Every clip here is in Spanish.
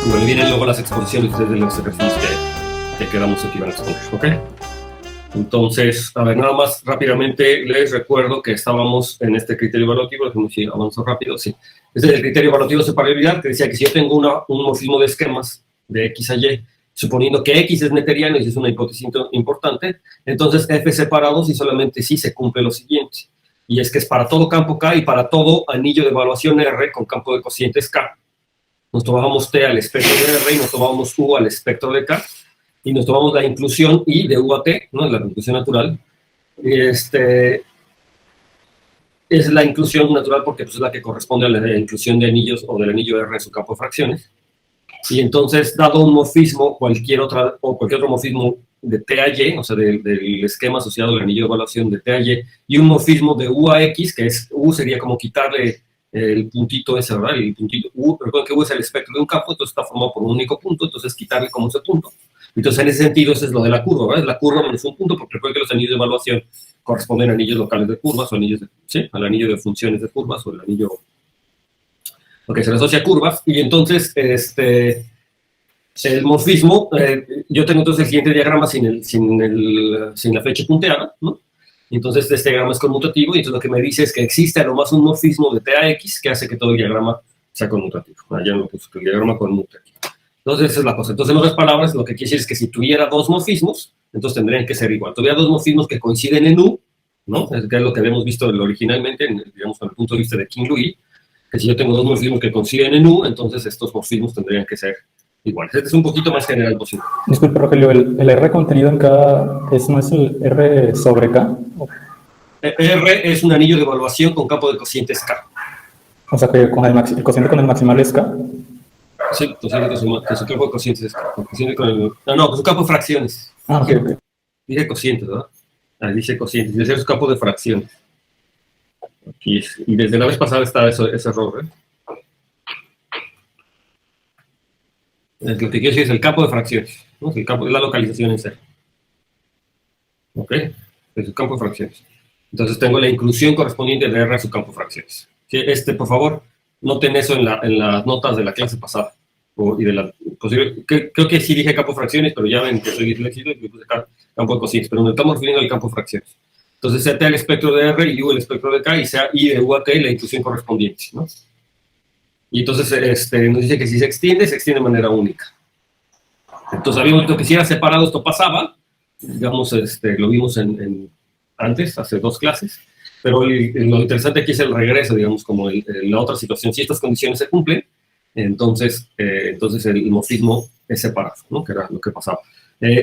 bueno, vienen luego las exposiciones de los ejercicios que quedamos aquí van a exponer, ¿ok? Entonces, a ver, nada más rápidamente les recuerdo que estábamos en este criterio evaluativo, déjenme si avanzo rápido, sí. Este es el criterio evaluativo de separabilidad, que decía que si yo tengo un morfismo de esquemas de X a Y, suponiendo que X es neperiano, y es una hipótesis importante, entonces F separados y solamente si se cumple lo siguiente, y es que es para todo campo K y para todo anillo de evaluación R con campo de cocientes K. Nos tomamos T al espectro de R y nos tomamos U al espectro de K, y nos tomamos la inclusión I de U a T, ¿no? La inclusión natural. Es la inclusión natural porque pues, es la que corresponde a la inclusión de anillos o del anillo R en su campo de fracciones. Y entonces, dado un morfismo, cualquier otro morfismo de T a Y, o sea, del esquema asociado al anillo de evaluación de T a Y, y un morfismo de U a X, que es U sería como quitarle el puntito ese, ¿verdad? El puntito U, recuerden que U es el espectro de un campo, entonces está formado por un único punto, entonces quitarle como ese punto. Entonces, en ese sentido, eso es lo de la curva, ¿verdad? Es la curva menos un punto, porque recuerden que los anillos de evaluación corresponden a anillos locales de curvas, o anillos sí, al anillo de funciones de curvas, o el anillo, lo que se le asocia a curvas, y entonces, el morfismo, yo tengo entonces el siguiente diagrama sin la flecha punteada, ¿no? Entonces, este diagrama es conmutativo, y entonces lo que me dice es que existe a lo más un morfismo de T a X que hace que todo el diagrama sea conmutativo. Ya no lo puse, que el diagrama conmuta aquí. Entonces, esa es la cosa. Entonces, en otras palabras, lo que quiere decir es que si tuviera dos morfismos, entonces tendrían que ser igual. Tuviera dos morfismos que coinciden en U, ¿no? Que es lo que habíamos visto originalmente, digamos, desde el punto de vista de King-Louis, que si yo tengo dos morfismos que coinciden en U, entonces estos morfismos tendrían que ser iguales. Este es un poquito más general posible. Disculpe, Rogelio, ¿el R contenido en K no es el R sobre K? R es un anillo de evaluación con campo de cocientes K. O sea, que con el cociente con el maximal es K. Sí, con su campo de cocientes es K. Con su campo de fracciones. Ah, ok, ok. Dice cocientes, ¿verdad? Dice cocientes. Dice su campo de fracciones. Aquí es, y desde la vez pasada está ese error, Lo que quiero decir es el campo de fracciones, ¿no? El campo, la localización en C. ¿Ok? Es el campo de fracciones. Entonces tengo la inclusión correspondiente de R a su campo de fracciones. Por favor, noten eso en las notas de la clase pasada. Creo que sí dije campo de fracciones, pero ya ven que soy disléxico y puse campo de cocientes, pero me estamos refiriendo al campo de fracciones. Entonces sea T el espectro de R y U el espectro de K, y sea I de U a T la inclusión correspondiente, ¿no? Y entonces nos dice que si se extiende de manera única. Entonces habíamos visto que si era separado esto pasaba, digamos, lo vimos antes, hace 2 clases, pero lo interesante aquí es el regreso, digamos, como la otra situación. Si estas condiciones se cumplen, entonces el morfismo es separado, ¿no? Que era lo que pasaba.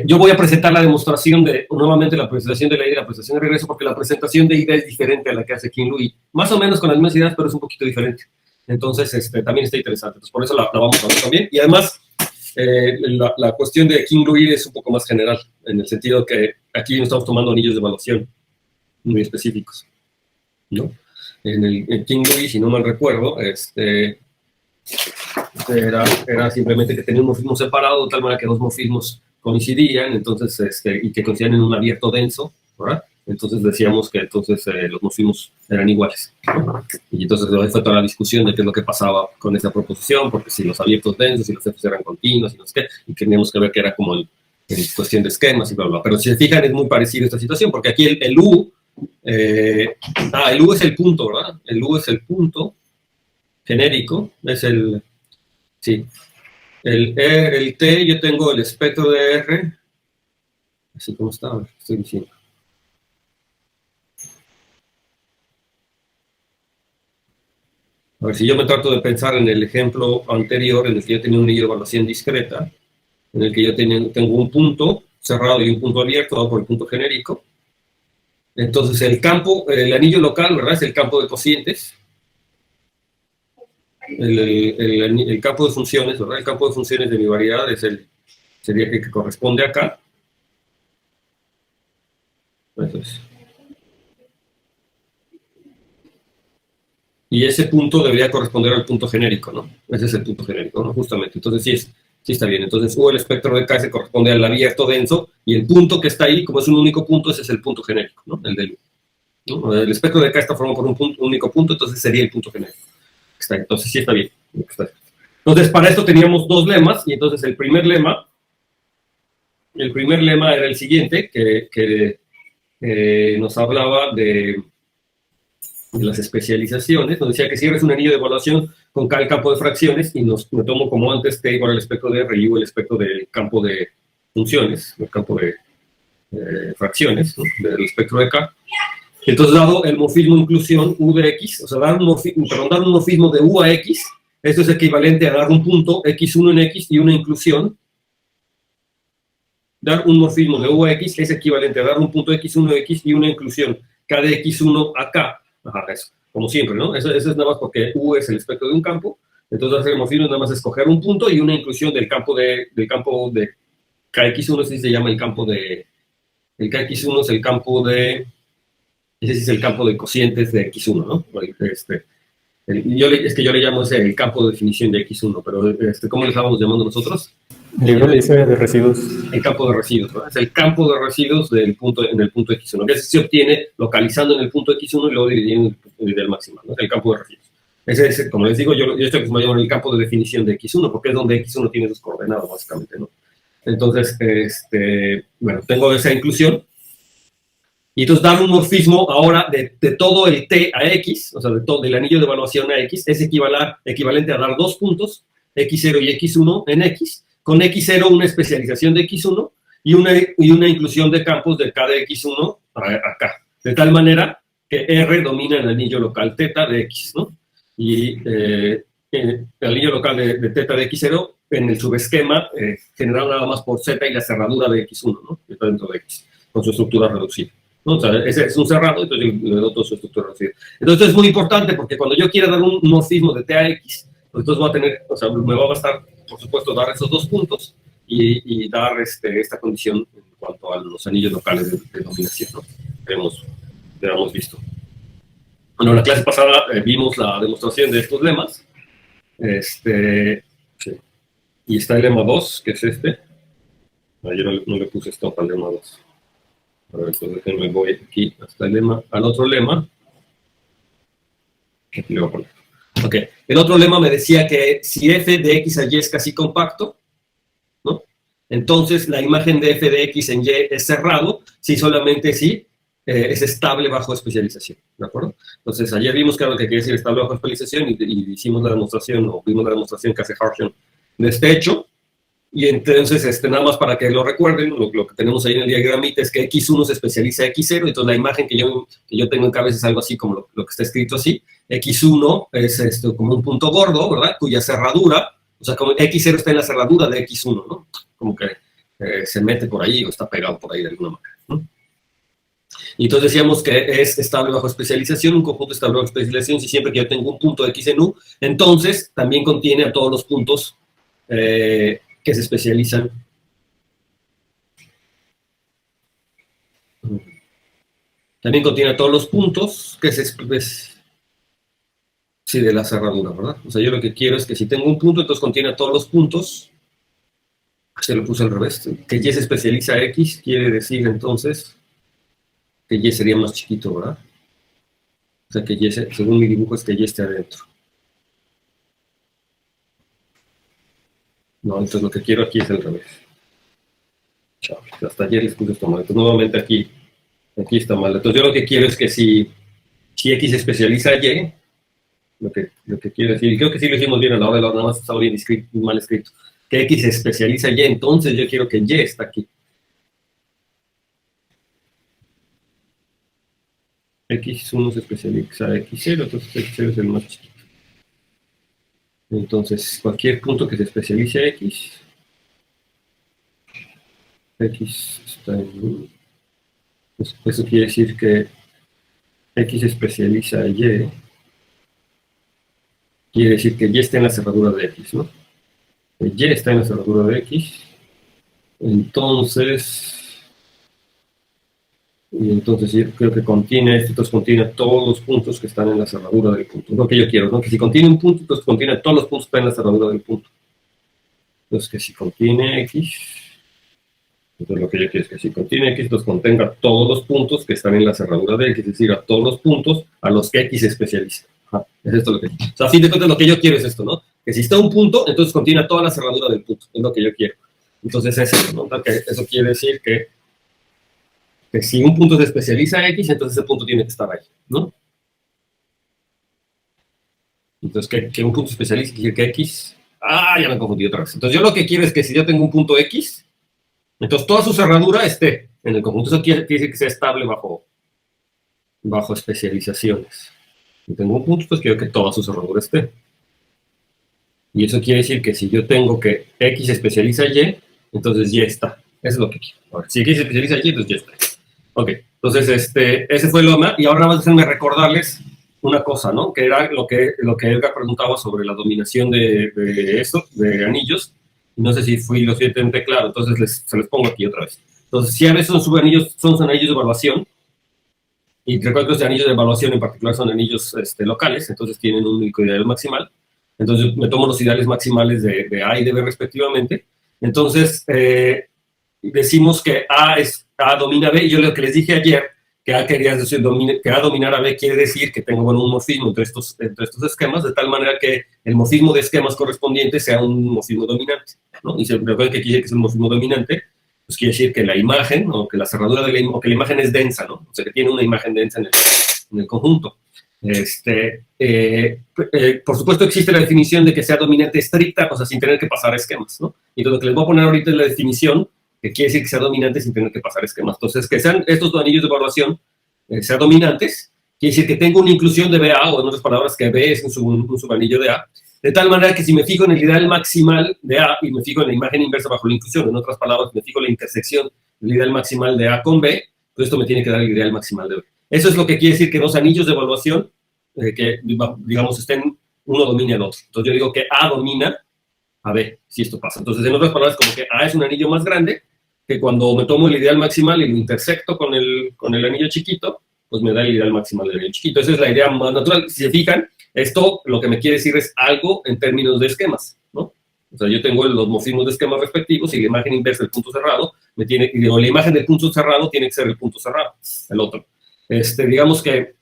Yo voy a presentar la demostración nuevamente la presentación de la ida y la presentación de regreso, porque la presentación de ida es diferente a la que hace King-Louis, más o menos con las mismas ideas, pero es un poquito diferente. Entonces, también está interesante. Entonces, por eso la vamos a ver también. Y además, la cuestión de King-Louis es un poco más general, en el sentido que aquí no estamos tomando anillos de evaluación muy específicos, ¿no? En King-Louis, si no mal recuerdo, era simplemente que tenía un morfismo separado, de tal manera que dos morfismos coincidían, entonces, y que coincidían en un abierto denso, ¿verdad? Entonces decíamos que entonces los morfismos eran iguales, ¿no? Y entonces fue toda la discusión de qué es lo que pasaba con esa proposición, porque si los abiertos densos y los Fs eran continuos y no sé qué, y teníamos que ver que era como en cuestión de esquemas y bla, bla. Pero si se fijan es muy parecido a esta situación, porque aquí el U es el punto, ¿verdad? El U es el punto genérico, sí. El T, yo tengo el espectro de R, así como está, estoy diciendo. A ver, si yo me trato de pensar en el ejemplo anterior, en el que yo tenía un anillo de evaluación discreta, en el que yo tengo un punto cerrado y un punto abierto dado por el punto genérico. Entonces, el anillo local, ¿verdad? Es el campo de cocientes. El campo de funciones, ¿verdad? El campo de funciones de mi variedad sería el que corresponde acá. Entonces, y ese punto debería corresponder al punto genérico, ¿no? Ese es el punto genérico, ¿no? Justamente. Entonces, sí está bien. Entonces, U, el espectro de K se corresponde al abierto denso, y el punto que está ahí, como es un único punto, ese es el punto genérico, ¿no? El del U, ¿no? El espectro de K está formado por un único punto, entonces sería el punto genérico. Entonces, sí está bien. Entonces, para esto teníamos dos lemas, y entonces el primer lema era el siguiente, que nos hablaba de las especializaciones. Nos decía que si eres un anillo de evaluación con cada campo de fracciones, y me tomo como antes T igual al espectro de R y U el espectro del campo de funciones, el campo de fracciones, ¿no?, del espectro de K. Entonces, dado el morfismo inclusión U de X, o sea, dar un morfismo de U a X, esto es equivalente a dar un punto X1 en X y una inclusión. Dar un morfismo de U a X es equivalente a dar un punto X1 a X y una inclusión K de X1 a K. Ajá, eso, como siempre, ¿no? Eso es nada más porque U es el espectro de un campo. Entonces, hacer el morfismo es nada más escoger un punto y una inclusión del campo de KX1, ese se llama el campo de... El KX1 es el campo de... Ese sí es el campo de cocientes de X1, ¿no? Es que yo le llamo ese el campo de definición de X1, pero ¿cómo le estábamos llamando nosotros? El libro le dice de residuos. El campo de residuos, ¿no? Es el campo de residuos en el punto X1, que se obtiene localizando en el punto X1 y luego dividiendo en el máximo, ¿no? Es el campo de residuos. Ese es, como les digo, yo estoy acostumbrado a llamar el campo de definición de X1, porque es donde X1 tiene sus coordenadas, básicamente, ¿no? Entonces, bueno, tengo esa inclusión. Y entonces dar un morfismo ahora de todo el T a X, o sea, del anillo de evaluación a X, es equivalente a dar dos puntos, X0 y X1 en X, con X0 una especialización de X1 y una inclusión de campos de K de X1 a K. De tal manera que R domina el anillo local θ de X, ¿no? Y el anillo local de θ de X0 en el subesquema generado nada más por Z y la cerradura de X1, ¿no? Que está dentro de X, con su estructura reducida, ¿no? O sea, ese es un cerrado, entonces yo le doy toda su estructura reducida. Entonces es muy importante porque cuando yo quiera dar un morfismo de T a X, pues entonces voy a tener, o sea, me va a bastar, por supuesto, dar esos dos puntos y dar esta condición en cuanto a los anillos locales de dominación, ¿no? Que hemos visto. Bueno, en la clase pasada vimos la demostración de estos lemas. Sí. Y está el lema 2, que es este. Yo no le puse stop al lema 2. A ver, entonces déjenme, voy aquí hasta el lema, al otro lema. Aquí le voy a poner. Ok, el otro lema me decía que si f de x a y es casi compacto, ¿no? Entonces la imagen de f de x en y es cerrado, si solamente si es estable bajo especialización, ¿de acuerdo? Entonces ayer vimos que era lo que quiere decir estable bajo especialización y hicimos la demostración, o vimos la demostración que hace Harshon de este hecho. Y entonces, nada más para que lo recuerden, lo que tenemos ahí en el diagramita es que X1 se especializa a X0, entonces la imagen que yo tengo en cabeza es algo así como lo que está escrito así. X1 es como un punto gordo, ¿verdad? Cuya cerradura, o sea, como X0 está en la cerradura de X1, ¿no? Como que se mete por ahí o está pegado por ahí de alguna manera, ¿no? Y entonces decíamos que es estable bajo especialización, un conjunto estable bajo especialización, si siempre que yo tengo un punto X en U, entonces también contiene a todos los puntos que se especializan. También contiene a todos los puntos que se sí, de la cerradura, ¿verdad? O sea, yo lo que quiero es que si tengo un punto, entonces contiene a todos los puntos. Se lo puse al revés. Que Y se especializa a X quiere decir entonces que Y sería más chiquito, ¿verdad? O sea, que Y, según mi dibujo, es que Y esté adentro. No, entonces lo que quiero aquí es el revés. Chao, hasta ayer les puse esto mal. Entonces nuevamente aquí está mal. Entonces yo lo que quiero es que si X se especializa a Y, lo que quiero decir, y creo que sí lo hicimos bien a la hora de nada más estaba bien escrito, mal escrito, que X se especializa a Y, entonces yo quiero que Y está aquí. X1 se especializa a X0, entonces X0 es el más chiquito. Entonces, cualquier punto que se especialice a X está en... Eso quiere decir que X se especializa a Y, quiere decir que Y está en la cerradura de X, ¿no? Y está en la cerradura de X, entonces yo creo que contiene esto, entonces contiene todos los puntos que están en la cerradura del punto. Lo que yo quiero, ¿no? Que si contiene un punto, entonces contiene todos los puntos que están en la cerradura del punto. Entonces que si contiene X, entonces lo que yo quiero es que si contiene X, entonces contenga todos los puntos que están en la cerradura de X, es decir, a todos los puntos a los que X se especializa. Es esto lo que... O sea, a fin de cuentas lo que yo quiero es esto, ¿no? que si está un punto, entonces contiene toda la cerradura del punto, es lo que yo quiero. Entonces es eso, ¿no? Que eso quiere decir que si un punto se especializa en X, entonces ese punto tiene que estar ahí, ¿no? Entonces, que un punto especializa quiere decir que X... ya me confundí otra vez. Entonces yo lo que quiero es que si yo tengo un punto X, entonces toda su cerradura esté en el conjunto. Eso quiere decir que sea estable bajo especializaciones. Si tengo un punto, pues quiero que toda su cerradura esté. Y eso quiere decir que si yo tengo que X especializa Y, entonces Y está. Eso es lo que quiero. Ahora, si X especializa Y, entonces Y está. Ok, entonces ese fue lo más. Y ahora vamos a hacerme recordarles una cosa, ¿no? Que era lo que Edgar preguntaba sobre la dominación de anillos. No sé si fui lo suficientemente claro, entonces se los pongo aquí otra vez. Entonces, si a veces son anillos de evaluación, y recuerdo que los anillos de evaluación en particular son anillos locales, entonces tienen un único ideal maximal. Entonces, me tomo los ideales maximales de A y de B respectivamente. Entonces, decimos que A domina B, y yo lo que les dije ayer, que A quería decir que A dominar a B quiere decir que tengo un morfismo entre estos esquemas, de tal manera que el morfismo de esquemas correspondiente sea un morfismo dominante, ¿no? Y se recuerden que quiere decir que es un morfismo dominante, pues quiere decir que la imagen, o que la cerradura o que la imagen es densa, ¿no? O sea, que tiene una imagen densa en el conjunto. Por supuesto existe la definición de que sea dominante estricta, o sea, sin tener que pasar esquemas, ¿no? Y entonces lo que les voy a poner ahorita es la definición que quiere decir que sea dominante sin tener que pasar esquemas. Entonces, que sean estos dos anillos de evaluación sean dominantes, quiere decir que tengo una inclusión de BA, o en otras palabras, que B es un subanillo de A, de tal manera que si me fijo en el ideal maximal de A y me fijo en la imagen inversa bajo la inclusión, en otras palabras, me fijo en la intersección del ideal maximal de A con B, pues esto me tiene que dar el ideal maximal de B. Eso es lo que quiere decir que dos anillos de evaluación, que digamos uno domina al otro. Entonces yo digo que A domina a B, si esto pasa. Entonces, en otras palabras, como que A es un anillo más grande, que cuando me tomo el ideal maximal y lo intersecto con el anillo chiquito, pues me da el ideal maximal del anillo chiquito. Esa es la idea más natural. Si se fijan, esto lo que me quiere decir es algo en términos de esquemas, ¿no? O sea, yo tengo los morfismos de esquemas respectivos y la imagen inversa del punto cerrado, la imagen del punto cerrado tiene que ser el punto cerrado, el otro. Digamos que,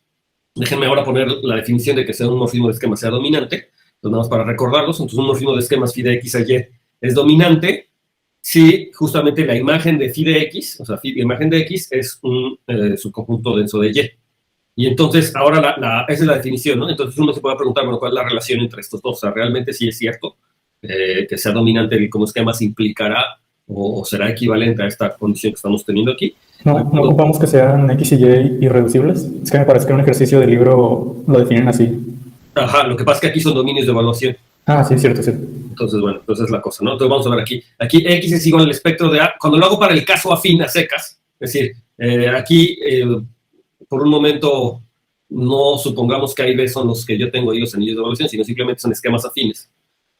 déjenme ahora poner la definición de que sea un morfismo de esquema sea dominante, entonces nada más para recordarlos. Entonces un morfismo de esquemas phi de X a Y es dominante si justamente la imagen de phi de X, o sea, la imagen de X es un subconjunto denso de Y. Y entonces, ahora esa es la definición, ¿no? Entonces uno se puede preguntar, bueno, ¿cuál es la relación entre estos dos? O sea, ¿realmente sí es cierto que sea dominante como esquema se implicará o será equivalente a esta condición que estamos teniendo aquí? No ocupamos que sean X y Y irreducibles. Es que me parece que en un ejercicio del libro lo definen así. Ajá, lo que pasa es que aquí son dominios de evaluación. Sí, cierto. Entonces, bueno, entonces es la cosa, ¿no? Entonces vamos a ver aquí. Aquí X es igual al espectro de A. Cuando lo hago para el caso afín a secas, es decir, aquí, por un momento, no supongamos que A y B son los que yo tengo ahí, los anillos de evaluación, sino simplemente son esquemas afines.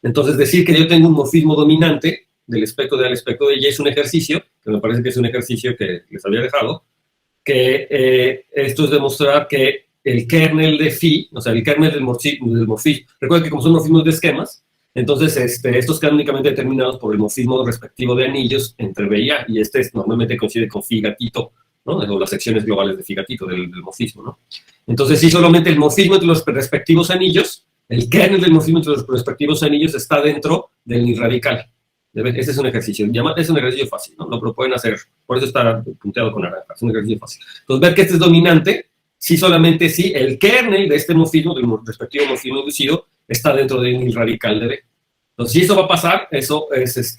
Entonces, decir que yo tengo un morfismo dominante del espectro de A al espectro de Y es un ejercicio, que me parece que es un ejercicio que les había dejado, que esto es demostrar que el kernel de phi, o sea, el kernel del morfismo, recuerden que como son morfismos de esquemas, entonces estos quedan únicamente determinados por el morfismo respectivo de anillos entre B y A, y normalmente coincide con phi gatito, ¿no? O las secciones globales de phi gatito del morfismo, ¿no? Entonces, si solamente el morfismo entre los respectivos anillos, el kernel del morfismo entre los respectivos anillos está dentro del ni radical. Este es un ejercicio, es un ejercicio fácil, ¿no? Lo pueden hacer, por eso está punteado con naranja, es un ejercicio fácil. Entonces, ver que este es dominante, si solamente si el kernel de este morfismo, del respectivo morfismo inducido, está dentro del ni radical de B. Entonces, si eso va a pasar, eso es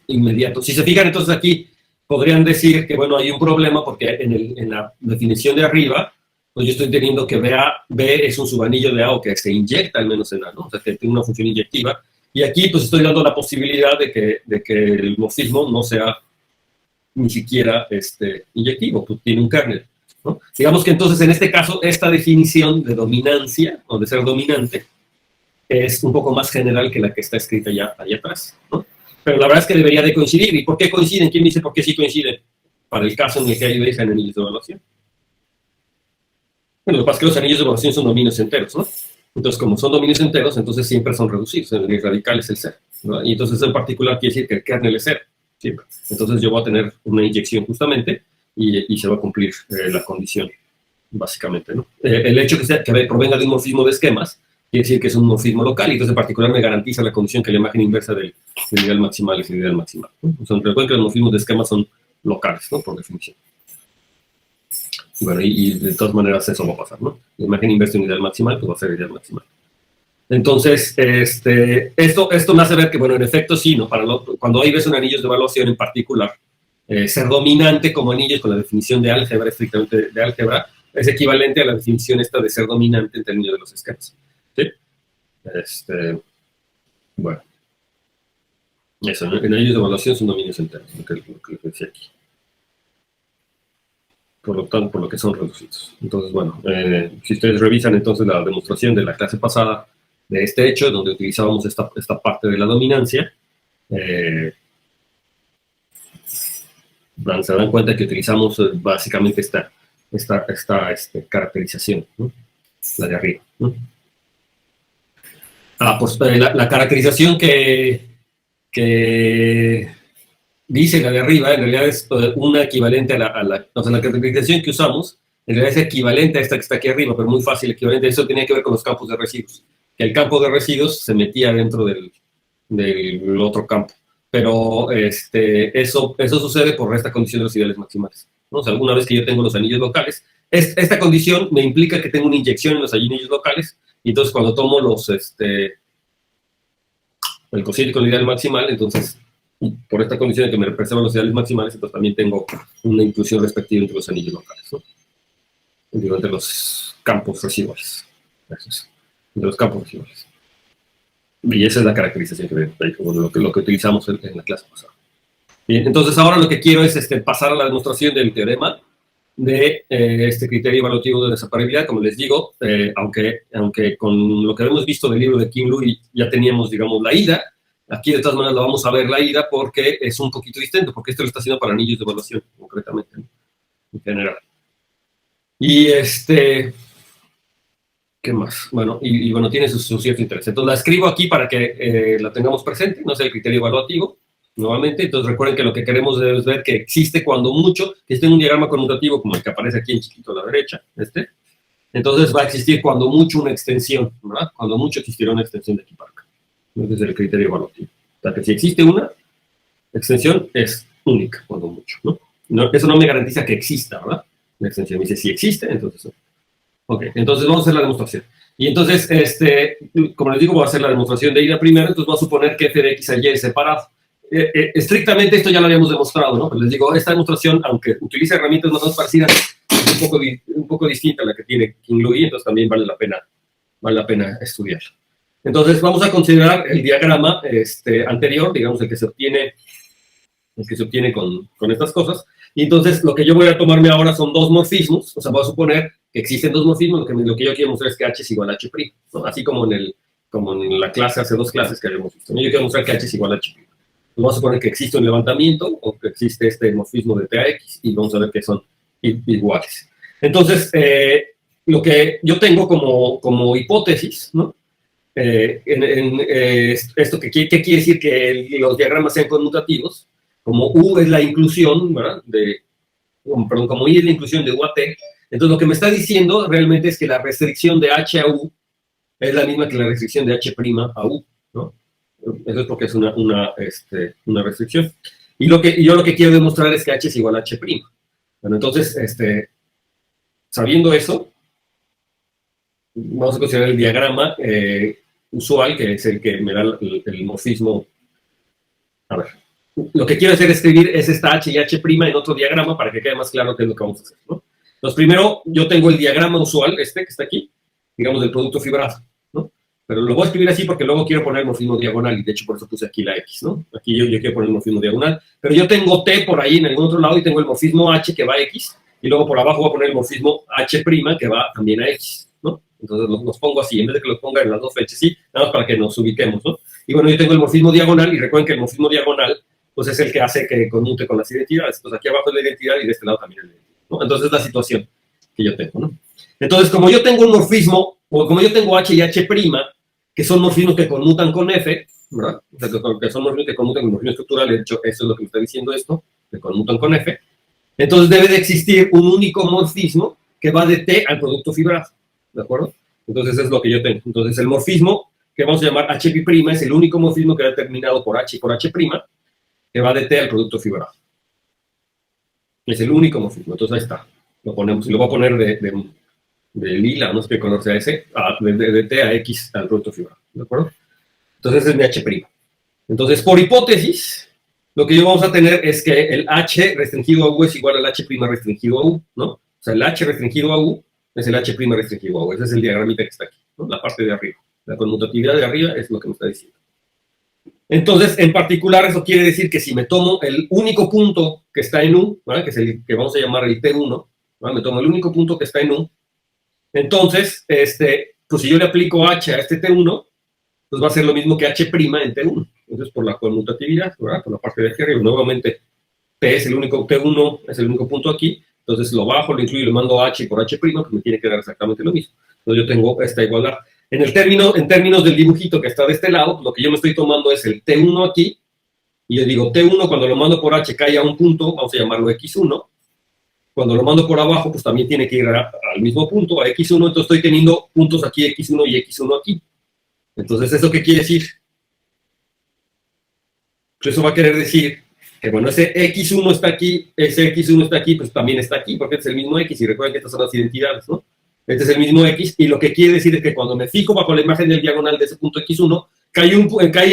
inmediato. Si se fijan, entonces aquí podrían decir que, bueno, hay un problema porque en la definición de arriba, pues yo estoy teniendo que B es un subanillo de A o que se inyecta al menos en A, ¿no? O sea, que tiene una función inyectiva. Y aquí, pues, estoy dando la posibilidad de que el morfismo no sea ni siquiera inyectivo, pues tiene un kernel, ¿no? Digamos que entonces, en este caso, esta definición de dominancia, o de ser dominante, es un poco más general que la que está escrita ya allá atrás, ¿no? Pero la verdad es que debería de coincidir. ¿Y por qué coinciden? ¿Quién dice por qué sí coinciden? Para el caso en el que hay dejan anillos de evaluación. Bueno, lo que pasa es que los anillos de evaluación son dominios enteros, ¿no? Entonces, como son dominios enteros, entonces siempre son reducidos. El radical es el ser, ¿no? Y entonces, en particular, quiere decir que el kernel es ser, siempre. Entonces, yo voy a tener una inyección justamente y se va a cumplir la condición, básicamente, ¿no? El hecho que provenga de un morfismo de esquemas quiere decir que es un morfismo local, y entonces en particular me garantiza la condición que la imagen inversa del ideal maximal es el ideal maximal, ¿no? O sea, recuerden que los morfismos de esquema son locales, ¿no? Por definición. Bueno, y de todas maneras eso va a pasar, ¿no? La imagen inversa de un ideal maximal, pues va a ser el ideal maximal. Entonces, esto me hace ver que, bueno, en efecto sí, ¿no? Cuando hay veces un anillo de evaluación en particular, ser dominante como anillos con la definición de álgebra, estrictamente de álgebra, es equivalente a la definición esta de ser dominante en términos de los esquemas. ¿Sí? Bueno. Eso, ¿no? En anillos de evaluación son dominios enteros, lo que decía aquí. Por lo tanto, por lo que son reducidos. Entonces, bueno, si ustedes revisan entonces la demostración de la clase pasada de este hecho, donde utilizábamos esta parte de la dominancia, se dan cuenta que utilizamos básicamente esta caracterización, ¿no? La de arriba, ¿no? Pues la caracterización que dice la de arriba, en realidad es una equivalente o sea, la caracterización que usamos, en realidad es equivalente a esta que está aquí arriba, pero muy fácil, equivalente. Eso tenía que ver con los campos de residuos. Que el campo de residuos se metía dentro del otro campo. Pero eso sucede por esta condición de los ideales maximales, ¿no? O sea, una vez que yo tengo los anillos locales, esta condición me implica que tengo una inyección en los anillos locales, y entonces cuando tomo el cociente con el ideal maximal, entonces, por esta condición de que me representan los ideales maximales, entonces también tengo una inclusión respectiva entre los anillos locales, ¿no? Entre los campos residuales. Eso es, entre los campos residuales. Y esa es la caracterización lo que utilizamos en la clase pasada. Bien, entonces ahora lo que quiero es pasar a la demostración del teorema de este criterio evaluativo de desaparabilidad. Como les digo, aunque con lo que hemos visto del libro de Kim Louis ya teníamos, digamos, la ida, aquí de todas maneras la vamos a ver la ida porque es un poquito distinto, porque esto lo está haciendo para anillos de evaluación, concretamente, ¿no? En general. Y ¿qué más? Bueno, bueno, tiene su cierto interés. Entonces la escribo aquí para que la tengamos presente, no sé, el criterio evaluativo, nuevamente. Entonces recuerden que lo que queremos es ver que existe cuando mucho, que esté en un diagrama conmutativo como el que aparece aquí en chiquito a la derecha, entonces va a existir cuando mucho una extensión, ¿verdad? Cuando mucho existirá una extensión de aquí para acá. Ese es el criterio evaluativo. O sea, que si existe una extensión, es única, cuando mucho, ¿no? Eso no me garantiza que exista, ¿verdad? La extensión me dice si existe, entonces... Ok, entonces vamos a hacer la demostración. Y entonces, como les digo, voy a hacer la demostración de ida primero, entonces voy a suponer que f de x a y es separado. Estrictamente esto ya lo habíamos demostrado, ¿no? Pero les digo, esta demostración, aunque utiliza herramientas más o menos parecidas, es un poco distinta a la que tiene Kim Louis, entonces también vale la pena estudiarla. Entonces vamos a considerar el diagrama anterior, digamos, el que se obtiene con estas cosas. Y entonces lo que yo voy a tomarme ahora son dos morfismos, o sea, voy a suponer que existen dos morfismos, lo que yo quiero mostrar es que h es igual a h', ¿no? Así como en la clase, hace dos clases que habíamos visto, ¿no? Yo quiero mostrar que h es igual a h'. Vamos a suponer que existe un levantamiento o que existe este morfismo de TAX y vamos a ver que son iguales. Entonces, lo que yo tengo como hipótesis, ¿no? Esto ¿qué quiere decir? Que los diagramas sean conmutativos, como U es la inclusión, ¿verdad? Como I es la inclusión de U a T. Entonces, lo que me está diciendo realmente es que la restricción de H a U es la misma que la restricción de H' a U, ¿no? Eso es porque es una restricción. Y yo lo que quiero demostrar es que H es igual a H'. Bueno, entonces, sabiendo eso, vamos a considerar el diagrama usual, que es el que me da el morfismo. A ver, lo que quiero hacer es escribir es esta H y H' en otro diagrama para que quede más claro qué es lo que vamos a hacer, ¿no? Entonces, primero, yo tengo el diagrama usual, que está aquí, digamos, del producto fibrado, ¿no? Pero lo voy a escribir así porque luego quiero poner el morfismo diagonal, y de hecho por eso puse aquí la X, ¿no? Aquí yo quiero poner el morfismo diagonal, pero yo tengo T por ahí en algún otro lado y tengo el morfismo H que va a X, y luego por abajo voy a poner el morfismo H' que va también a X, ¿no? Entonces los pongo así, en vez de que los ponga en las dos fechas, ¿sí? Nada más para que nos ubiquemos, ¿no? Y bueno, yo tengo el morfismo diagonal, y recuerden que el morfismo diagonal, pues es el que hace que conmute con las identidades. Pues aquí abajo es la identidad y de este lado también es la identidad, ¿no? Entonces es la situación que yo tengo, ¿no? Entonces, como yo tengo un morfismo, o como yo tengo H y H', que son morfismos que conmutan con F, ¿verdad? O sea, que son morfismos que conmutan con morfismo estructural, de hecho, eso es lo que me está diciendo esto, que conmutan con F, entonces debe de existir un único morfismo que va de T al producto fibrado, ¿de acuerdo? Entonces es lo que yo tengo. Entonces el morfismo, que vamos a llamar H'P', es el único morfismo que va determinado por H y por H', que va de T al producto fibrado. Es el único morfismo. Entonces ahí está. Lo ponemos, y lo voy a poner de lila, no sé qué color sea ese, de T a X al producto fibrado. ¿De acuerdo? Entonces es mi H'. Entonces, por hipótesis, lo que yo vamos a tener es que el H restringido a U es igual al H' restringido a U, ¿no? O sea, el H restringido a U es el H' restringido a U. Ese es el diagramita que está aquí, ¿no? La parte de arriba. La conmutatividad de arriba es lo que me está diciendo. Entonces, en particular, eso quiere decir que si me tomo el único punto que está en U, ¿verdad? Que es el que vamos a llamar el T1, ¿verdad? Me tomo el único punto que está en U, entonces, pues si yo le aplico H a este T1, pues va a ser lo mismo que H' en T1. Entonces, por la conmutatividad, ¿verdad? Por la parte de aquí arriba, nuevamente, T es el único, T1 es el único punto aquí, entonces lo bajo, lo incluyo y lo mando a H por H', pues me tiene que dar exactamente lo mismo. Entonces yo tengo esta igualdad. En términos del dibujito que está de este lado, lo que yo me estoy tomando es el T1 aquí, y yo digo, T1 cuando lo mando por H cae a un punto, vamos a llamarlo X1, cuando lo mando por abajo, pues también tiene que ir al mismo punto, a X1, entonces estoy teniendo puntos aquí X1 y X1 aquí. Entonces, ¿eso qué quiere decir? Pues eso va a querer decir que, bueno, ese X1 está aquí, ese X1 está aquí, pues también está aquí, porque es el mismo X, y recuerden que estas son las identidades, ¿no? Este es el mismo X, y lo que quiere decir es que cuando me fijo bajo la imagen del diagonal de ese punto X1, cae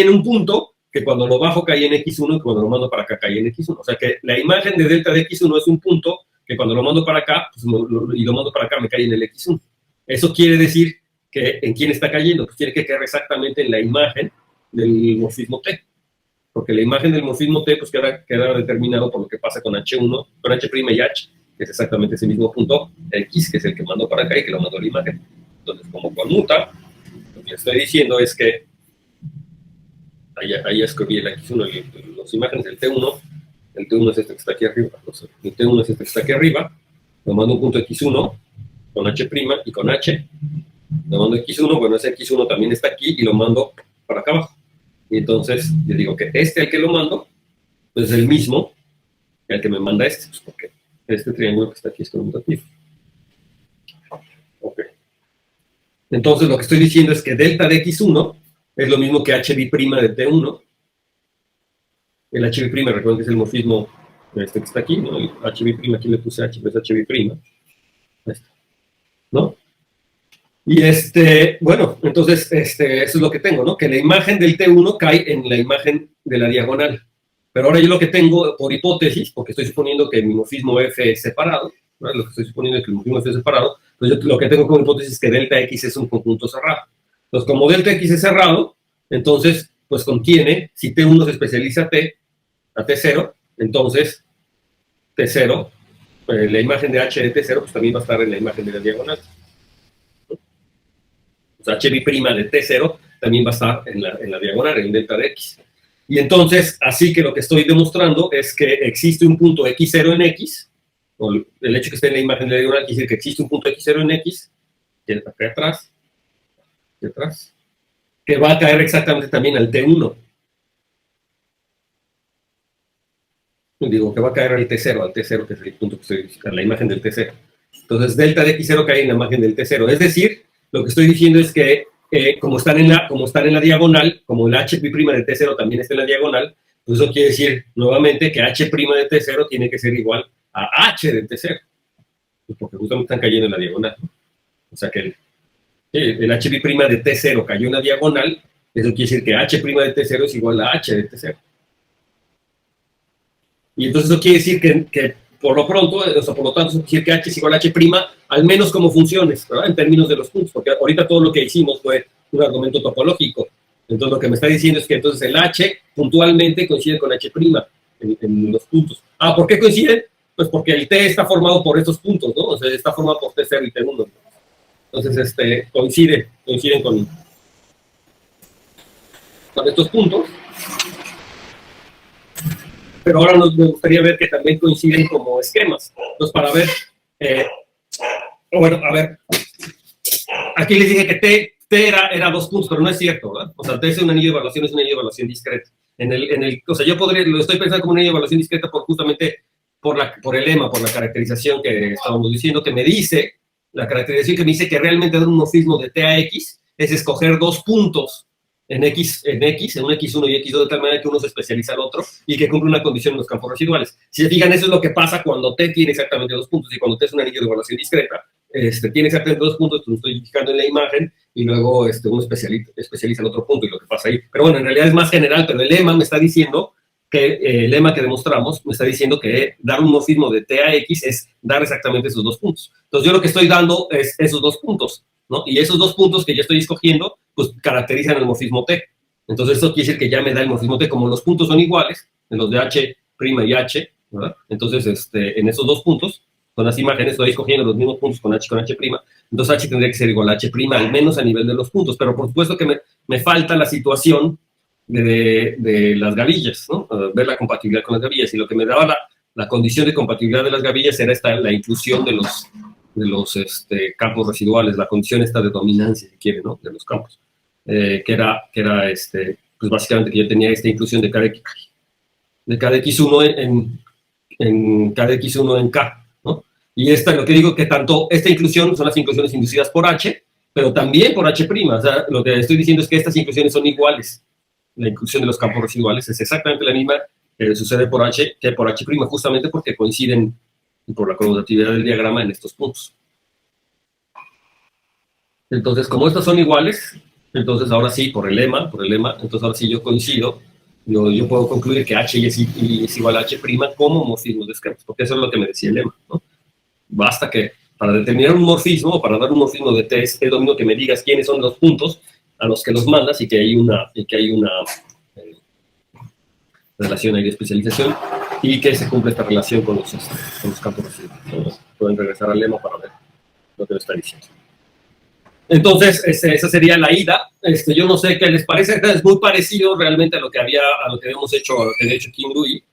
en un punto que cuando lo bajo cae en X1 y cuando lo mando para acá cae en X1. O sea que la imagen de delta de X1 es un punto que cuando lo mando para acá, pues, y lo mando para acá, me cae en el X1. Eso quiere decir que ¿en quién está cayendo? Pues tiene que caer exactamente en la imagen del morfismo T. Porque la imagen del morfismo T pues queda determinado por lo que pasa con H1, con H' y H, que es exactamente ese mismo punto X, que es el que mando para acá y que lo mando a la imagen. Entonces, como conmuta, lo que estoy diciendo es que ahí escribí el X1, las imágenes del T1, el T1 es este que está aquí arriba, el T1 es este que está aquí arriba, lo mando un punto X1 con H' y con H, lo mando X1, bueno, ese X1 también está aquí y lo mando para acá abajo. Y entonces yo digo que al que lo mando, pues es el mismo que al que me manda pues porque este triángulo que está aquí es conmutativo. Ok. Entonces lo que estoy diciendo es que delta de X1 es lo mismo que H'B' de T1. El H'B', recuerden que es el morfismo que está aquí, ¿no? El H'B', aquí le puse H, pues H'B'. ¿No? Y bueno, entonces eso es lo que tengo, ¿no? Que la imagen del T1 cae en la imagen de la diagonal. Pero ahora yo lo que tengo, por hipótesis, porque estoy suponiendo que mi morfismo F es separado, ¿no? Lo que estoy suponiendo es que el morfismo F es separado, entonces yo lo que tengo como hipótesis es que delta X es un conjunto cerrado. Entonces, como delta X es cerrado, entonces, pues contiene, si T1 se especializa a T0, entonces T0, la imagen de H de T0, pues también va a estar en la imagen de la diagonal. O sea, H'B' de T0 también va a estar en la diagonal, en delta de X. Y entonces, así que lo que estoy demostrando es que existe un punto X0 en X, o el hecho que esté en la imagen de la diagonal quiere decir que existe un punto X0 en X, que está acá atrás, que va a caer exactamente también al T1. Digo, que va a caer al T0, que es el punto que estoy diciendo, la imagen del T0. Entonces, delta de X0 cae en la imagen del T0. Es decir, lo que estoy diciendo es que como están en la diagonal, como el H'B' de T0 también está en la diagonal, pues eso quiere decir nuevamente que H' de T0 tiene que ser igual a H de T0, pues porque justamente están cayendo en la diagonal. O sea que el H'B' de T0 cayó en la diagonal, eso quiere decir que H' de T0 es igual a H de T0. Y entonces eso quiere decir que por lo pronto, o sea, por lo tanto, eso quiere decir que H es igual a H', al menos como funciones, ¿verdad? En términos de los puntos, porque ahorita todo lo que hicimos fue un argumento topológico. Entonces lo que me está diciendo es que entonces el H puntualmente coincide con H' en los puntos. Ah, ¿por qué coinciden? Pues porque el T está formado por estos puntos, ¿no? O sea, está formado por T0 y T1. Entonces, coinciden con estos puntos. Pero ahora me gustaría ver que también coinciden como esquemas. Entonces, para ver, bueno, a ver, aquí les dije que T era 2 puntos, pero no es cierto, ¿verdad? O sea, T es un anillo de evaluación, es un anillo de evaluación discreta. O sea, yo lo estoy pensando como un anillo de evaluación discreta justamente por el lema, por la caracterización que estábamos diciendo, que me dice la caracterización que me dice que realmente dar un morfismo de T a X es escoger dos puntos en X, en un X1 y X2 de tal manera que uno se especializa al otro y que cumple una condición en los campos residuales. Si se fijan, eso es lo que pasa cuando T tiene exactamente dos puntos y cuando T es un anillo de evaluación discreta, tiene exactamente dos puntos, pues lo estoy fijando en la imagen y luego uno especializa el otro punto y lo que pasa ahí. Pero bueno, en realidad es más general, pero el lema me está diciendo que el lema que demostramos me está diciendo que dar un morfismo de T a X es dar exactamente esos dos puntos. Entonces yo lo que estoy dando es esos dos puntos, ¿no? Y esos dos puntos que yo estoy escogiendo, pues caracterizan el morfismo T. Entonces eso quiere decir que ya me da el morfismo T, como los puntos son iguales, en los de H' y H, ¿verdad? Entonces en esos dos puntos, con las imágenes, estoy escogiendo los mismos puntos con H, entonces H tendría que ser igual a H', al menos a nivel de los puntos, pero por supuesto que me falta la situación de las gavillas, ¿no? Ver la compatibilidad con las gavillas, y lo que me daba la condición de compatibilidad de las gavillas era la inclusión de los campos residuales, la condición esta de dominancia, si quiere, ¿no? De los campos, que era pues básicamente que yo tenía esta inclusión de cada X1 en cada X1 en K, ¿no? Y lo que digo que tanto esta inclusión son las inclusiones inducidas por H, pero también por H', o sea, lo que estoy diciendo es que estas inclusiones son iguales. La inclusión de los campos residuales es exactamente la misma que sucede por H que por H', justamente porque coinciden por la conmutatividad del diagrama en estos puntos. Entonces, como estos son iguales, entonces ahora sí, por el lema, entonces ahora sí yo coincido, yo puedo concluir que H es igual a H' como morfismo de esquemas, porque eso es lo que me decía el lema, ¿no? Basta que para determinar un morfismo, o para dar un morfismo de T, es domino que me digas quiénes son los puntos a los que los mandas y que hay una relación ahí de especialización y que se cumple esta relación con los campos residuales. Pueden regresar al lema para ver lo que me está diciendo. Entonces, esa sería la ida. Yo no sé qué les parece, es muy parecido realmente a lo que habíamos hecho, Qin Lui.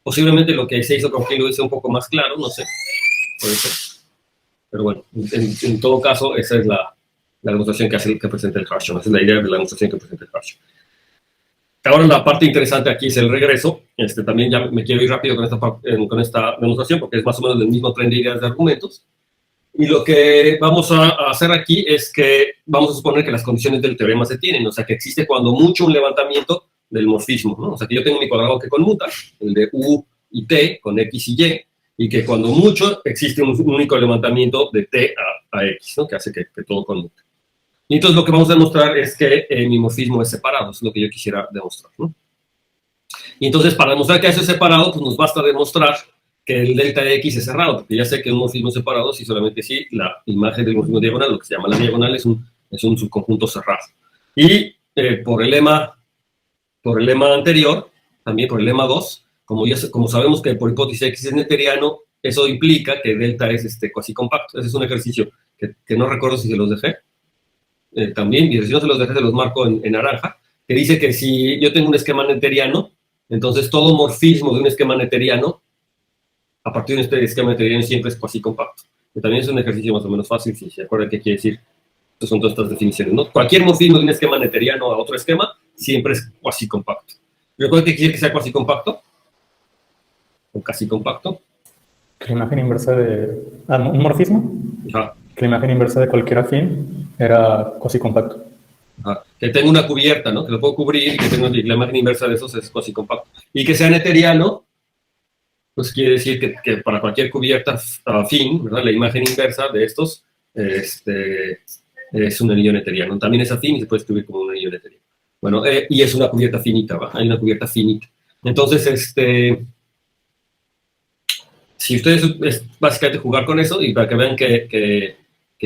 Posiblemente lo que se hizo con Qin Lui sea un poco más claro, no sé, puede ser. Pero bueno, en todo caso, esa es la demostración que presenta el Harshon. Esa es la idea de la demostración que presenta el Harshon. Ahora la parte interesante aquí es el regreso. También ya me quiero ir rápido con esta demostración porque es más o menos el mismo tren de ideas de argumentos. Y lo que vamos a hacer aquí es que vamos a suponer que las condiciones del teorema se tienen, o sea, que existe cuando mucho un levantamiento del morfismo, ¿no? O sea, que yo tengo mi cuadrado que conmuta, el de U y T con X y Y que cuando mucho existe un único levantamiento de T a X, ¿no? Que hace que todo conmute. Y entonces lo que vamos a demostrar es que mi morfismo es separado, es lo que yo quisiera demostrar, ¿no? Y entonces para demostrar que eso es separado, pues nos basta demostrar que el delta de X es cerrado, porque ya sé que un morfismo separado, si solamente si la imagen del morfismo diagonal, lo que se llama la diagonal, es un subconjunto cerrado. Y por el lema anterior, también por el lema 2, como sabemos que por hipótesis X es neperiano, eso implica que delta es cuasi compacto. Ese es un ejercicio que no recuerdo si se los dejé. También, y si no se los dejé, se los marco en naranja, que dice que si yo tengo un esquema neteriano, entonces todo morfismo de un esquema neteriano, a partir de este esquema neteriano, siempre es cuasi compacto. Que también es un ejercicio más o menos fácil, si se acuerdan qué quiere decir. Estas son todas estas definiciones, ¿no? Cualquier morfismo de un esquema neteriano a otro esquema, siempre es cuasi compacto. ¿Recuerdan qué quiere decir que sea cuasi compacto? O casi compacto. Que la imagen inversa de... ¿un morfismo? Ajá. Que la imagen inversa de cualquier afín era cuasi compacto. Ajá. Que tenga una cubierta, ¿no? Que lo puedo cubrir y que tenga la imagen inversa de esos es cuasi compacto. Y que sea neteriano, pues quiere decir que para cualquier cubierta afín, ¿verdad? La imagen inversa de estos es un anillo neteriano. También es afín y se puede escribir como un anillo neteriano. Bueno, y es una cubierta finita, ¿va? Hay una cubierta finita. Entonces, si ustedes es básicamente jugar con eso y para que vean que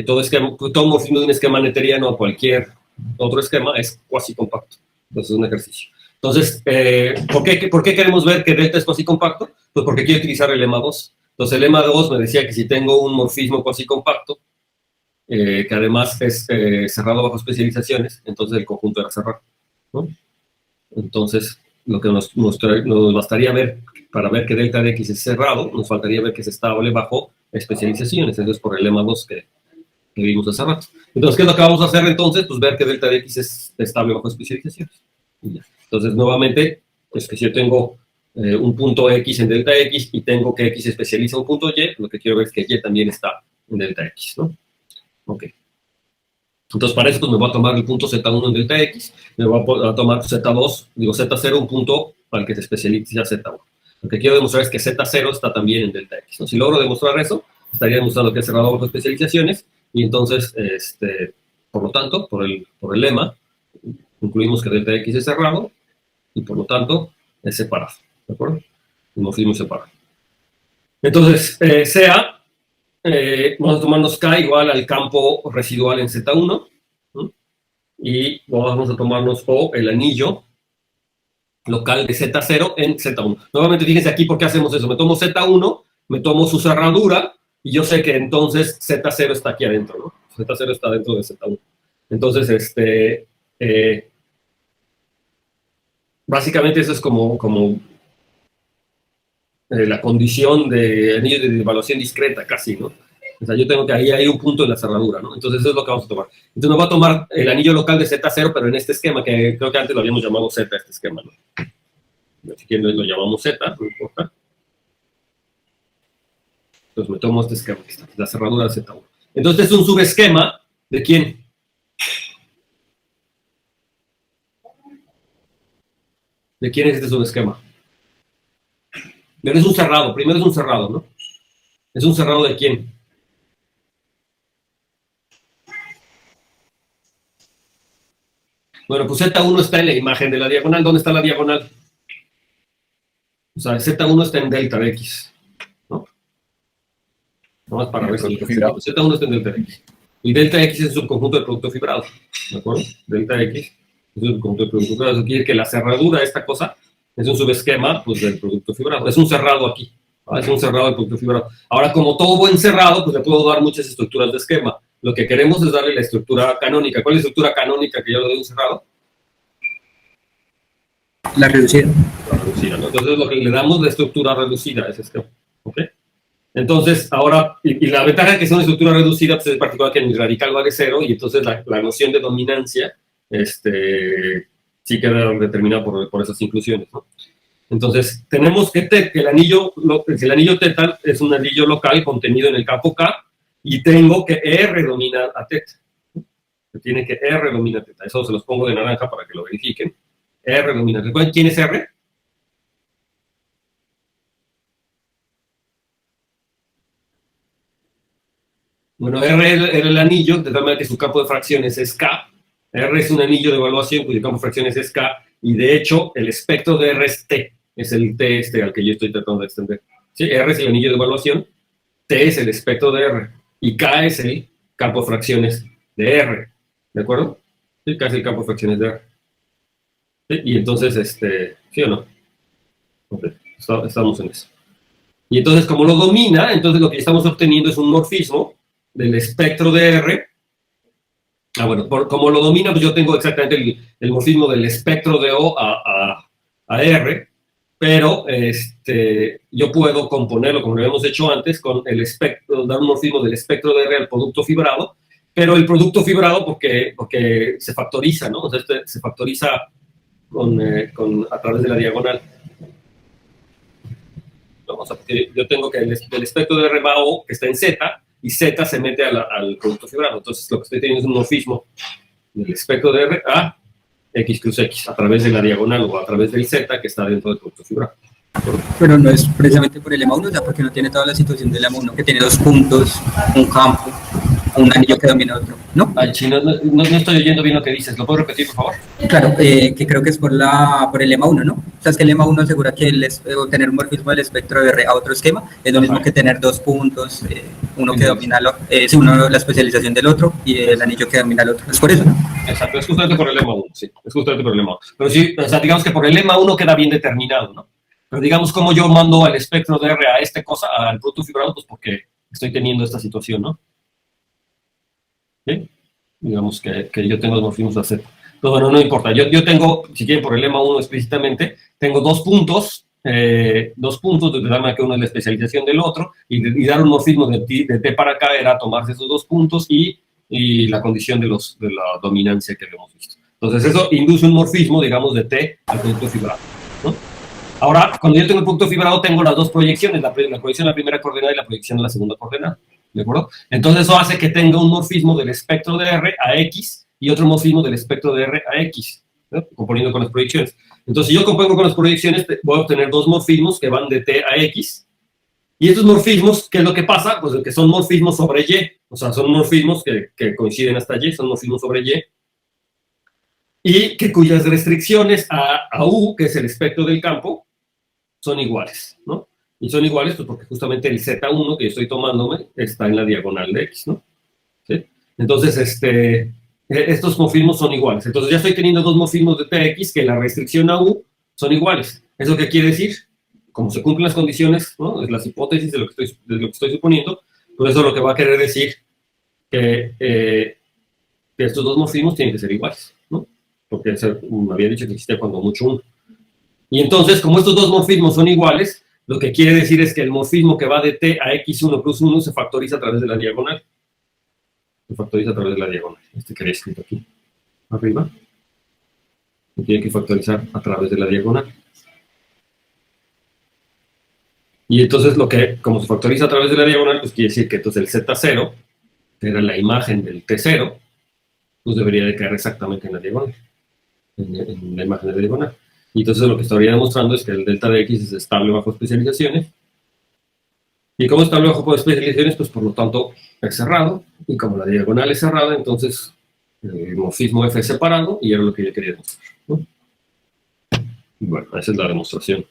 todo morfismo de un esquema neteriano a cualquier otro esquema es cuasi compacto. Entonces es un ejercicio. Entonces, ¿por qué queremos ver que delta es cuasi compacto? Pues porque quiero utilizar el lema 2. Entonces el lema 2 me decía que si tengo un morfismo cuasi compacto, que además es cerrado bajo especializaciones, entonces el conjunto era cerrado, ¿no? Entonces, lo que nos bastaría ver, para ver que delta de X es cerrado, nos faltaría ver que es estable bajo especializaciones. Entonces, por el lema 2 que vimos hace rato. Entonces, ¿qué es lo que vamos a hacer entonces? Pues ver que delta de X es estable bajo especializaciones. Entonces, nuevamente, pues que si yo tengo un punto X en delta X y tengo que X especializa un punto Y, lo que quiero ver es que Y también está en delta X, ¿no? Ok. Entonces, para eso pues, me voy a tomar el punto Z1 en delta X, me voy a tomar Z2, digo Z0, un punto para el que se especializa Z1. Lo que quiero demostrar es que Z0 está también en delta X, ¿no? Si logro demostrar eso, estaría demostrando que es cerrado bajo especializaciones, y entonces, por lo tanto, por el lema, concluimos que delta X es cerrado, y por lo tanto, es separado, ¿de acuerdo? El morfismo es separado. Entonces, sea, vamos a tomarnos K igual al campo residual en Z1, ¿no? Y vamos a tomarnos O, el anillo local de Z0 en Z1. Nuevamente, fíjense aquí por qué hacemos eso. Me tomo Z1, me tomo su cerradura, y yo sé que entonces Z0 está aquí adentro, ¿no? Z0 está dentro de Z1. Entonces, básicamente eso es como la condición de anillo de evaluación discreta, casi, ¿no? O sea, yo tengo que ahí hay un punto en la cerradura, ¿no? Entonces eso es lo que vamos a tomar. Entonces me voy a tomar el anillo local de Z0, pero en este esquema, que creo que antes lo habíamos llamado Z, este esquema, ¿no? Si quieren lo llamamos Z, no importa. Entonces me tomo este esquema, la cerradura de Z1. Entonces es un subesquema, ¿de quién? ¿De quién es este subesquema? Pero es un cerrado, primero es un cerrado, ¿no? ¿Es un cerrado de quién? Bueno, pues Z1 está en la imagen de la diagonal. ¿Dónde está la diagonal? O sea, Z1 está en delta de X, ¿no? Vamos para ver si Z1 está en delta de X. Y delta X es un conjunto de producto fibrado, ¿de acuerdo? Delta X es un conjunto de producto fibrado. Eso quiere decir que la cerradura de esta cosa es un subesquema pues, del producto fibrado. Es un cerrado aquí, ¿vale? Es un cerrado del producto fibrado. Ahora, como todo buen cerrado, pues le puedo dar muchas estructuras de esquema. Lo que queremos es darle la estructura canónica. ¿Cuál es la estructura canónica que yo le doy a un cerrado? La reducida. La reducida, ¿no? Entonces, lo que le damos la estructura reducida a ese esquema. ¿Ok? Entonces, ahora, y la ventaja de que sea una estructura reducida, pues es en particular que mi radical vale 0, y entonces la noción de dominancia, sí queda determinada por esas inclusiones, ¿no? Entonces, tenemos que el anillo teta es un anillo local contenido en el campo K, y tengo que R domina a teta. Tiene que R domina teta. Eso se los pongo de naranja para que lo verifiquen. R domina teta. ¿Quién es R? Bueno, R era el anillo, de tal manera que su campo de fracciones es K. R es un anillo de evaluación cuyo campo de fracciones es K, y de hecho el espectro de R es T, es el T al que yo estoy tratando de extender. ¿Sí? R es el anillo de evaluación, T es el espectro de R, y K es el campo de fracciones de R, ¿de acuerdo? Sí, K es el campo de fracciones de R. ¿Sí? Y entonces, ¿sí o no? Ok, estamos en eso. Y entonces, como lo domina, entonces lo que estamos obteniendo es un morfismo del espectro de R. Bueno, como lo domina, pues yo tengo exactamente el morfismo del espectro de O a R, pero yo puedo componerlo, como lo habíamos hecho antes, con el espectro, dar un morfismo del espectro de R al producto fibrado, pero el producto fibrado porque se factoriza, ¿no? O sea, se factoriza a través de la diagonal. ¿No? O sea, yo tengo que el espectro de R va a O, que está en Z, y Z se mete al producto fibrado. Entonces, lo que estoy teniendo es un morfismo del espectro de R a X cruz X, a través de la diagonal o a través del Z que está dentro del producto fibrado. Pero no es precisamente por el lema 1, o sea, porque no tiene toda la situación del lema 1, que tiene dos puntos, un campo, un anillo que domina otro, ¿no? Ay, Chino, no estoy oyendo bien lo que dices. ¿Lo puedo repetir, por favor? Claro, que creo que es por el lema 1, ¿no? O sea, es que el lema 1 asegura que tener un morfismo del espectro de R a otro esquema es lo mismo que tener dos puntos, uno que domina uno la especialización del otro y el anillo que domina el otro. Es por eso, ¿no? Exacto, es justamente por el lema 1, sí. Es justamente por el lema 1. Pero sí, o sea, digamos que por el lema 1 queda bien determinado, ¿no? Pero digamos, como yo mando al espectro de R a al producto fibrado, pues porque estoy teniendo esta situación, ¿no? ¿Sí? Digamos que yo tengo los morfismos de Z. Pero bueno, no importa. Yo tengo, si quieren, por el lema 1 explícitamente, tengo dos puntos, de tal manera que uno es la especialización del otro, y dar un morfismo de T para acá era tomarse esos dos puntos y la condición de la dominancia que habíamos visto. Entonces, eso induce un morfismo, digamos, de T al producto fibrado, ¿no? Ahora, cuando yo tengo el producto fibrado, tengo las dos proyecciones, la proyección de la primera coordenada y la proyección de la segunda coordenada. ¿de acuerdo? Entonces eso hace que tenga un morfismo del espectro de R a X y otro morfismo del espectro de R a X, ¿no? Componiendo con las proyecciones. Entonces, si yo compongo con las proyecciones, voy a obtener dos morfismos que van de T a X. Y estos morfismos, ¿qué es lo que pasa? Pues que son morfismos sobre Y. O sea, son morfismos que coinciden hasta Y, son morfismos sobre Y. Y que cuyas restricciones a U, que es el espectro del campo, son iguales, ¿no? Y son iguales pues porque justamente el Z1 que yo estoy tomándome está en la diagonal de X, ¿no? ¿Sí? Entonces, estos morfismos son iguales. Entonces ya estoy teniendo dos morfismos de TX que la restricción a U son iguales. ¿Eso qué quiere decir? Como se cumplen las condiciones, ¿no? Es las hipótesis de lo que estoy suponiendo, pues eso es lo que va a querer decir que estos dos morfismos tienen que ser iguales, ¿no? Porque me había dicho que existía cuando mucho uno. Y entonces, como estos dos morfismos son iguales, lo que quiere decir es que el morfismo que va de T a X1 plus 1 se factoriza a través de la diagonal. Se factoriza a través de la diagonal. Quería escrito aquí arriba. Se tiene que factorizar a través de la diagonal. Y entonces, como se factoriza a través de la diagonal, pues quiere decir que entonces el Z0, que era la imagen del T0, pues debería de caer exactamente en la diagonal. En la imagen de la diagonal. Y entonces lo que estaría demostrando es que el delta de X es estable bajo especializaciones. Y como es estable bajo especializaciones, pues por lo tanto es cerrado. Y como la diagonal es cerrada, entonces el morfismo F es separado y era lo que yo quería demostrar, ¿no? Y bueno, esa es la demostración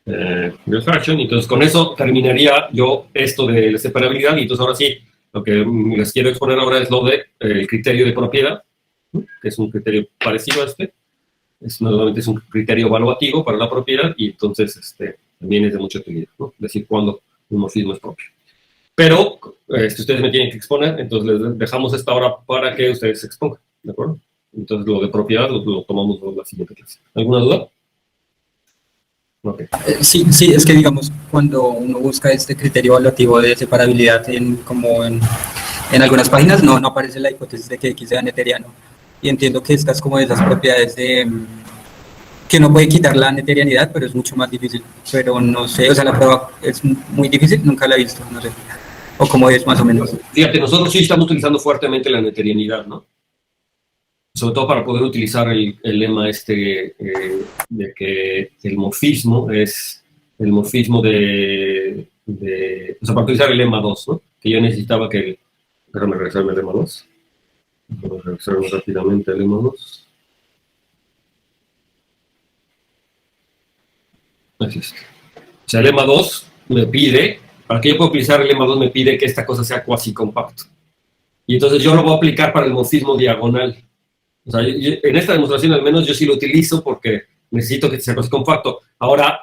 del fraction. Entonces con eso terminaría yo esto de la separabilidad. Y entonces ahora sí, lo que les quiero exponer ahora es lo del criterio de propiedad, ¿no? Que es un criterio parecido a este. Normalmente es un criterio evaluativo para la propiedad y entonces también es de mucha utilidad, ¿no? Decir cuándo un morfismo es propio. Pero ustedes me tienen que exponer, entonces les dejamos esta hora para que ustedes se expongan, ¿de acuerdo? Entonces lo de propiedad lo tomamos en la siguiente clase. ¿Alguna duda? Okay. Sí, es que digamos, cuando uno busca este criterio evaluativo de separabilidad en algunas páginas, no aparece la hipótesis de que X sea neteriano. Y entiendo que estas como de esas propiedades que uno puede quitar la neterianidad, pero es mucho más difícil. Pero no sé, o sea, la prueba es muy difícil, nunca la he visto, no sé. O cómo es más o menos. Fíjate, nosotros sí estamos utilizando fuertemente la neterianidad, ¿no? Sobre todo para poder utilizar el lema de que el morfismo es el morfismo o sea, para utilizar el lema 2, ¿no? Que yo necesitaba déjame regresarme al lema 2. Vamos a regresar rápidamente al lema 2. Así es. O sea, el lema 2 me pide, para que yo pueda utilizar el lema 2 me pide que esta cosa sea cuasi compacto. Y entonces yo lo voy a aplicar para el morfismo diagonal. O sea, en esta demostración al menos yo sí lo utilizo porque necesito que sea cuasi compacto. Ahora,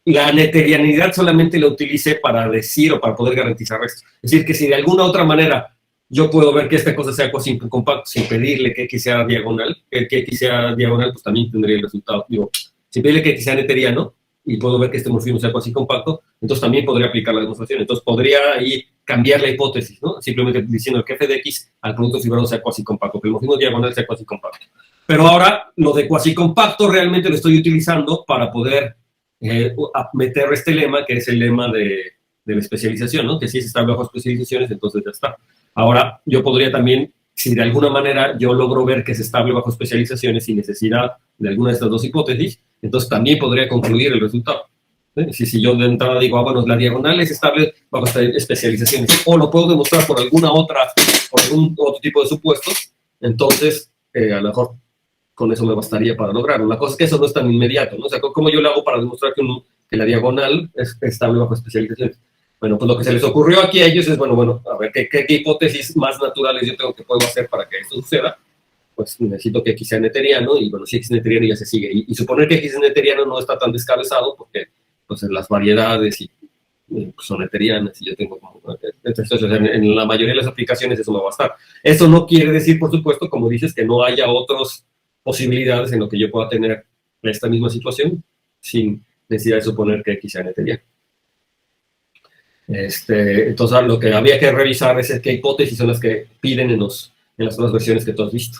la neterianidad solamente la utilice para decir o para poder garantizar esto. Es decir, que si de alguna otra manera yo puedo ver que esta cosa sea cuasi compacto sin pedirle que X sea diagonal, pues también tendría el resultado. Digo, sin pedirle que X sea neteriano y puedo ver que este morfismo sea cuasi compacto, entonces también podría aplicar la demostración. Entonces podría ahí cambiar la hipótesis, ¿no? Simplemente diciendo que f de X al producto fibrado sea cuasi compacto, que el morfismo diagonal sea cuasi compacto. Pero ahora lo de cuasi compacto realmente lo estoy utilizando para poder meter este lema, que es el lema de la especialización, ¿no? Que si es estable bajo especializaciones, entonces ya está. Ahora, yo podría también, si de alguna manera yo logro ver que es estable bajo especializaciones sin necesidad de alguna de estas dos hipótesis, entonces también podría concluir el resultado. Si yo de entrada digo, bueno, la diagonal es estable bajo especializaciones, o lo puedo demostrar por algún otro tipo de supuestos, entonces a lo mejor con eso me bastaría para lograrlo. La cosa es que eso no es tan inmediato, ¿no? O sea, ¿cómo yo lo hago para demostrar que la diagonal es estable bajo especializaciones? Bueno, pues lo que se les ocurrió aquí a ellos es, bueno, a ver, ¿qué hipótesis más naturales yo puedo hacer para que esto suceda? Pues necesito que X sea neteriano, y bueno, si X es neteriano ya se sigue. Y suponer que X es neteriano no está tan descabezado, porque pues las variedades pues, son neterianas, y yo tengo entonces, en la mayoría de las aplicaciones eso me va a bastar. Eso no quiere decir, por supuesto, como dices, que no haya otras posibilidades en lo que yo pueda tener esta misma situación, sin necesidad de suponer que X sea neteriano. Entonces, lo que había que revisar es qué hipótesis son las que piden en las otras versiones que tú has visto.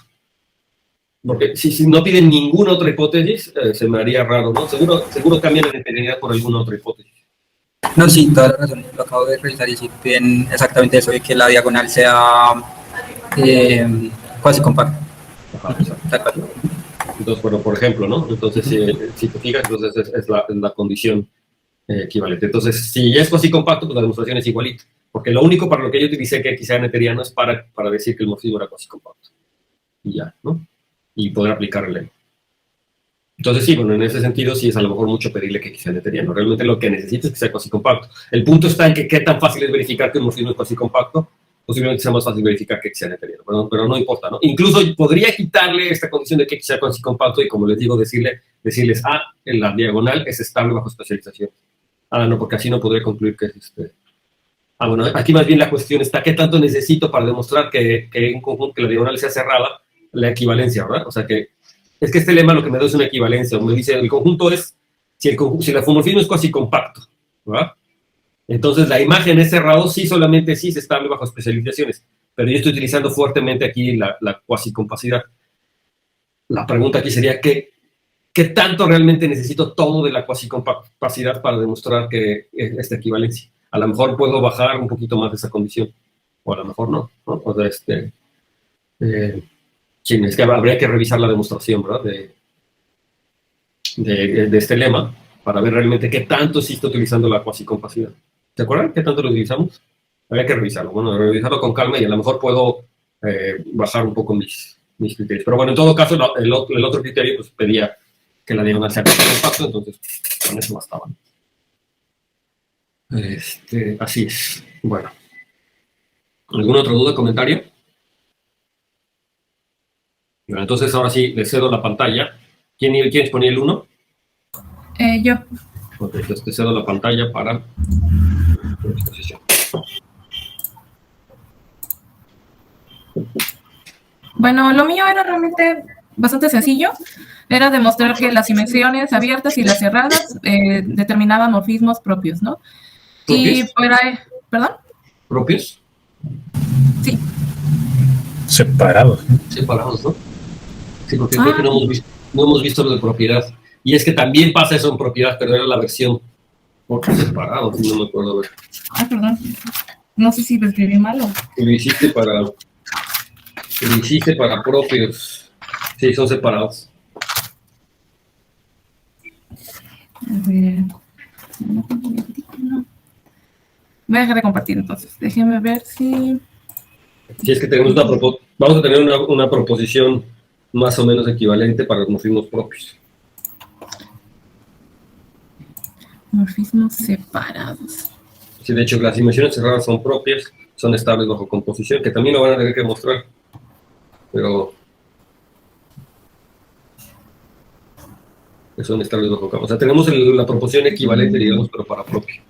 Porque si no piden ninguna otra hipótesis, se me haría raro, ¿no? Seguro cambian la neterianidad por alguna otra hipótesis. No, sí, toda la razón. Lo acabo de revisar y sí piden exactamente eso, de que la diagonal sea cuasi compacta. Ajá, exacto. Tal cual. Entonces, bueno, por ejemplo, ¿no? Entonces, si te fijas, entonces es la condición equivalente. Entonces, si es cuasi compacto, pues la demostración es igualita. Porque lo único para lo que yo utilicé que quizá neteriano es para decir que el morfismo era cuasi compacto. Y ya, ¿no? Y poder aplicar el lema. Entonces, sí, bueno, en ese sentido sí es a lo mejor mucho pedirle que sea neteriano. Realmente lo que necesito es que sea cuasi compacto. El punto está en que qué tan fácil es verificar que un morfismo es cuasi compacto. Posiblemente sea más fácil verificar que sea neteriano, pero no importa, ¿no? Incluso podría quitarle esta condición de que sea cuasi compacto y, como les digo, decirles, en la diagonal es estable bajo especialización. No, porque así no podría concluir que es bueno, aquí más bien la cuestión está qué tanto necesito para demostrar que en conjunto, que la diagonal sea cerrada, la equivalencia, ¿verdad? O sea que es que este lema lo que me da es una equivalencia. Me dice, el conjunto es, si el homomorfismo es cuasi compacto, ¿verdad? Entonces la imagen es cerrado, sí, solamente sí es estable bajo especializaciones, pero yo estoy utilizando fuertemente aquí la cuasi compacidad. La pregunta aquí sería, ¿qué tanto realmente necesito todo de la cuasi compacidad para demostrar que es esta equivalencia? A lo mejor puedo bajar un poquito más de esa condición, o a lo mejor no, ¿no? O sea, sí, es que habría que revisar la demostración, ¿verdad? De este lema para ver realmente qué tanto sí está utilizando la cuasi compacidad. ¿Se acuerdan qué tanto lo utilizamos? Habría que revisarlo. Bueno, revisarlo con calma y a lo mejor puedo bajar un poco mis criterios. Pero bueno, en todo caso, el otro criterio pues pedía que la diagonal sea compacto, entonces con eso bastaba. Así es. Bueno. ¿Alguna otra duda, comentario? Bueno, entonces ahora sí, le cedo la pantalla. ¿Quién exponía el 1? Yo. Ok, entonces te cedo la pantalla para la exposición. Bueno, lo mío era realmente bastante sencillo. Era demostrar que las dimensiones abiertas y las cerradas determinaban morfismos propios, ¿no? ¿Propios? Y ¿perdón? ¿Propios? Sí. Separados. Separados, ¿no? Sí, porque creo que no hemos visto lo de propiedad. Y es que también pasa eso en propiedad, pero era la versión por separados, no me acuerdo. A ver. Perdón. No sé si lo escribí mal o... Lo hiciste para propios. Sí, son separados. A ver. Voy a dejar de compartir entonces. Déjenme ver si... Si es que tenemos vamos a tener una proposición más o menos equivalente para los morfismos propios. Morfismos separados. Sí, de hecho, las dimensiones cerradas son propias, son estables bajo composición, que también lo van a tener que mostrar. Pero que son estables bajo composición. O sea, tenemos la proporción equivalente, digamos, pero para propio.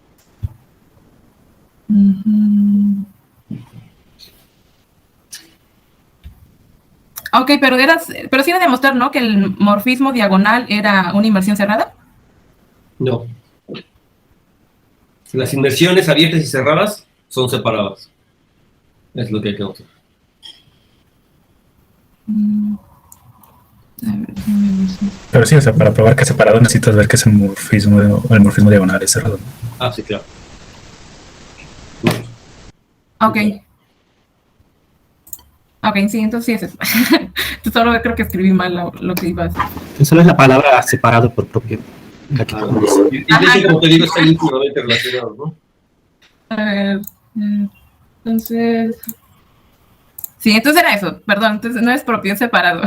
Ok, pero sí era demostrar, ¿no? Que el morfismo diagonal era una inversión cerrada. No. Las inversiones abiertas y cerradas son separadas. Es lo que hay que mostrar. Pero sí, o sea, para probar que es separado necesitas ver que es el morfismo diagonal es cerrado. Sí, claro. Ok. Ok, sí, entonces sí es eso. Solo creo que escribí mal lo que iba a hacer. Solo es la palabra separado por propio. Y de hecho, como te digo, está íntimamente relacionado, ¿no? A ver, entonces... Sí, entonces era eso, perdón, entonces no es propio, es separado,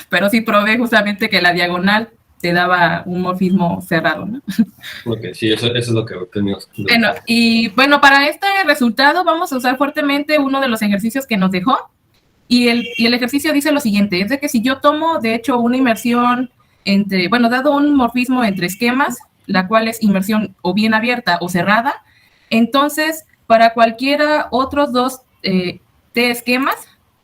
pero sí probé justamente que la diagonal te daba un morfismo cerrado, ¿no? Ok, sí, eso es lo que teníamos. Bueno, y bueno, para este resultado vamos a usar fuertemente uno de los ejercicios que nos dejó, y el ejercicio dice lo siguiente, es de que si yo tomo, de hecho, una inmersión dado un morfismo entre esquemas, la cual es inmersión o bien abierta o cerrada, entonces, para cualquiera otros dos T esquemas,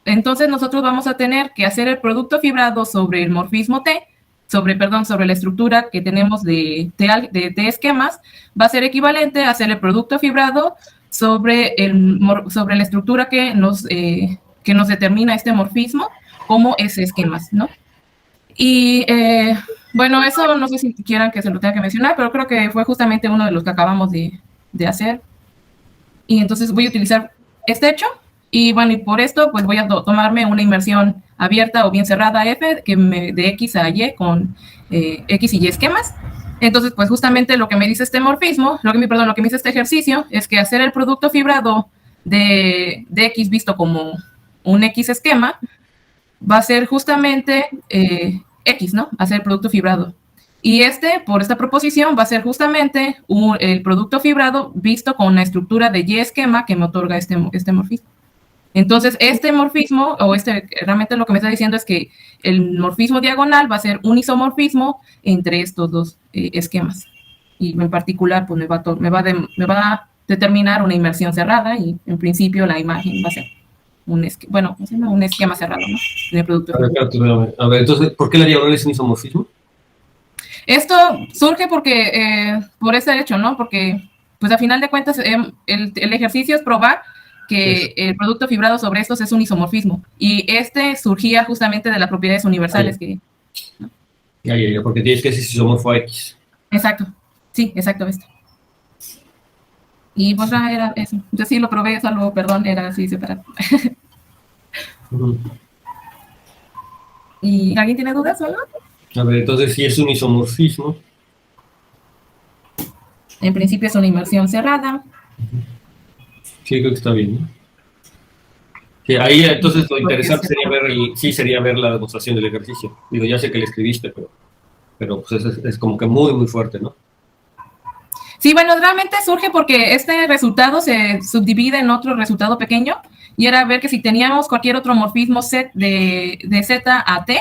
entonces nosotros vamos a tener que hacer el producto fibrado sobre el morfismo T, sobre la estructura que tenemos de T esquemas, va a ser equivalente a hacer el producto fibrado sobre la estructura que nos determina este morfismo como S esquemas, ¿no? Y bueno, eso no sé si quieran que se lo tenga que mencionar, pero creo que fue justamente uno de los que acabamos de de hacer. Y entonces voy a utilizar este hecho. Y bueno, y por esto, pues voy a tomarme una inmersión abierta o bien cerrada F, de X a Y con X y Y esquemas. Entonces, pues justamente lo que me dice este morfismo, lo que me dice este ejercicio, es que hacer el producto fibrado de X visto como un X esquema, va a ser justamente X, ¿no? Hacer el producto fibrado. Y por esta proposición, va a ser justamente el producto fibrado visto con la estructura de Y esquema que me otorga este morfismo. Entonces, este morfismo, realmente lo que me está diciendo es que el morfismo diagonal va a ser un isomorfismo entre estos dos esquemas. Y en particular, pues me va a determinar una inmersión cerrada y en principio la imagen va a ser un esquema cerrado, ¿no? En el producto. A ver, entonces, ¿por qué la diagonal es un isomorfismo? Esto surge por ese hecho, ¿no? Porque, pues a final de cuentas, el ejercicio es probar que el producto fibrado sobre estos es un isomorfismo. Y surgía justamente de las propiedades universales. ¿No? Ya, porque tienes que ser isomorfo a X. Exacto. Sí, exacto, esto. Y pues era eso. Yo sí lo probé, salvo, perdón, era así separado. ¿Y alguien tiene dudas o no? A ver, entonces, si es un isomorfismo. En principio es una inmersión cerrada. Sí, creo que está bien, ¿no? Sí, ahí entonces lo interesante sería ver la demostración del ejercicio. Digo, ya sé que le escribiste, pero pues es como que muy, muy fuerte, ¿no? Sí, bueno, realmente surge porque este resultado se subdivide en otro resultado pequeño, y era ver que si teníamos cualquier otro morfismo de Z a T,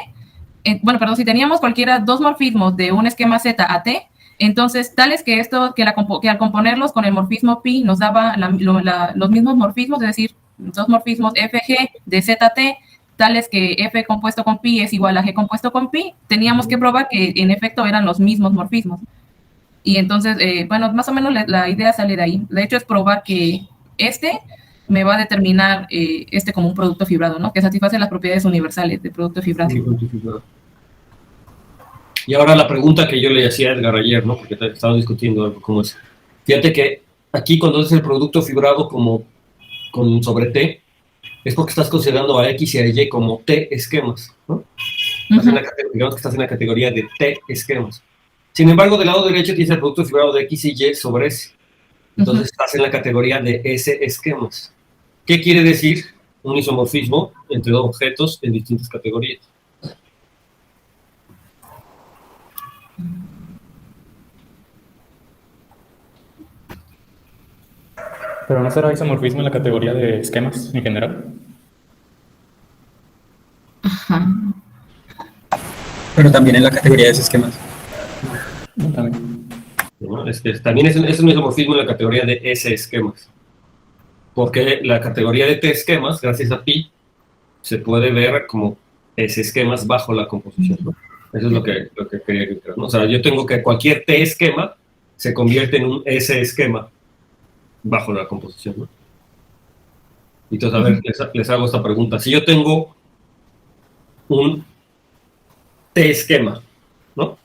si teníamos dos morfismos de un esquema Z a T, entonces tales que al componerlos con el morfismo pi nos daba los mismos morfismos, es decir, dos morfismos FG de ZT, tales que F compuesto con pi es igual a G compuesto con pi, teníamos que probar que en efecto eran los mismos morfismos. Y entonces, más o menos la idea sale de ahí. De hecho, es probar que me va a determinar como un producto fibrado, ¿no? Que satisface las propiedades universales del producto fibrado. Sí, producto fibrado. Y ahora la pregunta que yo le hacía a Edgar ayer, ¿no? Porque estaba discutiendo algo como eso. Fíjate que aquí cuando es el producto fibrado sobre T, es porque estás considerando a X y a Y como T esquemas, ¿no? Digamos que estás en la categoría de T esquemas. Sin embargo, del lado derecho tienes el producto fibrado de X y Y sobre S. Entonces estás en la categoría de S esquemas. ¿Qué quiere decir un isomorfismo entre dos objetos en distintas categorías? ¿Pero no será isomorfismo en la categoría de esquemas en general? Ajá. Pero también en la categoría de esquemas. También. ¿No? También es un isomorfismo en la categoría de S esquemas. Porque la categoría de T esquemas, gracias a pi, se puede ver como S esquemas bajo la composición, ¿no? Eso es lo que quería decir, ¿no? O sea, yo tengo que cualquier T esquema se convierte en un S esquema bajo la composición, ¿no? Entonces, a ver, les hago esta pregunta. Si yo tengo un T esquema, ¿no?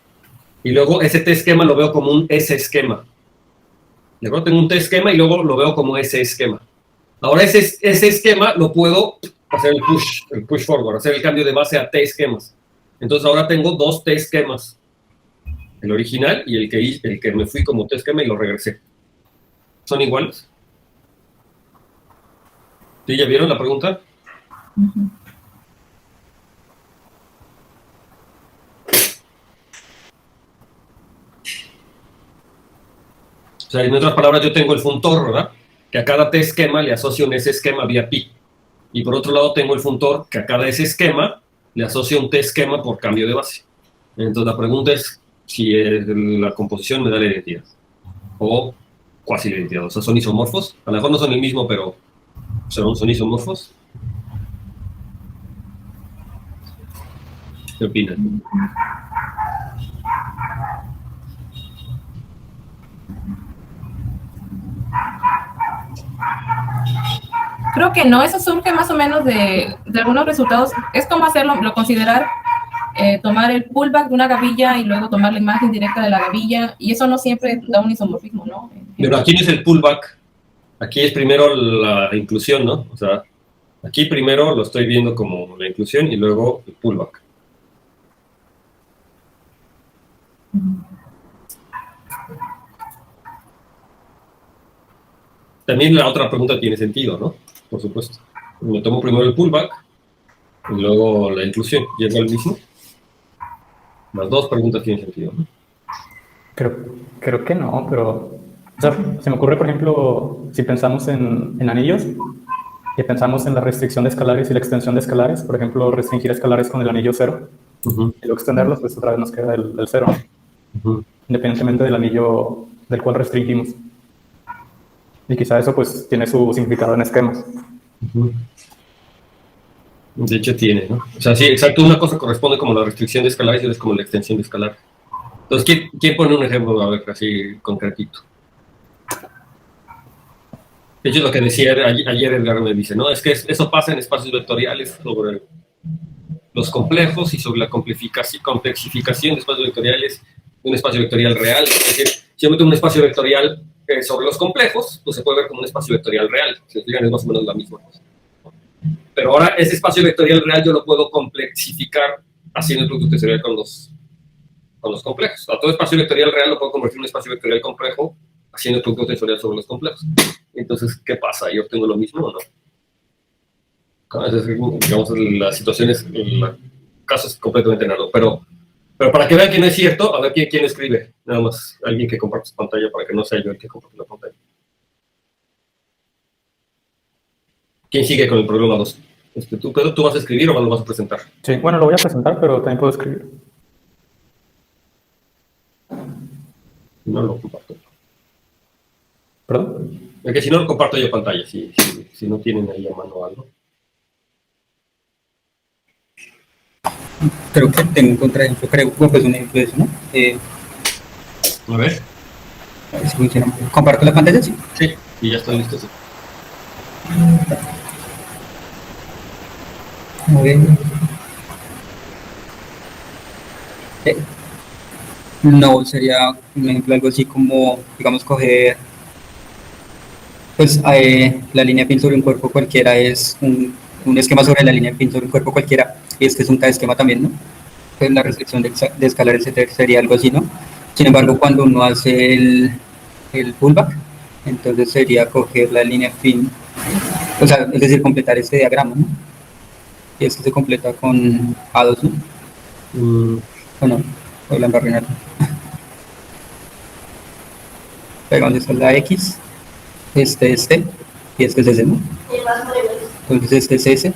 Y luego ese T esquema lo veo como un S esquema. ¿De acuerdo? Tengo un T esquema y luego lo veo como S esquema. Ahora ese esquema lo puedo hacer el push forward, hacer el cambio de base a T esquemas. Entonces ahora tengo dos T esquemas. El original y el que me fui como T esquema y lo regresé. ¿Son iguales? ¿Sí? ¿Ya vieron la pregunta? O sea, en otras palabras, yo tengo el funtor, ¿verdad? Que a cada T esquema le asocio un S esquema vía pi. Y por otro lado tengo el funtor que a cada S esquema le asocia un T esquema por cambio de base. Entonces la pregunta es si la composición me da la identidad. O cuasi la identidad. O sea, ¿son isomorfos? A lo mejor no son el mismo, pero ¿son isomorfos? ¿Qué opinan? Creo que no, eso surge más o menos de algunos resultados. Es como considerar tomar el pullback de una gavilla y luego tomar la imagen directa de la gavilla, y eso no siempre da un isomorfismo, ¿no? Pero aquí no es el pullback, aquí es primero la inclusión, ¿no? O sea, aquí primero lo estoy viendo como la inclusión y luego el pullback. También la otra pregunta tiene sentido, ¿no? Por supuesto. Me tomo primero el pullback y luego la inclusión. ¿Llego al mismo? Las dos preguntas tienen sentido, ¿no? Creo que no, pero... O sea, se me ocurre, por ejemplo, si pensamos en anillos y pensamos en la restricción de escalares y la extensión de escalares, por ejemplo, restringir escalares con el anillo 0 y luego extenderlos, pues otra vez nos queda el 0, independientemente del anillo del cual restringimos. Y quizá eso pues tiene su significado en esquemas. De hecho tiene, ¿no? O sea, sí, exacto, una cosa corresponde como la restricción de escalares y otra es como la extensión de escalar. Entonces, ¿quién pone un ejemplo, a ver, así concretito? De hecho, lo que decía ayer Edgar me dice, ¿no? Es que eso pasa en espacios vectoriales sobre los complejos y sobre la complexificación de espacios vectoriales, un espacio vectorial real. Es decir, si yo meto un espacio vectorial sobre los complejos, pues se puede ver como un espacio vectorial real. Si fijan, es más o menos la misma cosa. Pero ahora ese espacio vectorial real yo lo puedo complexificar haciendo el producto tensorial con los complejos. A todo espacio vectorial real lo puedo convertir en un espacio vectorial complejo haciendo el producto tensorial sobre los complejos. Entonces, ¿qué pasa? ¿Yo obtengo lo mismo o no? Digamos, la situación es, el caso es completamente nada. Pero para que vean que no es cierto, a ver quién escribe. Nada más alguien que comparte su pantalla para que no sea yo el que comparte la pantalla. ¿Quién sigue con el problema 2? ¿Tú vas a escribir o lo vas a presentar? Sí, bueno, lo voy a presentar, pero también puedo escribir. No lo comparto. ¿Perdón? Es que si no lo comparto yo pantalla, si no tienen ahí a mano algo. Creo que tengo un contraejemplo, creo que pues un ejemplo de eso, ¿no? A ver. A ver si funciona. ¿Comparto la pantalla? Sí. Sí, y ya estoy listo. Sí. Muy bien. No, sería un ejemplo algo así como, digamos, coger, pues la línea pin sobre un cuerpo cualquiera es un esquema sobre la línea pin sobre un cuerpo cualquiera, y este es un K-esquema también, ¿no? Pues la restricción de escalar, etcétera, sería algo así, ¿no? Sin embargo, cuando uno hace el pullback, entonces sería coger la línea pin, o sea, es decir, completar este diagrama, ¿no? Y esto se completa con A2, ¿no? ¿O no? O la embarré. Pegamos esta es la X, y este es ese, ¿no? Entonces este es S,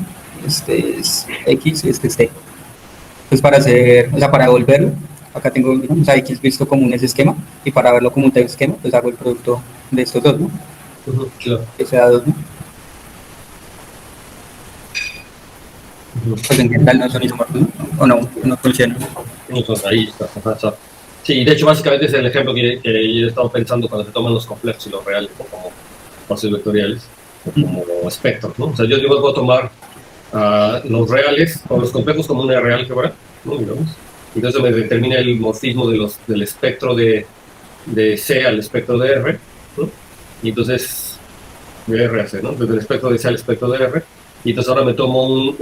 este es X y este es T. Entonces para hacer, o sea, para devolverlo, acá tengo, digamos, a X visto como un S-esquema, y para verlo como un T-esquema, pues hago el producto de estos dos, ¿no? Claro. Que sea 2, ¿no? Pues en general no son isomorfos, ¿no? O no funciona. Ahí está. Sí, de hecho, básicamente es el ejemplo que yo he estado pensando cuando se toman los complejos y los reales, ¿no? Como espacios vectoriales, o como espectros, ¿no? O sea, yo puedo tomar los reales o los complejos como una real álgebra, ¿no? Digamos. Entonces me determina el morfismo del espectro de C al espectro de R, ¿no? Y entonces, de R a C, ¿no? Desde el espectro de C al espectro de R. Y entonces ahora me tomo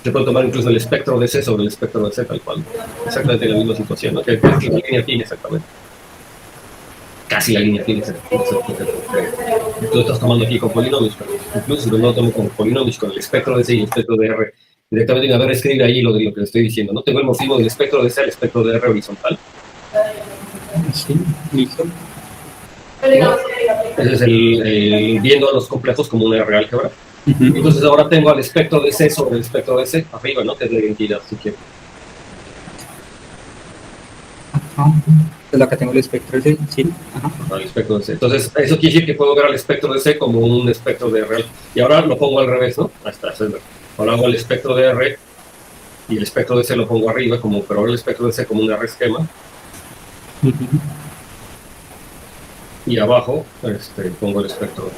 se puede tomar incluso el espectro de C sobre el espectro de C, tal cual. Exactamente la misma situación, ¿no? Que es la línea fina, exactamente. Casi la línea fina, exactamente. Tú estás tomando aquí con polinomios, pero incluso si no lo tomo con polinomios, con el espectro de C y el espectro de R, directamente, a ver, escribe ahí lo que le estoy diciendo, ¿no? Tengo el morfismo del espectro de C al espectro de R horizontal. Sí, listo. Ese es el viendo a los complejos como una real álgebra. Entonces ahora tengo al espectro de C sobre el espectro de C arriba, ¿no? Que es la identidad, si quiero. Entonces acá tengo el espectro de C, sí. El espectro de C. Entonces eso quiere decir que puedo ver al espectro de C como un espectro de R. Y ahora lo pongo al revés, ¿no? Ahí está. Ahora hago el espectro de R y el espectro de C lo pongo arriba, pero ahora el espectro de C como un R esquema. Y abajo pongo el espectro de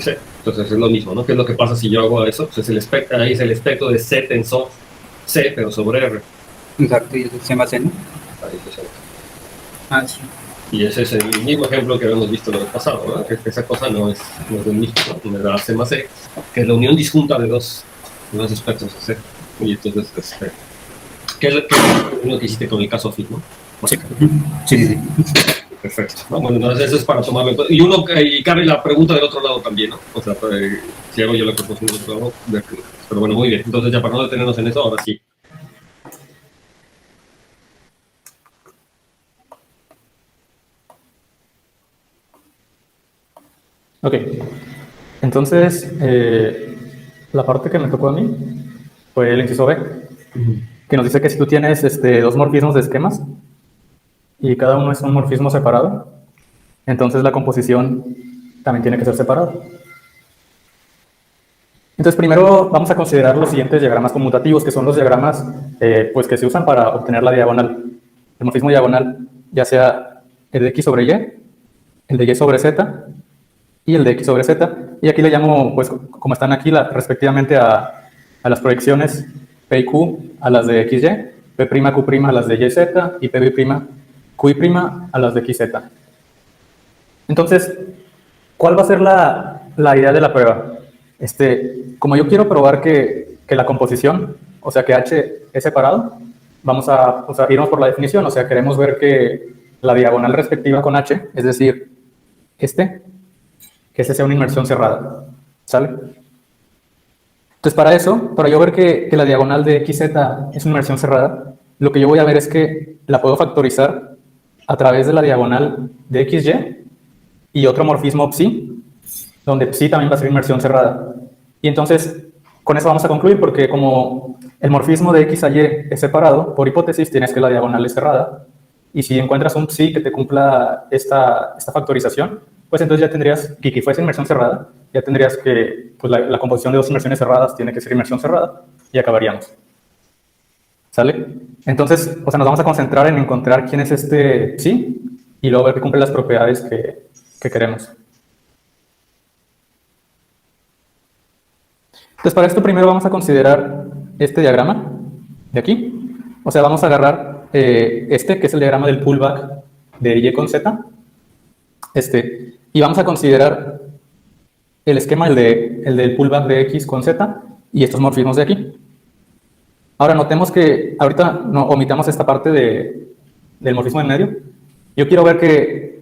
C. Entonces es lo mismo, ¿no? ¿Qué es lo que pasa si yo hago eso? Pues ahí es el espectro de C tensor C, pero sobre R. Exacto, y eso es C más C, ¿no? Ahí, exacto. Ah, sí. Y ese es el mismo ejemplo que habíamos visto la vez pasada, ¿verdad? Que esa cosa no es del mismo, ¿no? Me da C más C, que es la unión disjunta de dos espectros C. Y entonces, ¿qué es lo que hiciste con el caso FIT, ¿no? Sí, sí. Perfecto. ¿No? Bueno, entonces eso es para tomarlo en cuenta. Y cabe la pregunta del otro lado también, ¿no? O sea, si hago yo la proposición del otro lado, pero bueno, muy bien. Entonces ya para no detenernos en eso, ahora sí. Ok, entonces la parte que me tocó a mí fue el inciso B, que nos dice que si tú tienes dos morfismos de esquemas y cada uno es un morfismo separado, entonces la composición también tiene que ser separada. Entonces primero vamos a considerar los siguientes diagramas conmutativos, que son los diagramas pues que se usan para obtener la diagonal, el morfismo diagonal, ya sea el de X sobre Y, el de Y sobre Z, y el de X sobre Z, y aquí le llamo, pues, como están aquí, respectivamente a las proyecciones P y Q a las de XY, P', Q' a las de YZ, y P', QI' a las de XZ. Entonces, ¿cuál va a ser la idea de la prueba? Como yo quiero probar que la composición, o sea, que H es separado, vamos a irnos por la definición, o sea, queremos ver que la diagonal respectiva con H, es decir, que sea una inmersión cerrada, ¿sale? Entonces, para yo ver que la diagonal de XZ es una inmersión cerrada, lo que yo voy a ver es que la puedo factorizar a través de la diagonal de XY y otro morfismo psi, donde psi también va a ser inmersión cerrada. Y entonces, con eso vamos a concluir, porque como el morfismo de X a Y es separado, por hipótesis tienes que la diagonal es cerrada, y si encuentras un psi que te cumpla esta factorización, pues entonces ya tendrías, que fuese inmersión cerrada, ya tendrías que, pues la composición de dos inmersiones cerradas tiene que ser inmersión cerrada, y acabaríamos. ¿Sale? Entonces, o sea, nos vamos a concentrar en encontrar quién es este psi, y luego ver que cumple las propiedades que queremos. Entonces, para esto primero vamos a considerar este diagrama de aquí. O sea, vamos a agarrar que es el diagrama del pullback de Y con Z. Y vamos a considerar el esquema, el del pullback de X con Z y estos morfismos de aquí. Ahora, notemos que ahorita no omitamos esta parte del morfismo en medio. Yo quiero ver que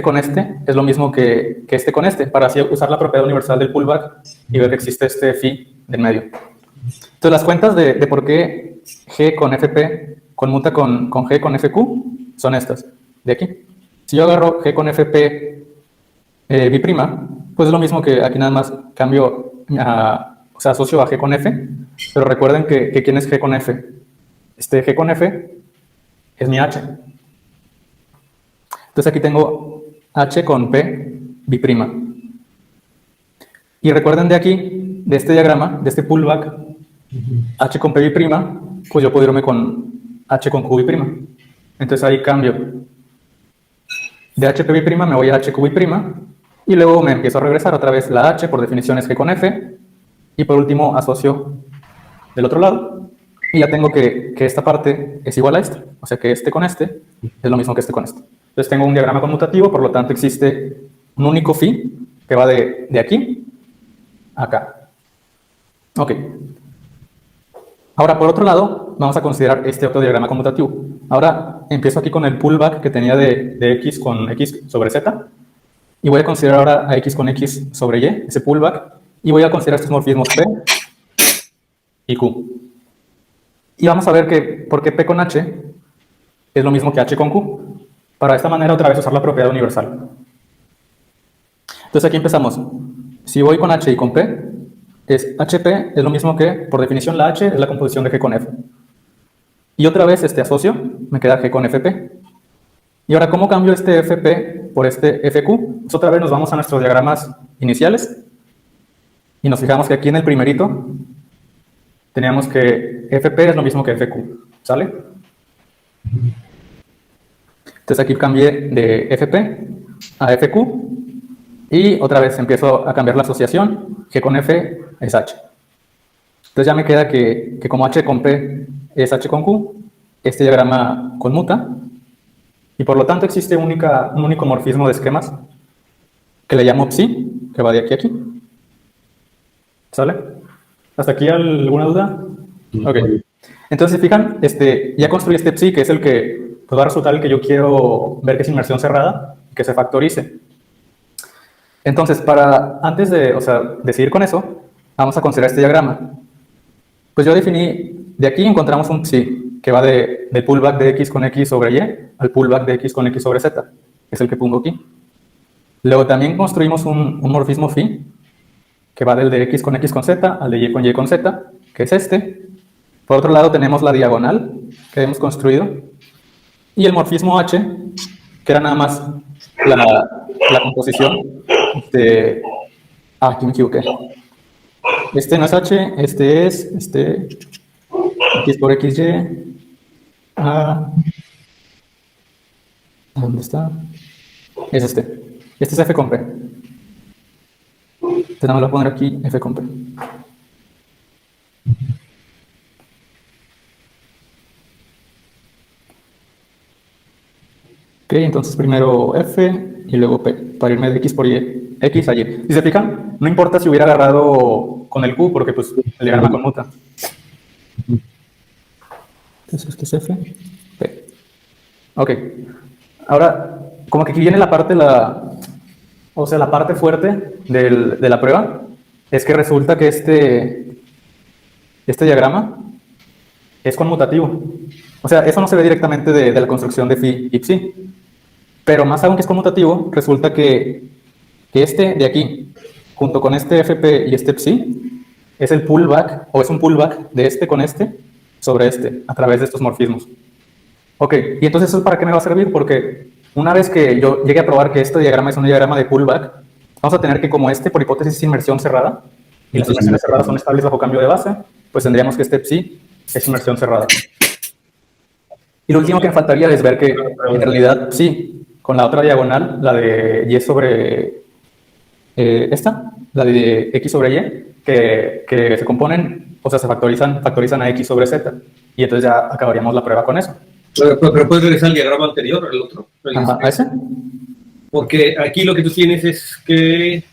con este es lo mismo que este con este, para así usar la propiedad universal del pullback y ver que existe este phi del medio. Entonces, las cuentas de por qué G con FP conmuta con G con FQ son estas, de aquí. Si yo agarro G con FP B', pues es lo mismo que aquí nada más cambio, o sea, asocio a G con F, pero recuerden que ¿quién es G con F? G con F es mi H. Entonces aquí tengo H con P B'. Y recuerden de aquí, de este diagrama, de este pullback, H con P B', pues yo puedo irme con H con Q B'. Entonces ahí cambio. De H P B' me voy a H Q B', y luego me empiezo a regresar otra vez la H, por definición es G con F, y por último asocio del otro lado, y ya tengo que esta parte es igual a esta, o sea que este con este es lo mismo que este con este. Entonces tengo un diagrama conmutativo, por lo tanto existe un único phi que va de aquí a acá. Ok. Ahora, por otro lado, vamos a considerar este otro diagrama conmutativo. Ahora empiezo aquí con el pullback que tenía de X con X sobre Z, y voy a considerar ahora a X con X sobre Y, ese pullback, y voy a considerar estos morfismos P y Q. Y vamos a ver que por qué P con H es lo mismo que H con Q. Para de esta manera otra vez usar la propiedad universal. Entonces aquí empezamos. Si voy con H y con P, HP es lo mismo que, por definición, la H es la composición de G con F. Y otra vez asocio, me queda G con FP. Y ahora, ¿cómo cambio este FP por este FQ? Pues otra vez nos vamos a nuestros diagramas iniciales y nos fijamos que aquí en el primerito teníamos que FP es lo mismo que FQ, ¿sale? Entonces aquí cambié de FP a FQ y otra vez empiezo a cambiar la asociación, G con F es H. Entonces ya me queda que como H con P es H con Q, este diagrama conmuta, y por lo tanto existe un único morfismo de esquemas que le llamo psi, que va de aquí a aquí. ¿Sale? ¿Hasta aquí alguna duda? Ok. Entonces, fijan, ya construí este psi, que es el que pues, va a resultar el que yo quiero ver que es inmersión cerrada, que se factorice. Entonces, antes de seguir con eso, vamos a considerar este diagrama. Pues yo definí, de aquí encontramos un psi, que va del pullback de x con x sobre y al pullback de x con x sobre z, que es el que pongo aquí. Luego también construimos un morfismo phi, que va del de x con z al de y con z, que es este. Por otro lado tenemos la diagonal que hemos construido y el morfismo h, que era nada más la composición de... aquí me equivoqué. Este no es h, este es x por xy. ¿Dónde está? Es este. Este es f con p. Entonces nada más lo voy a poner aquí, f con p. Ok, entonces primero f y luego p, para irme de x por y, x a y. Si se fijan, no importa si hubiera agarrado con el q, porque pues el diagrama conmuta. Entonces esto es f, p. Ok, ahora, como que aquí viene la parte, la parte fuerte de la prueba, es que resulta que este diagrama es conmutativo. O sea, eso no se ve directamente de la construcción de phi y psi. Pero más aún que es conmutativo, resulta que este de aquí, junto con este fp y este psi, es el pullback, o es un pullback de este con este sobre este, a través de estos morfismos. Ok, y entonces ¿eso para qué me va a servir? Porque una vez que yo llegue a probar que este diagrama es un diagrama de pullback, vamos a tener que como por hipótesis es inmersión cerrada, y las inmersiones cerradas son estables bajo cambio de base, pues tendríamos que este psi es inmersión cerrada. Y lo último que me faltaría es ver que en realidad sí, con la otra diagonal, la de y sobre la de x sobre y, que se componen, o sea, se factorizan a x sobre z, y entonces ya acabaríamos la prueba con eso. Pero puedes regresar al diagrama anterior, al otro. Ajá, ¿a ese? Porque aquí lo que tú tienes es que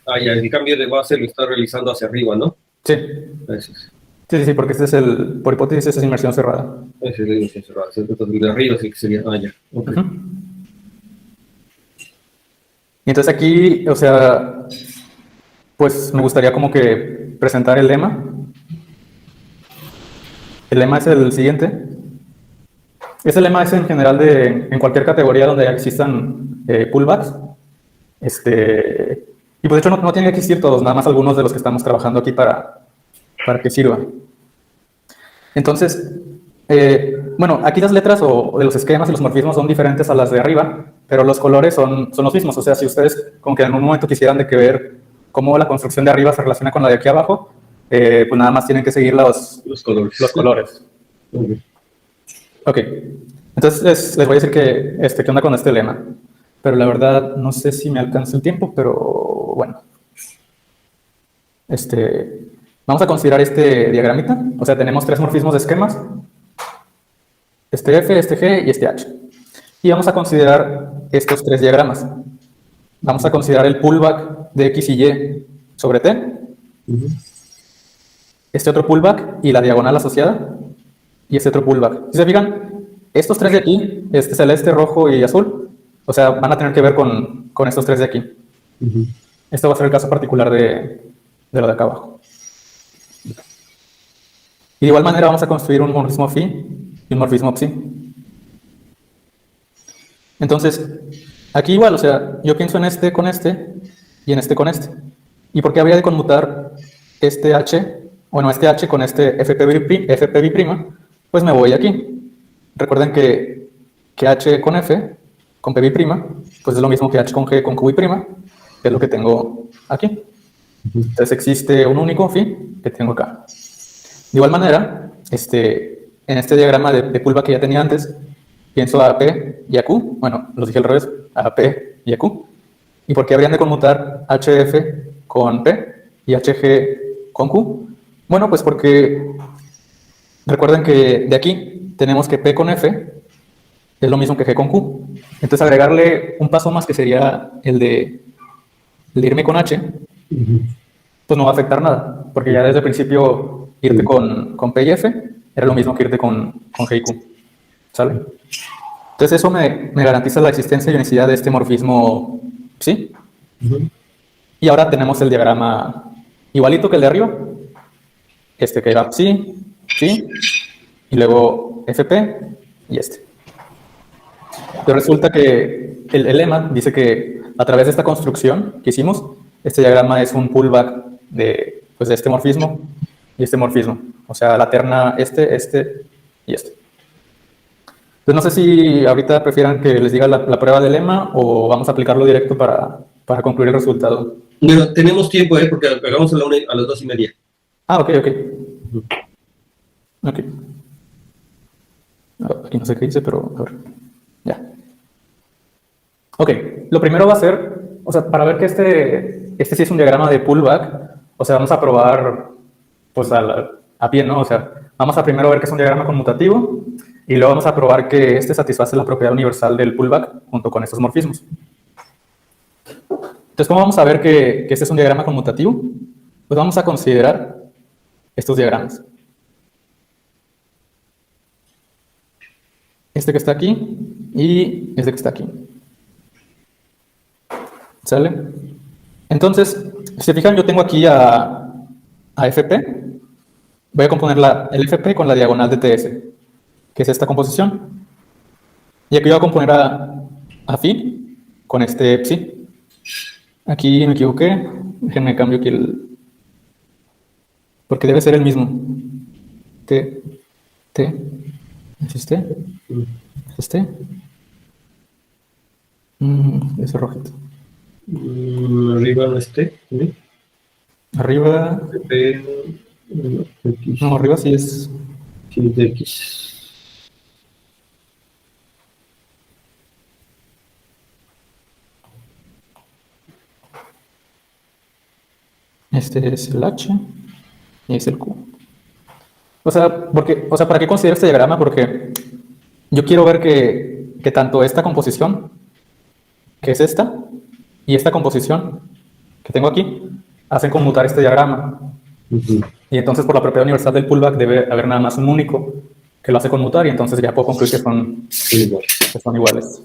ya, el cambio de base lo está realizando hacia arriba, ¿no? Sí. Eso es. Sí, porque este es por hipótesis, esta es inmersión cerrada. Ese es la inmersión cerrada. De arriba sí que sería, ya. Okay. Y entonces aquí, o sea, pues me gustaría como que presentar el lema. El lema es el siguiente. Ese lema es en general en cualquier categoría donde existan pullbacks. Y pues de hecho no tienen que existir todos, nada más algunos de los que estamos trabajando aquí para que sirva. Entonces, bueno, aquí las letras o de los esquemas y los morfismos son diferentes a las de arriba, pero los colores son los mismos. O sea, si ustedes como que en un momento quisieran de que ver cómo la construcción de arriba se relaciona con la de aquí abajo, pues nada más tienen que seguir los colores. Ok, entonces les voy a decir qué onda con este lema, pero la verdad no sé si me alcanza el tiempo, pero bueno. Vamos a considerar este diagramita. O sea, tenemos tres morfismos de esquemas. Este F, este G y este H. Y vamos a considerar estos tres diagramas. Vamos a considerar el pullback de X y Y sobre T. Este otro pullback y la diagonal asociada. Y este otro pullback. Si se fijan, estos tres de aquí, celeste, rojo y azul, o sea, van a tener que ver con estos tres de aquí. Esto va a ser el caso particular de lo de acá abajo. Y de igual manera vamos a construir un morfismo phi y un morfismo psi. Entonces, aquí igual, o sea, yo pienso en este con este y en este con este. ¿Y por qué habría de conmutar este H, bueno, este H con este FP'? Pues me voy aquí. Recuerden que H con F, con P', pues es lo mismo que H con G con QI', que es lo que tengo aquí. Entonces existe un único phi que tengo acá. De igual manera, en este diagrama de pullback que ya tenía antes, pienso a P y a Q, bueno, los dije al revés, a P y a Q. ¿Y por qué habrían de conmutar HF con P y HG con Q? Bueno, pues porque recuerden que de aquí tenemos que P con F es lo mismo que G con Q. Entonces agregarle un paso más que sería el de irme con H, pues no va a afectar nada, porque ya desde el principio irte con P y F era lo mismo que irte con G y Q. ¿Sale? Entonces eso me garantiza la existencia y unicidad de este morfismo, ¿sí? Y ahora tenemos el diagrama igualito que el de arriba. Este que era psi, psi, y luego FP y este. Pero resulta que el lema dice que a través de esta construcción que hicimos, este diagrama es un pullback de este morfismo y este morfismo. O sea, la terna este y este. Entonces no sé si ahorita prefieran que les diga la prueba del lema o vamos a aplicarlo directo para concluir el resultado. Bueno, tenemos tiempo, porque acabamos a las 2:30. Ah, ok. Ok. Aquí no sé qué dice, pero a ver. Ya. Ok, lo primero va a ser, o sea, para ver que este sí es un diagrama de pullback, o sea, vamos a probar, pues, a pie, ¿no? O sea, vamos a primero ver que es un diagrama conmutativo y luego vamos a probar que este satisface la propiedad universal del pullback junto con estos morfismos. Entonces, ¿cómo vamos a ver que este es un diagrama conmutativo? Pues vamos a considerar estos diagramas. Este que está aquí y este que está aquí. ¿Sale? Entonces, si se fijan, yo tengo aquí a FP. Voy a componer el FP con la diagonal de TS, que es esta composición. Y aquí voy a componer a Phi con este Psi. Aquí me equivoqué. Déjenme cambio aquí porque debe ser el mismo. T. ¿Es este? ¿Es este? Ese rojito. Arriba no esté. ¿Sí? Arriba. No, arriba sí es. Sí, de X. Este es el H y es el Q. O sea, ¿para qué considero este diagrama? Porque yo quiero ver que tanto esta composición, que es esta, y esta composición que tengo aquí, hacen conmutar este diagrama. Y entonces, por la propiedad universal del pullback, debe haber nada más un único que lo hace conmutar, y entonces ya puedo concluir que son iguales.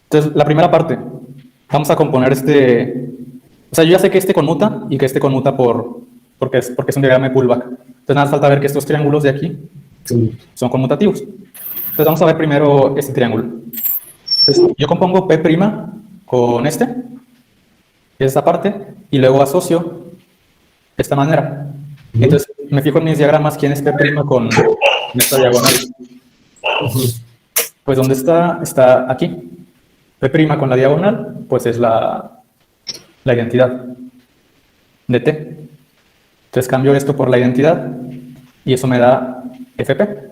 Entonces, la primera parte, vamos a componer o sea, yo ya sé que este conmuta y que este conmuta porque es un diagrama de pullback. Entonces, nada más falta ver que estos triángulos de aquí son conmutativos. Entonces, vamos a ver primero este triángulo. Entonces, yo compongo P' con esta parte, y luego asocio de esta manera. Entonces, me fijo en mis diagramas quién es P' con esta diagonal. Pues, ¿dónde está? Está aquí. P' con la diagonal, pues es la identidad de T. Entonces, cambio esto por la identidad y eso me da FP.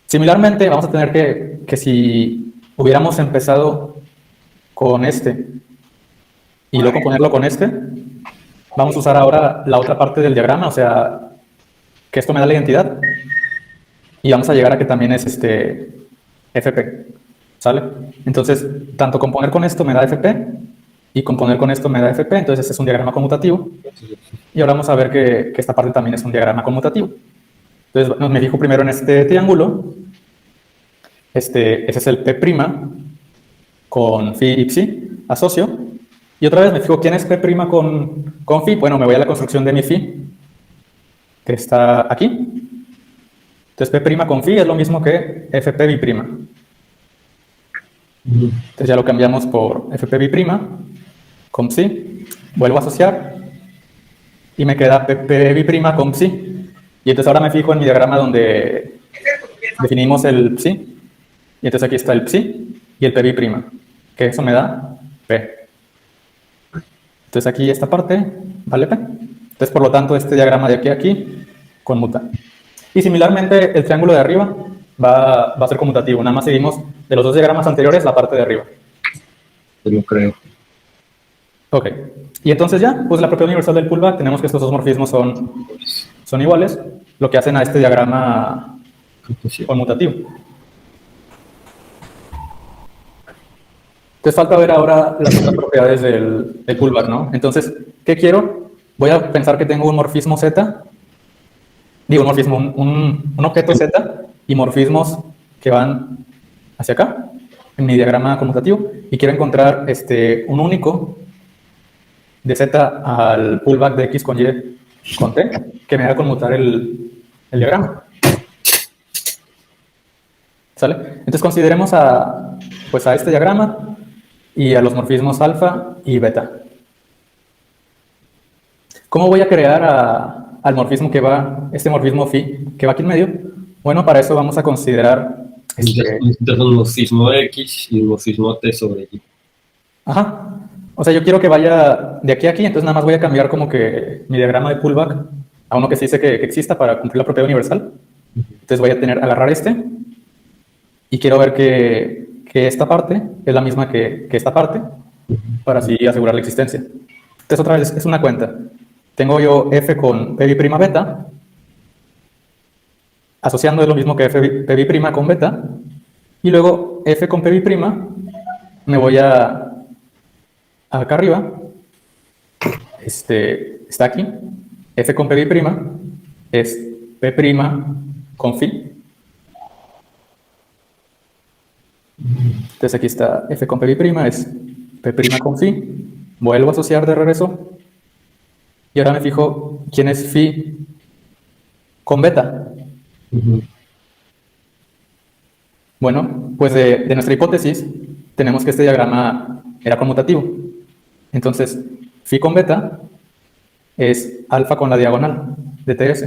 Similarmente, vamos a tener que si hubiéramos empezado con este y luego componerlo con este, vamos a usar ahora la otra parte del diagrama, o sea, que esto me da la identidad, y vamos a llegar a que también es FP, ¿sale? Entonces, tanto componer con esto me da FP, y componer con esto me da FP, entonces este es un diagrama conmutativo, y ahora vamos a ver que esta parte también es un diagrama conmutativo. Entonces, me fijo primero en este triángulo, ese es el P' con Phi y Psi, asocio, y otra vez me fijo quién es P' con Phi. Bueno, me voy a la construcción de mi Phi, que está aquí. Entonces, P' con Phi es lo mismo que FP bi'. Entonces ya lo cambiamos por FP bi' con Psi, vuelvo a asociar, y me queda PP bi' con Psi. Y entonces ahora me fijo en mi diagrama donde definimos el Psi, y entonces aquí está el Psi y el P bi', que eso me da P. Entonces aquí esta parte vale P. Entonces, por lo tanto, este diagrama de aquí a aquí conmuta. Y similarmente, el triángulo de arriba va a ser conmutativo. Nada más seguimos de los dos diagramas anteriores la parte de arriba. Yo creo. Ok. Y entonces ya, pues la propiedad universal del pullback, tenemos que estos dos morfismos son iguales, lo que hacen a este diagrama conmutativo. Entonces falta ver ahora las otras propiedades del pullback, ¿no? Entonces, ¿qué quiero? Voy a pensar que tengo un morfismo Z, digo un morfismo, un objeto Z y morfismos que van hacia acá, en mi diagrama conmutativo, y quiero encontrar un único de Z al pullback de X con Y con T, que me haga conmutar el diagrama. ¿Sale? Entonces consideremos a este diagrama y a los morfismos alfa y beta. ¿Cómo voy a crear al morfismo que va, este morfismo phi, que va aquí en medio? Bueno, para eso vamos a considerar... Necesitas un morfismo X y un morfismo T sobre Y. Ajá. O sea, yo quiero que vaya de aquí a aquí, entonces nada más voy a cambiar como que mi diagrama de pullback a uno que se dice que exista para cumplir la propiedad universal. Entonces voy a agarrar y quiero ver que esta parte es la misma que esta parte para así asegurar la existencia. Entonces otra vez es una cuenta. Tengo yo f con p' beta, asociando es lo mismo que p' con beta, y luego f con p' me voy acá arriba, está aquí, f con p' es p' con phi. Entonces aquí está f con p', es p' con phi, vuelvo a asociar de regreso, y ahora me fijo quién es phi con beta. Bueno, pues de nuestra hipótesis tenemos que este diagrama era conmutativo. Entonces, phi con beta es alfa con la diagonal de TS.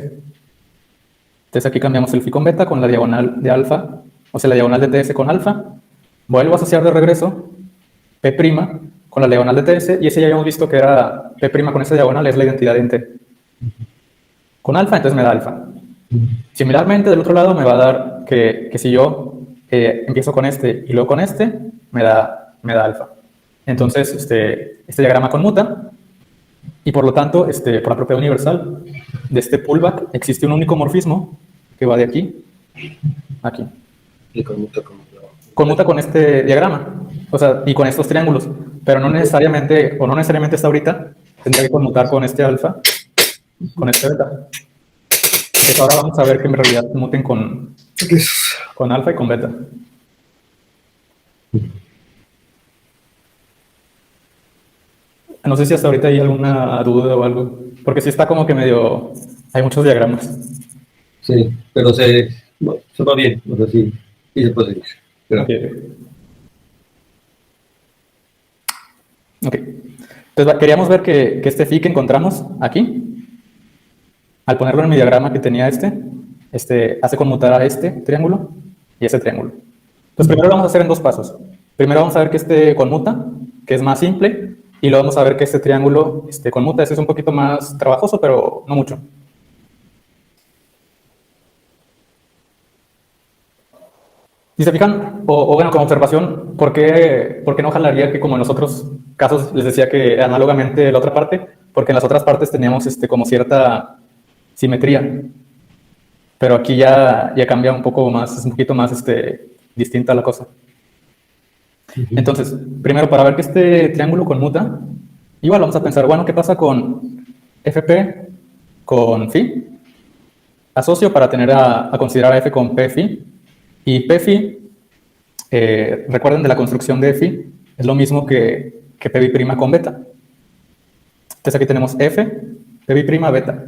Entonces aquí cambiamos el phi con beta con la diagonal de alfa, o sea, la diagonal de TS con alfa. Vuelvo a asociar de regreso P' con la diagonal de TS, y ese ya habíamos visto que era P' con esa diagonal, es la identidad de T. Con alfa, entonces me da alfa. Similarmente, del otro lado me va a dar que si yo empiezo con este y luego con me da alfa. Entonces, este diagrama conmuta, y por lo tanto, por la propiedad universal de este pullback, existe un único morfismo que va de aquí a aquí. Y Conmuta con este diagrama, o sea, y con estos triángulos, pero no necesariamente está ahorita, tendría que conmutar con este alfa, con este beta. Entonces ahora vamos a ver que en realidad conmuten con alfa y con beta. No sé si hasta ahorita hay alguna duda o algo, porque sí está como que medio, hay muchos diagramas. Sí, pero se va bien, o sea, sí se puede ir. Pero... Ok. Entonces queríamos ver que este phi que encontramos aquí, al ponerlo en mi diagrama que tenía hace conmutar a este triángulo y ese triángulo. Entonces primero lo vamos a hacer en dos pasos. Primero vamos a ver que este conmuta, que es más simple, y luego vamos a ver que este triángulo conmuta. Ese es un poquito más trabajoso, pero no mucho. Si se fijan, o bueno, como observación, ¿por qué no jalaría que como en los otros casos les decía que análogamente la otra parte? Porque en las otras partes teníamos como cierta simetría. Pero aquí ya cambia un poco más, es un poquito más distinta la cosa. Entonces, primero para ver que este triángulo conmuta, igual vamos a pensar, bueno, ¿qué pasa con FP con phi? Asocio para tener a considerar a F con P phi. Y P phi, recuerden de la construcción de phi, es lo mismo que P' con beta. Entonces aquí tenemos F, P' beta.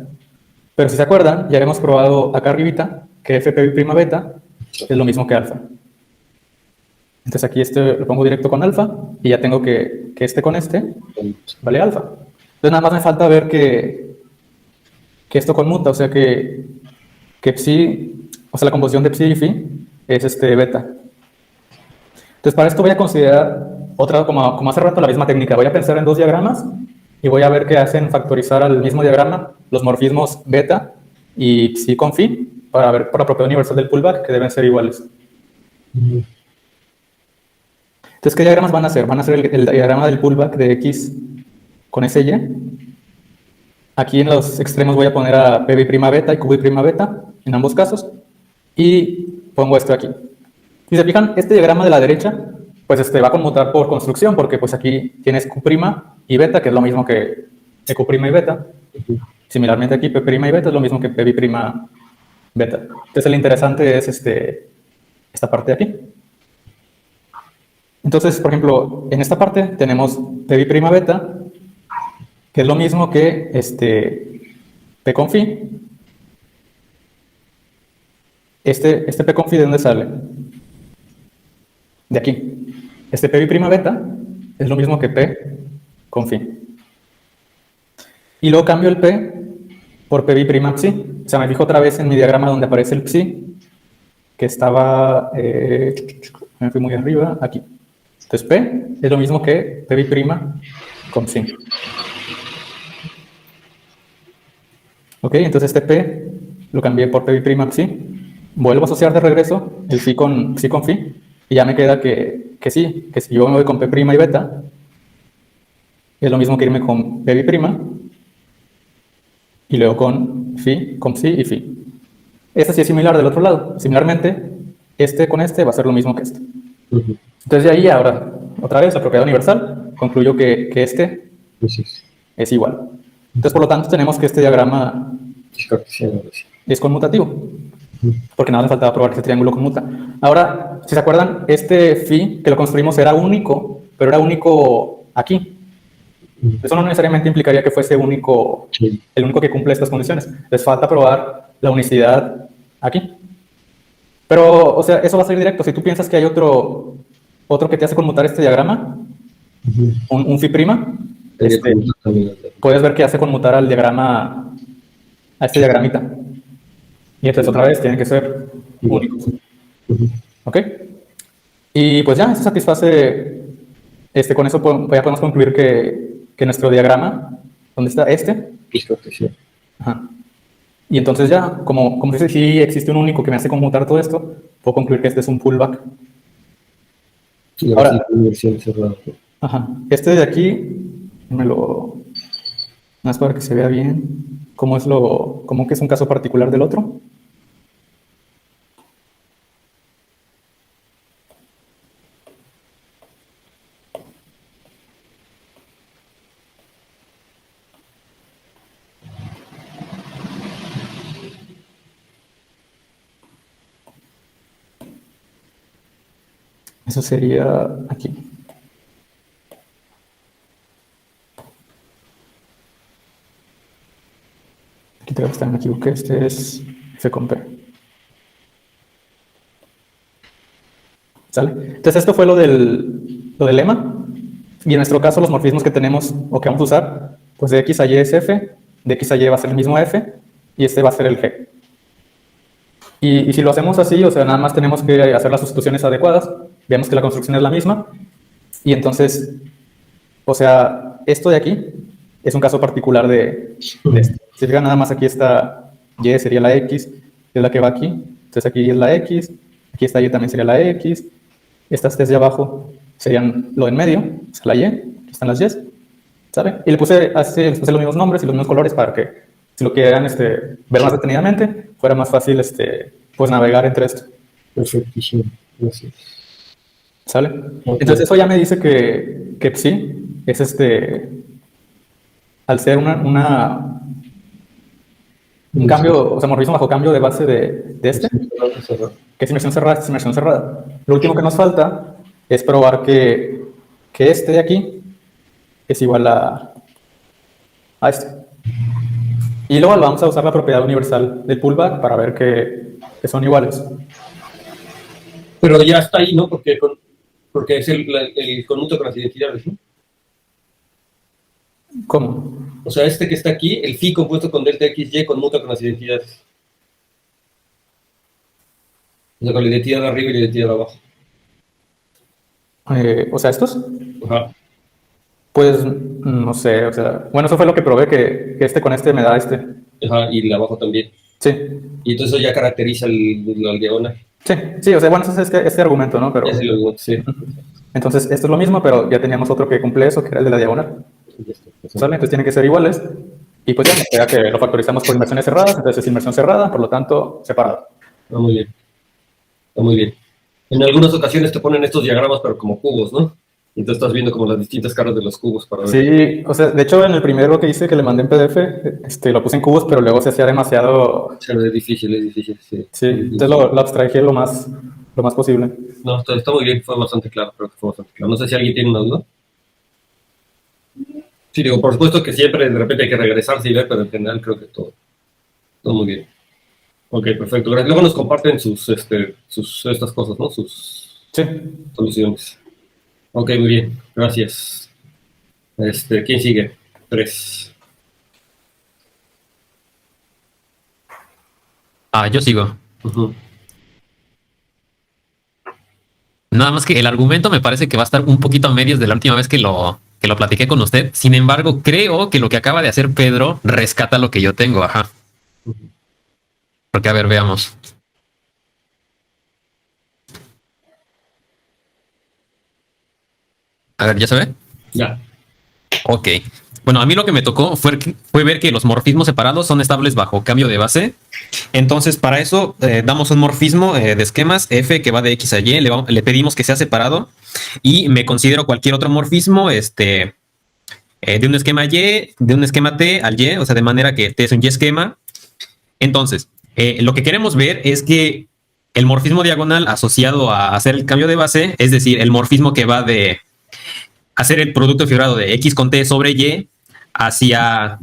Pero si se acuerdan, ya hemos probado acá arribita que F P' beta es lo mismo que alfa. Entonces aquí lo pongo directo con alfa y ya tengo que con vale alfa. Entonces nada más me falta ver que esto conmuta, o sea que psi, o sea la composición de psi y phi es beta. Entonces para esto voy a considerar otra, como hace rato, la misma técnica. Voy a pensar en dos diagramas y voy a ver qué hacen factorizar al mismo diagrama los morfismos beta y psi con phi para ver por la propiedad universal del pullback que deben ser iguales. Entonces, ¿qué diagramas van a hacer? Van a hacer el diagrama del pullback de X con ese Y. Aquí en los extremos voy a poner a PBI' beta y QBI' beta, en ambos casos, y pongo esto aquí. Si se fijan, este diagrama de la derecha, pues va a conmutar por construcción, porque pues aquí tienes Q' y beta, que es lo mismo que Q' y beta. Similarmente aquí P' y beta es lo mismo que PBI' beta. Entonces el interesante es esta parte de aquí. Entonces, por ejemplo, en esta parte tenemos PBI' beta, que es lo mismo que P con phi. Este P con phi, ¿de dónde sale? De aquí. Este PBI' beta es lo mismo que P con phi. Y luego cambio el P por PBI' psi. O sea, me fijo otra vez en mi diagrama donde aparece el psi, que estaba, me fui muy arriba, aquí. Entonces P es lo mismo que PBI' con psi. Ok, entonces este P lo cambié por PBI' psi. Vuelvo a asociar de regreso el psi con phi. Y ya me queda que sí, que si yo me voy con P' y beta, es lo mismo que irme con PBI' y luego con psi y phi. Este sí es similar del otro lado. Similarmente, con este va a ser lo mismo que este. Entonces de ahí ahora, otra vez, la propiedad universal, concluyo que este es igual. Entonces, por lo tanto, tenemos que este diagrama es conmutativo. Porque nada, le faltaba probar que este triángulo conmuta. Ahora, si se acuerdan, este phi que lo construimos era único, pero era único aquí. Eso no necesariamente implicaría que fuese único, el único que cumple estas condiciones. Les falta probar la unicidad aquí. Pero, o sea, eso va a ser directo. Si tú piensas que hay otro que te hace conmutar este diagrama, un phi', puedes ver que hace conmutar al diagrama, a este diagramita. Y entonces otra vez tienen que ser únicos. ¿Ok? Y pues ya, eso satisface, con eso ya podemos concluir que nuestro diagrama, ¿dónde está este? Ajá. Y entonces ya, como dice, si existe un único que me hace conmutar todo esto, puedo concluir que este es un pullback. Ahora, ajá, este de aquí, más para que se vea bien, cómo que es un caso particular del otro. Eso sería aquí. Aquí tengo que estar, me equivoqué. Este es F con P. ¿Sale? Entonces esto fue lo del lema. Y en nuestro caso los morfismos que tenemos o que vamos a usar, pues de X a Y es F, de X a Y va a ser el mismo F, y este va a ser el G. Y si lo hacemos así, o sea, nada más tenemos que hacer las sustituciones adecuadas, vemos que la construcción es la misma, y entonces, o sea, esto de aquí es un caso particular de este. Si fijan, nada más aquí está Y, sería la X, es la que va aquí, entonces aquí es la X, aquí está Y también sería la X, estas tres de abajo serían lo en medio, o sea, la Y, aquí están las Y, ¿sabe? Y le puse los mismos nombres y los mismos colores para que, si lo quieran ver más detenidamente, fuera más fácil pues navegar entre esto. Perfectísimo. Gracias. ¿Sale? Okay. Entonces eso ya me dice que psi es al ser un cambio, o sea, morfismo bajo cambio de base de este, que es inmersión cerrada, es inmersión cerrada. Lo último que nos falta es probar que este de aquí es igual a este. Y luego vamos a usar la propiedad universal del pullback para ver que son iguales. Pero ya está ahí, ¿no? Porque es el conjunto con las identidades, ¿no? ¿Cómo? O sea, que está aquí, el phi compuesto con delta XY conmuta con las identidades. O sea, con la identidad de arriba y la identidad de abajo. O sea, ¿estos? Ajá. Pues, no sé, o sea... Bueno, eso fue lo que probé, que con este me da este. Ajá, y el de abajo también. Sí. Y entonces eso ya caracteriza la diagonal. Sí, o sea, bueno, eso es este argumento, ¿no? Pero... Sí. Entonces, esto es lo mismo, pero ya teníamos otro que cumple eso, que era el de la diagonal. ¿Sale? Entonces tienen que ser iguales. Y pues ya nos queda que lo factorizamos por inversiones cerradas, entonces es inversión cerrada, por lo tanto, separado. Está muy bien. Está muy bien. En algunas ocasiones te ponen estos diagramas, pero como cubos, ¿no? Y tú estás viendo como las distintas caras de los cubos para ver. Sí, o sea, de hecho, en el primero que hice, que le mandé en PDF, lo puse en cubos, pero luego se hacía demasiado... Sí, es difícil, sí. Sí, entonces lo abstraje lo más posible. No, está muy bien, fue bastante claro, creo que fue bastante claro. No sé si alguien tiene una duda. Sí, digo, por supuesto que siempre de repente hay que regresarse y ver, pero en general creo que todo muy bien. Ok, perfecto. Gracias. Luego nos comparten estas cosas, ¿no? Sus Sí. soluciones. Ok, muy bien. Gracias. ¿Quién sigue? 3. Yo sigo. Nada más que el argumento me parece que va a estar un poquito a medias de la última vez que lo platiqué con usted. Sin embargo, creo que lo que acaba de hacer Pedro rescata lo que yo tengo. Ajá. Porque, a ver, veamos. A ver, ¿ya se ve? Ya. Ok. Bueno, a mí lo que me tocó fue ver que los morfismos separados son estables bajo cambio de base. Entonces, para eso damos un morfismo de esquemas F que va de X a Y, le pedimos que sea separado y me considero cualquier otro morfismo de un esquema Y, de un esquema T al Y, o sea, de manera que T es un Y esquema. Entonces, lo que queremos ver es que el morfismo diagonal asociado a hacer el cambio de base, es decir, el morfismo que va de hacer el producto fibrado de X con T sobre Y hacia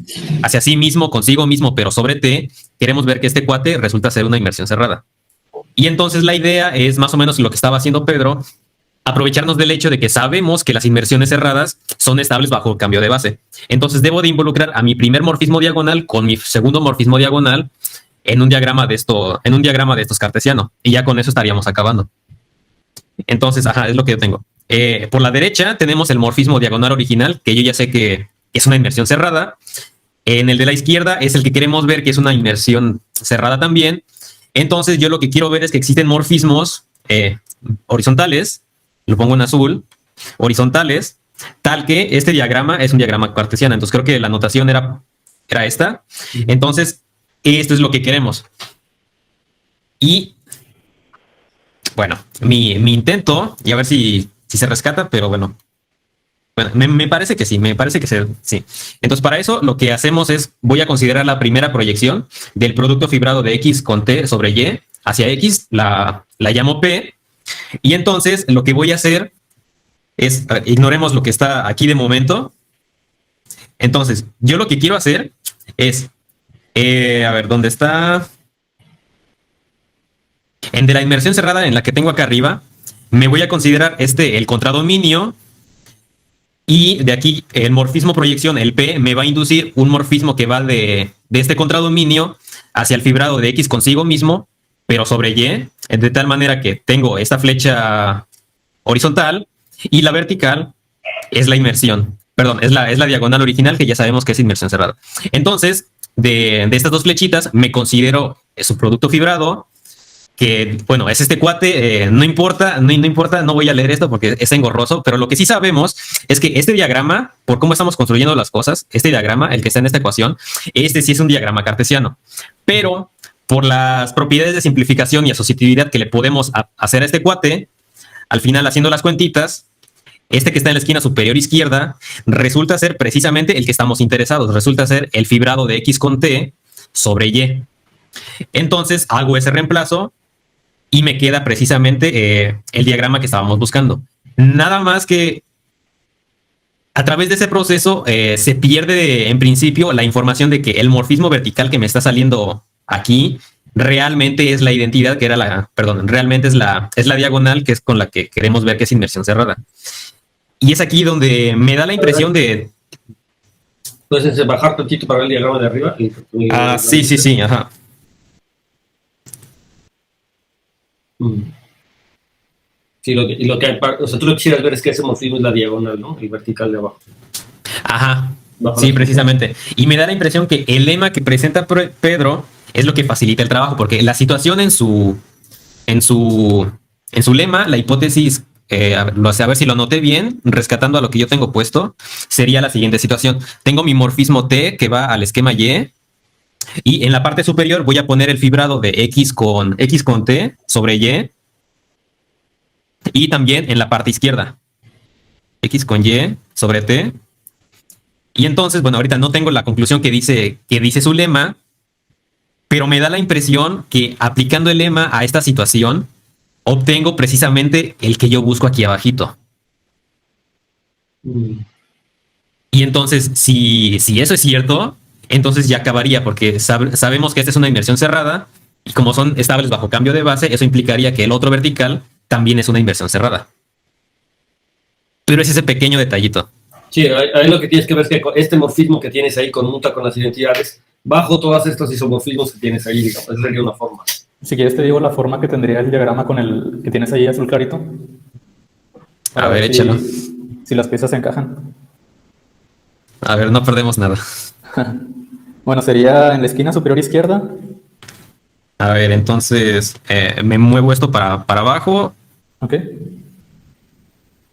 sí mismo, consigo mismo, pero sobre T, queremos ver que este cuate resulta ser una inversión cerrada. Y entonces la idea es más o menos lo que estaba haciendo Pedro, aprovecharnos del hecho de que sabemos que las inversiones cerradas son estables bajo cambio de base. Entonces debo de involucrar a mi primer morfismo diagonal con mi segundo morfismo diagonal en un diagrama de estos cartesiano. Y ya con eso estaríamos acabando. Entonces, es lo que yo tengo. Por la derecha tenemos el morfismo diagonal original, que yo ya sé que es una inversión cerrada. En el de la izquierda es el que queremos ver, que es una inversión cerrada también. Entonces yo lo que quiero ver es que existen morfismos horizontales, lo pongo en azul, horizontales, tal que este diagrama es un diagrama cartesiano. Entonces creo que la notación era esta. Entonces esto es lo que queremos. Y bueno, mi intento, y a ver si se rescata, pero bueno, me parece que sí, sí. Entonces, para eso lo que hacemos es, voy a considerar la primera proyección del producto fibrado de X con T sobre Y hacia X, la llamo P, y entonces lo que voy a hacer es, ignoremos lo que está aquí de momento. Entonces, yo lo que quiero hacer es, a ver, ¿dónde está? En de la inversión cerrada, en la que tengo acá arriba, me voy a considerar el contradominio, y de aquí el morfismo proyección, el P, me va a inducir un morfismo que va de este contradominio hacia el fibrado de X consigo mismo, pero sobre Y, de tal manera que tengo esta flecha horizontal y la vertical es la inmersión. Perdón, es la diagonal original, que ya sabemos que es inmersión cerrada. Entonces, de estas dos flechitas me considero su producto fibrado, que, bueno, es este cuate, no importa, no voy a leer esto porque es engorroso, pero lo que sí sabemos es que este diagrama, por cómo estamos construyendo las cosas, este diagrama, el que está en esta ecuación, sí es un diagrama cartesiano, pero por las propiedades de simplificación y asociatividad que le podemos hacer a este cuate, al final, haciendo las cuentitas, este que está en la esquina superior izquierda resulta ser precisamente el que estamos interesados, resulta ser el fibrado de X con T sobre Y. Entonces hago ese reemplazo y me queda precisamente el diagrama que estábamos buscando. Nada más que a través de ese proceso se pierde en principio la información de que el morfismo vertical que me está saliendo aquí realmente es la identidad que era realmente es la diagonal, que es con la que queremos ver que es inmersión cerrada. Y es aquí donde me da la impresión de... Entonces, bajar tantito para ver el diagrama de arriba. Sí, ajá. Sí, o sea, tú lo que quisieras ver es que ese morfismo es la diagonal, ¿no? El vertical de abajo. Ajá. Sí, precisamente. Y me da la impresión que el lema que presenta Pedro es lo que facilita el trabajo, porque la situación en su lema, la hipótesis a ver si lo noté bien, rescatando a lo que yo tengo puesto, sería la siguiente situación. Tengo mi morfismo T que va al esquema Y, y en la parte superior voy a poner el fibrado de X con T sobre Y, y también en la parte izquierda, X con Y sobre T. Y entonces, bueno, ahorita no tengo la conclusión que dice su lema, pero me da la impresión que aplicando el lema a esta situación, obtengo precisamente el que yo busco aquí abajito. Y entonces, si eso es cierto, entonces ya acabaría, porque sabemos que esta es una inversión cerrada, y como son estables bajo cambio de base, eso implicaría que el otro vertical también es una inversión cerrada. Pero es ese pequeño detallito. Sí, ahí lo que tienes que ver es que este morfismo que tienes ahí conmuta con las identidades bajo todas estos isomorfismos que tienes ahí, digamos. Esa sería una forma. Si quieres te digo la forma que tendría el diagrama con el que tienes ahí azul clarito. A ver, échalo. Si las piezas se encajan. A ver, no perdemos nada. Bueno, sería en la esquina superior izquierda. A ver, entonces me muevo esto para abajo. Ok.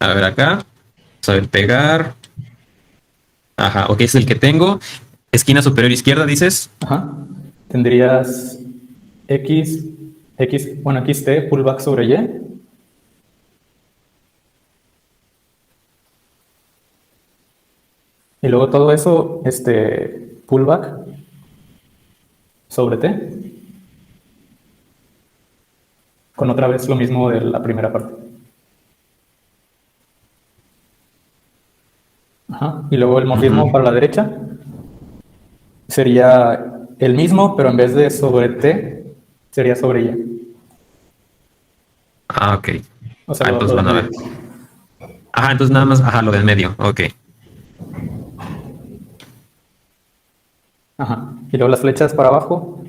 A ver acá. A ver, pegar. Ajá, ok, es el que tengo. Esquina superior izquierda, dices. Ajá. Tendrías bueno, XT, pullback sobre Y. Y luego todo eso, pullback sobre T. Con otra vez lo mismo de la primera parte. Ajá. Y luego el morfismo para la derecha sería el mismo, pero en vez de sobre T, sería sobre Y. Ah, ok. O sea, entonces van a ver. Ajá, entonces nada más, ajá, lo del medio, ok. Ajá. Y luego las flechas para abajo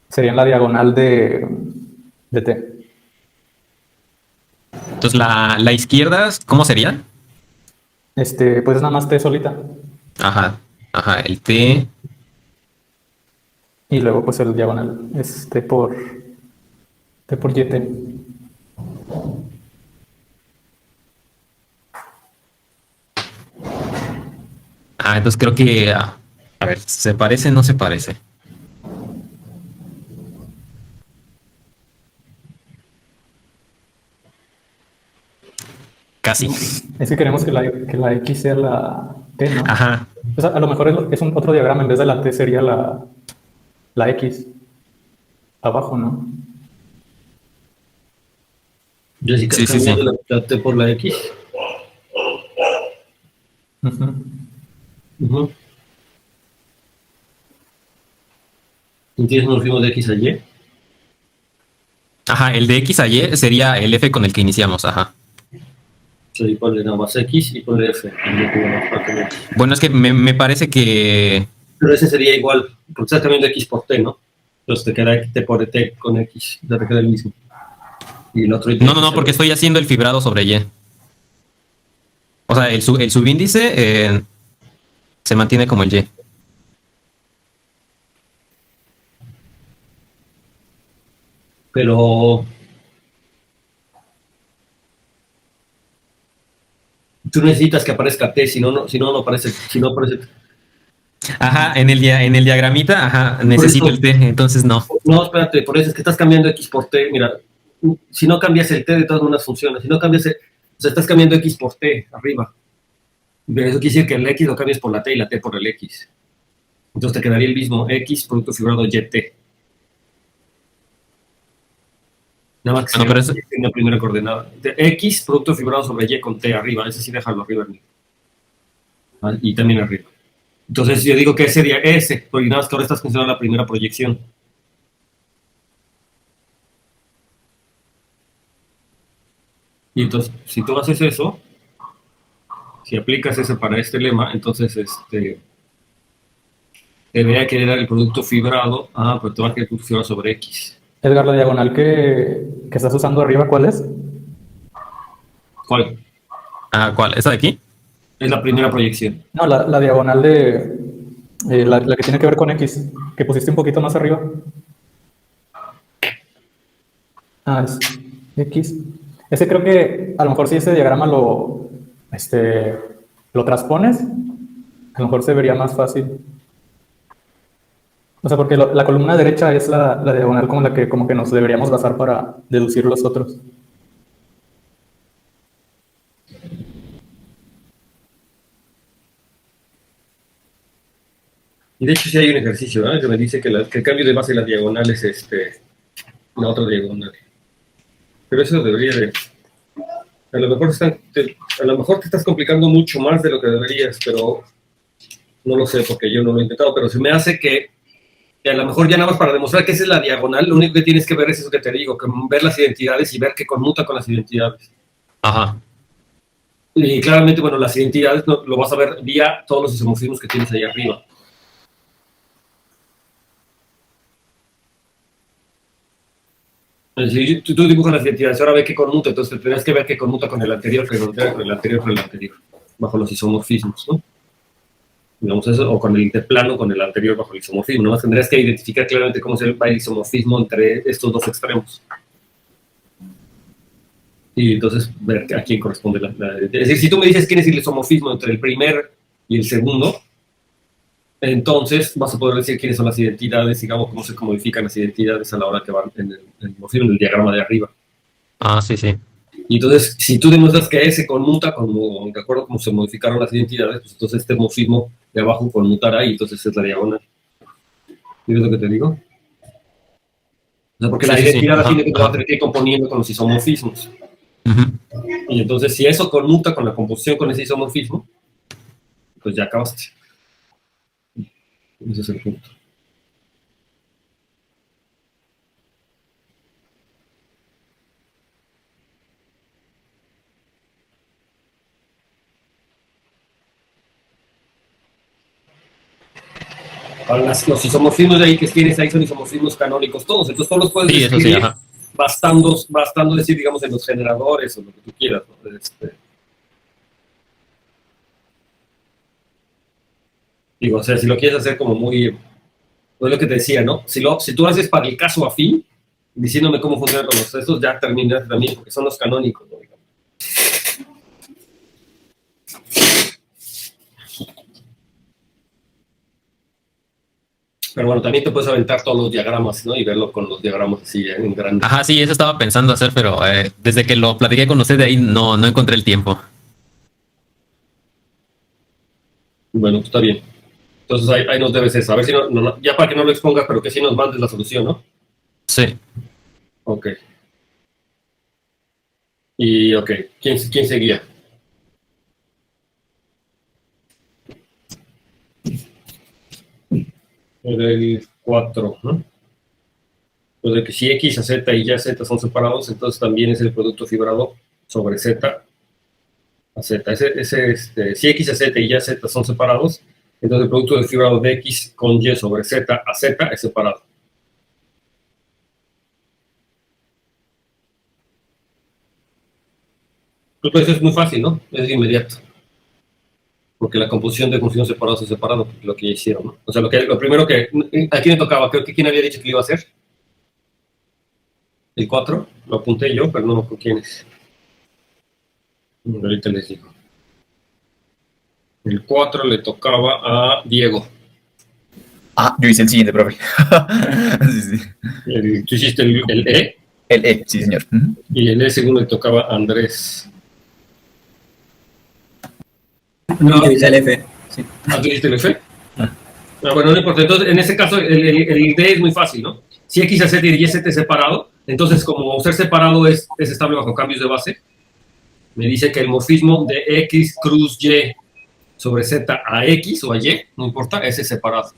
serían la diagonal de T. Entonces la izquierda, ¿cómo sería? Pues es nada más T solita. Ajá, el T. Y luego pues el diagonal es T por YT. Entonces creo que, a ver, ¿se parece o no se parece? Casi. Es que queremos que la X sea la T, ¿no? Ajá. O sea, a lo mejor es un otro diagrama, en vez de la T sería la X. Abajo, ¿no? Jessica, Sí, sí, sí. la T por la X. Ujú. Uh-huh. ¿Y tienes morfismo de X a Y? Ajá, el de X a Y sería el F con el que iniciamos, ajá. Sí, ponle nada más X y ponle F. Bueno, es que me parece que... Pero ese sería igual, porque estás cambiando X por T, ¿no? Entonces te queda T por T con X, ya te queda el mismo. Y el otro... No, porque estoy haciendo el fibrado sobre Y. O sea, el subíndice se mantiene como el Y. Pero... tú necesitas que aparezca T, si no aparece... Ajá, en el diagramita, ajá, necesito el T, entonces no. No, espérate, por eso es que estás cambiando X por T. Mira, si no cambias el T, de todas maneras funciona. Si no cambias o sea, estás cambiando X por T arriba. Eso quiere decir que el X lo cambias por la T y la T por el X. Entonces te quedaría el mismo X, producto fibrado YT. Nada más que Bueno, pero en la primera coordenada. X, producto fibrado sobre Y con T arriba. Ese sí déjalo arriba. Y también arriba. Entonces yo digo que ese sería ese, porque nada más que ahora estás considerando la primera proyección. Y entonces, si tú haces eso, si aplicas eso para este lema, entonces debería quedar el producto fibrado. Pues te va a quedar el producto fibrado sobre X. Edgar, la diagonal que estás usando arriba, ¿cuál es? ¿Cuál? ¿Cuál? ¿Esa de aquí? Es la primera proyección. No, la diagonal de... la que tiene que ver con X, que pusiste un poquito más arriba. Es X. Ese creo que a lo mejor si ese diagrama lo transpones, a lo mejor se vería más fácil. O sea, porque la columna derecha es la diagonal como la que como que nos deberíamos basar para deducir los otros. Y de hecho sí hay un ejercicio, ¿no? Que me dice que el cambio de base de la diagonal es la otra diagonal. Pero eso debería de... A lo mejor te estás complicando mucho más de lo que deberías, pero no lo sé porque yo no lo he intentado, pero se me hace que a lo mejor ya nada más para demostrar que esa es la diagonal, lo único que tienes que ver es eso que te digo, que ver las identidades y ver que conmuta con las identidades. Ajá. Y claramente, bueno, las identidades lo vas a ver vía todos los isomorfismos que tienes ahí arriba. Es decir, tú dibujas las identidades, ahora ve que conmuta, entonces tendrás que ver que conmuta con el anterior, con el anterior, con el anterior, bajo los isomorfismos, ¿no? Digamos eso, o con el interplano, con el anterior bajo el isomorfismo. Nomás tendrías que identificar claramente cómo se va el isomorfismo entre estos dos extremos. Y entonces ver a quién corresponde es decir, si tú me dices quién es el isomorfismo entre el primer y el segundo, entonces vas a poder decir quiénes son las identidades, digamos, cómo se modifican las identidades a la hora que van en el diagrama de arriba. Ah, sí, sí. Y entonces, si tú demuestras que ese conmuta, de acuerdo a cómo se modificaron las identidades, pues entonces este morfismo de abajo conmutará y entonces es la diagonal. ¿Ves lo que te digo? O sea, porque Sí, la sí, identidad sí. la tiene que Ajá. tener que ir componiendo con los isomorfismos. Ujú. Y entonces, si eso conmuta con la composición con ese isomorfismo, pues ya acabaste. Ese es el punto. Ahora, los isomorfismos de ahí que tienes ahí son isomorfismos canónicos todos, entonces todos los puedes Sí, eso sí, describir ajá. bastando decir, digamos, en los generadores o lo que tú quieras, ¿no? Digo, o sea, si lo quieres hacer como muy... Pues lo que te decía, ¿no? Si tú haces para el caso afín, diciéndome cómo funcionan con los textos, ya terminaste también, porque son los canónicos, ¿no? Pero bueno, también te puedes aventar todos los diagramas, ¿no? Y verlo con los diagramas así en grande. Ajá, sí, eso estaba pensando hacer, pero desde que lo platiqué con usted de ahí no encontré el tiempo. Bueno, pues está bien. Entonces ahí nos debes eso. A ver si ya para que no lo expongas, pero que sí nos mandes la solución, ¿no? Sí. Ok. Y ok, ¿quién seguía? El 4, ¿no? Pues de que si X a Z y Y a Z son separados, entonces también es el producto fibrado sobre Z a Z. Si X a Z y Y a Z son separados, entonces el producto del fibrado de X con Y sobre Z a Z es separado. Pues eso es muy fácil, ¿no? Es inmediato. Porque la composición de funciones separados es separado, lo que ya hicieron, ¿no? O sea, lo primero que... ¿A quién le tocaba? Creo que quién había dicho que lo iba a hacer. El 4, lo apunté yo, pero no me acuerdo quién es. Ahorita les digo. El 4 le tocaba a Diego. Ah, yo hice el siguiente, profe. Sí, sí. Tú hiciste el E. El E, sí, señor. Y el E segundo le tocaba a Andrés. No, yo hice el F. Sí. ¿Ah, tú hiciste el F? Bueno, no importa. Entonces, en ese caso, el D es muy fácil, ¿no? Si X a Z y Y a Z es separado, entonces como ser separado es estable bajo cambios de base, me dice que el morfismo de X cruz Y sobre Z a X o a Y, no importa, ese es separado,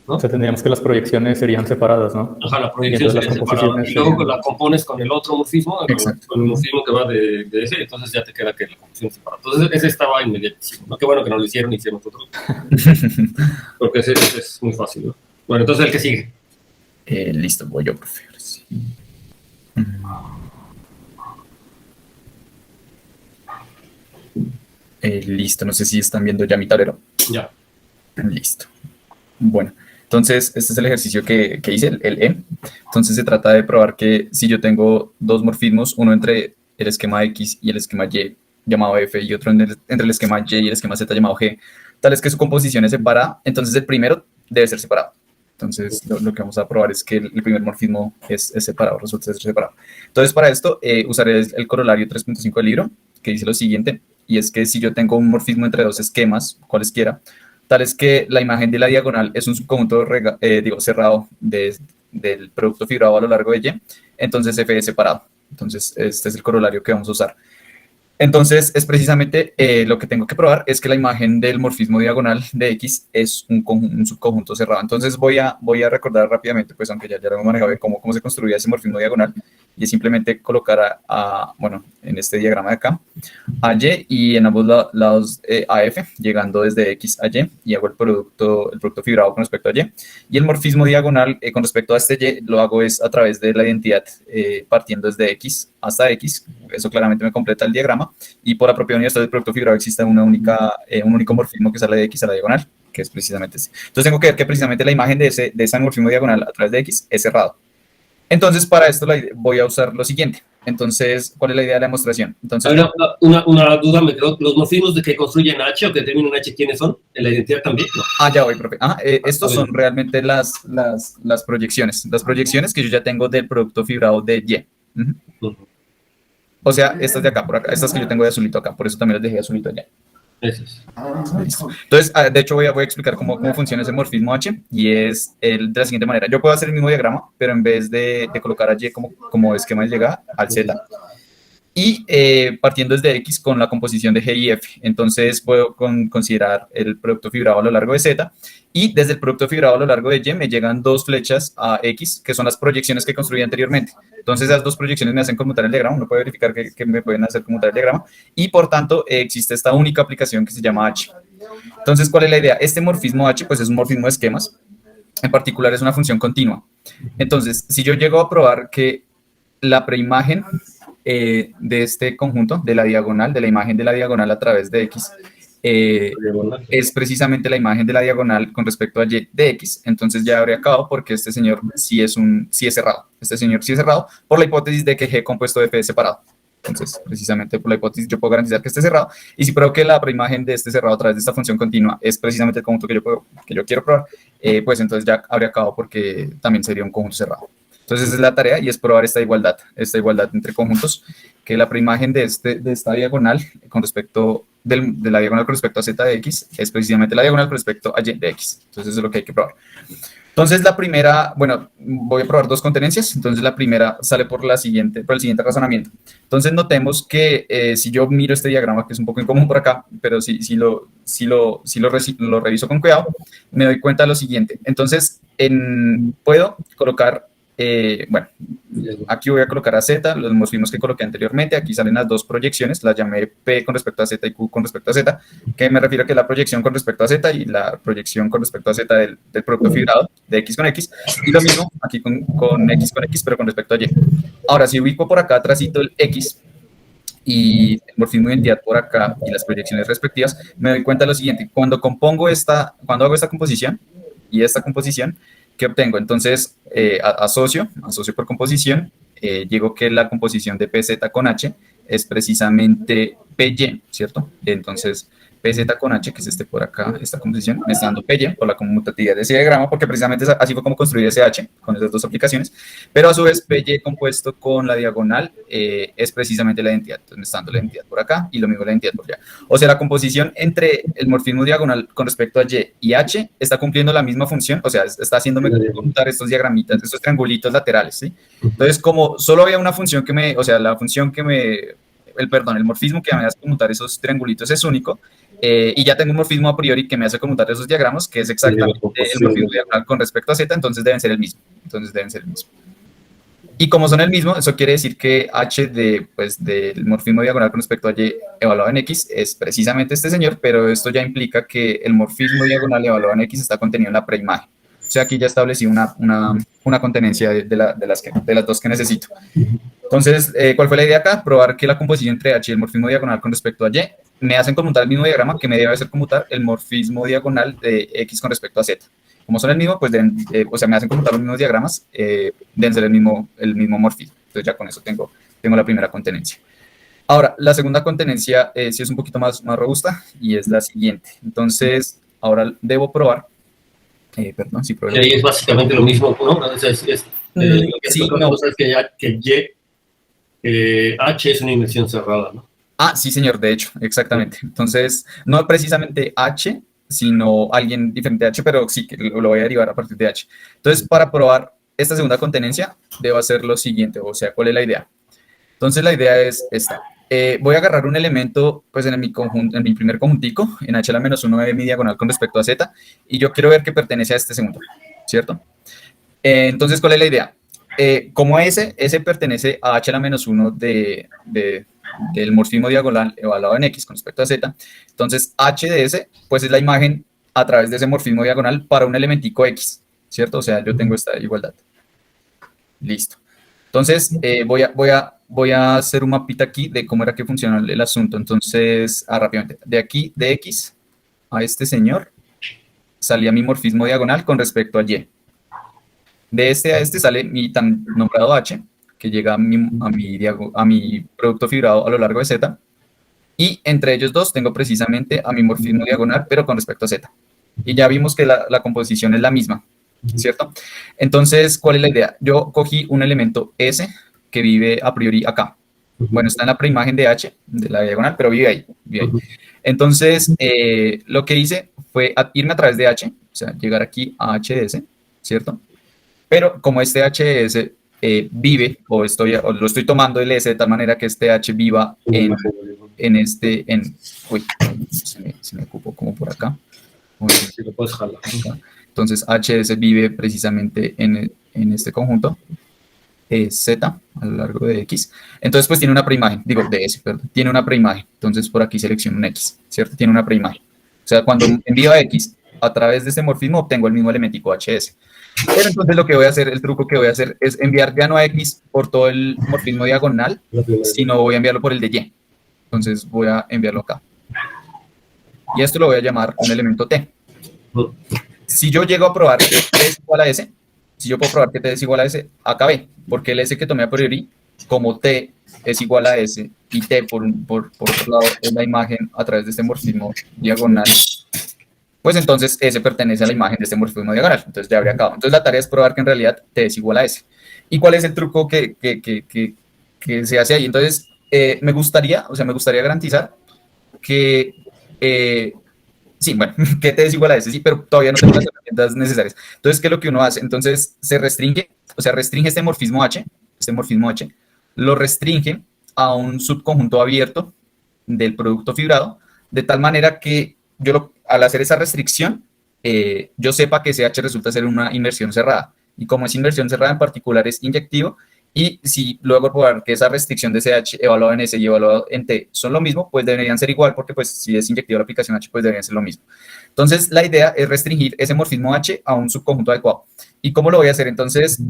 ¿no? O sea, tendríamos que las proyecciones serían separadas, ¿no? Ajá, la proyección sería separada. Y luego la compones con el otro morfismo, con el morfismo que va de ese, entonces ya te queda que la composición es separada. Entonces ese estaba inmediatísimo, ¿no? Qué bueno que no lo hicieron, hicieron nosotros. Porque ese es muy fácil, ¿no? Bueno, entonces el que sigue. Listo, voy yo, profe. Sí. Listo, no sé si están viendo ya mi tablero. Ya. Listo. Bueno, entonces este es el ejercicio que hice, el E. Entonces se trata de probar que si yo tengo dos morfismos, uno entre el esquema X y el esquema Y llamado F y otro entre el esquema Y y el esquema Z llamado G, tal es que su composición es separada, entonces el primero debe ser separado. Entonces, lo que vamos a probar es que el primer morfismo es separado, resulta ser separado. Entonces, para esto, usaré el corolario 3.5 del libro, que dice lo siguiente, y es que si yo tengo un morfismo entre dos esquemas, cualesquiera, tal es que la imagen de la diagonal es un subconjunto cerrado del producto fibrado a lo largo de Y, entonces F es separado. Entonces, este es el corolario que vamos a usar. Entonces, es precisamente lo que tengo que probar, es que la imagen del morfismo diagonal de X es un subconjunto cerrado. Entonces, voy a recordar rápidamente, pues aunque ya lo hemos manejado, cómo se construía ese morfismo diagonal, y es simplemente colocar bueno, en este diagrama de acá, a Y y en ambos lados a F, llegando desde X a Y hago el producto fibrado con respecto a Y. Y el morfismo diagonal con respecto a este Y lo hago es a través de la identidad partiendo desde X hasta X. Eso claramente me completa el diagrama. Y por la propia unidad del producto fibrado existe un único morfismo que sale de X a la diagonal, que es precisamente este. Entonces tengo que ver que precisamente la imagen de ese morfismo diagonal a través de X es cerrado. Entonces, para esto voy a usar lo siguiente. Entonces, ¿cuál es la idea de la demostración? Entonces, una duda me quedó. ¿Los morfismos de que construyen H o que terminan H, quiénes son? ¿En la identidad también? No. ya voy, profe. Estos son realmente las proyecciones. Las proyecciones que yo ya tengo del producto fibrado de Y. O sea, estas de acá, por acá. Estas que yo tengo de azulito acá. Por eso también las dejé de azulito allá. Eso es. Entonces, de hecho, voy a explicar cómo funciona ese morfismo H, y es de la siguiente manera. Yo puedo hacer el mismo diagrama, pero en vez de colocar a Y como esquema de llegada, al Z, y partiendo desde X con la composición de G y F. Entonces, puedo considerar el producto fibrado a lo largo de Z, y desde el producto fibrado a lo largo de Y me llegan dos flechas a X, que son las proyecciones que construí anteriormente. Entonces, esas dos proyecciones me hacen conmutar el diagrama. Uno puede verificar que me pueden hacer conmutar el diagrama, y por tanto, existe esta única aplicación que se llama H. Entonces, ¿cuál es la idea? Este morfismo H, pues es un morfismo de esquemas. En particular, es una función continua. Entonces, si yo llego a probar que la preimagen de este conjunto, de la imagen de la diagonal a través de X, es precisamente la imagen de la diagonal con respecto a Y de X, entonces ya habría acabado, porque este señor sí es cerrado. Este señor sí es cerrado por la hipótesis de que G compuesto de F es separado. Entonces, precisamente por la hipótesis, yo puedo garantizar que esté cerrado. Y si pruebo que la preimagen de este cerrado a través de esta función continua es precisamente el conjunto que yo quiero probar, pues entonces ya habría acabado, porque también sería un conjunto cerrado. Entonces, esa es la tarea, y es probar esta igualdad entre conjuntos, que la preimagen de esta diagonal con respecto de la diagonal con respecto a Z de X es precisamente la diagonal con respecto a Y de X. Entonces, eso es lo que hay que probar. Entonces, la primera, bueno, voy a probar dos contenencias. Entonces, la primera sale por el siguiente razonamiento. Entonces, notemos que si yo miro este diagrama, que es un poco incomún por acá, pero si lo reviso con cuidado, me doy cuenta de lo siguiente. Entonces, puedo colocar, bueno, aquí voy a colocar a Z, los morfismos que coloqué anteriormente. Aquí salen las dos proyecciones, las llamé P con respecto a Z y Q con respecto a Z, que me refiero a que la proyección con respecto a Z y la proyección con respecto a Z del producto fibrado de X con X, y lo mismo aquí con X con X, pero con respecto a Y. Ahora, si ubico por acá atrásito el X y el morfismo de identidad por acá y las proyecciones respectivas, me doy cuenta de lo siguiente: cuando hago esta composición y esta composición, ¿qué obtengo? Entonces, asocio por composición, llego que la composición de PZ con H es precisamente PY, ¿cierto? Entonces, PZ con H, que es por acá, esta composición, me está dando PY por la conmutatividad de ese diagrama, porque precisamente así fue como construí ese H con esas dos aplicaciones, pero a su vez PY compuesto con la diagonal es precisamente la identidad. Entonces me está dando la identidad por acá y lo mismo la identidad por allá. O sea, la composición entre el morfismo diagonal con respecto a Y y H está cumpliendo la misma función, o sea, está haciéndome computar estos diagramitas, estos triangulitos laterales, ¿sí? Entonces, como solo había una función el morfismo que me hace conmutar esos triangulitos es único, y ya tengo un morfismo a priori que me hace conmutar esos diagramas, que es exactamente el morfismo diagonal con respecto a Z, entonces deben ser el mismo. Y como son el mismo, eso quiere decir que H del morfismo diagonal con respecto a Y evaluado en X es precisamente este señor, pero esto ya implica que el morfismo diagonal evaluado en X está contenido en la preimagen. O sea, aquí ya establecí una contenencia de las dos que necesito. Entonces, ¿cuál fue la idea acá? Probar que la composición entre H y el morfismo diagonal con respecto a Y me hacen conmutar el mismo diagrama que me debe hacer conmutar el morfismo diagonal de X con respecto a Z. Como son el mismo, pues me hacen conmutar los mismos diagramas, deben ser el mismo morfismo. Entonces ya con eso tengo la primera contenencia. Ahora, la segunda contenencia sí es un poquito más robusta y es la siguiente. Entonces, ahora debo probar. Perdón, sí, Y probé. ahí es básicamente lo mismo, ¿no? Sí, Lo que no. pasa es que H es una inversión cerrada, ¿no? Ah, sí, señor, de hecho, exactamente. Entonces, no precisamente H, sino alguien diferente a H, pero sí que lo voy a derivar a partir de H. Entonces, para probar esta segunda contenencia, debo hacer lo siguiente, o sea, ¿cuál es la idea? Entonces, la idea es esta. Voy a agarrar un elemento, pues, en mi conjunto, en mi primer conjuntico, en H a la menos 1 de mi diagonal con respecto a Z, y yo quiero ver que pertenece a este segundo, ¿cierto? Entonces, ¿cuál es la idea? Como S pertenece a H a la menos 1 del morfismo diagonal evaluado en X con respecto a Z, entonces H de S, pues es la imagen a través de ese morfismo diagonal para un elementico X, ¿cierto? O sea, yo tengo esta igualdad. Listo. Entonces, voy a hacer un mapita aquí de cómo era que funciona el asunto. Entonces, rápidamente, de aquí, de X a este señor, salía mi morfismo diagonal con respecto a Y. De este a este sale mi tan nombrado H, que llega a mi producto fibrado a lo largo de Z. Y entre ellos dos tengo precisamente a mi morfismo diagonal, pero con respecto a Z. Y ya vimos que la composición es la misma, ¿cierto? Entonces, ¿cuál es la idea? Yo cogí un elemento S que vive a priori acá. Bueno, está en la preimagen de H, de la diagonal, pero vive ahí. Vive ahí. Entonces, lo que hice fue irme a través de H, o sea, llegar aquí a H de S, ¿cierto? Pero como este HS vive, o lo estoy tomando el S de tal manera que este H viva uy, se me ocupó como por acá. Si lo puedes jalar. Entonces HS vive precisamente en este conjunto, Z a lo largo de X. Entonces pues tiene una preimagen, digo de S, perdón, tiene una preimagen. Entonces por aquí selecciono un X, ¿cierto? Tiene una preimagen. O sea, cuando envío a X a través de este morfismo obtengo el mismo elementico HS. Pero entonces lo que voy a hacer, el truco que voy a hacer es enviar ya no a X por todo el morfismo diagonal, sino voy a enviarlo por el de Y. Entonces voy a enviarlo acá. Y esto lo voy a llamar un elemento T. Si yo llego a probar que T es igual a S, si yo puedo probar que T es igual a S, acabé, porque el S que tomé a priori, como T es igual a S y T por otro lado es la imagen a través de este morfismo diagonal, pues entonces S pertenece a la imagen de este morfismo diagonal. Entonces ya habría acabado. Entonces la tarea es probar que en realidad T es igual a S. ¿Y cuál es el truco que se hace ahí? Entonces me gustaría garantizar que, sí, bueno, que T es igual a S, sí, pero todavía no tengo las herramientas necesarias. Entonces, ¿qué es lo que uno hace? Entonces se restringe, o sea, restringe este morfismo H, lo restringe a un subconjunto abierto del producto fibrado, de tal manera que al hacer esa restricción, yo sepa que ese H resulta ser una inversión cerrada. Y como es inversión cerrada en particular es inyectivo, y si luego probar que esa restricción de ese H evaluado en S y evaluado en T son lo mismo, pues deberían ser igual, porque pues si es inyectivo la aplicación H, pues deberían ser lo mismo. Entonces, la idea es restringir ese morfismo H a un subconjunto adecuado. ¿Y cómo lo voy a hacer? Entonces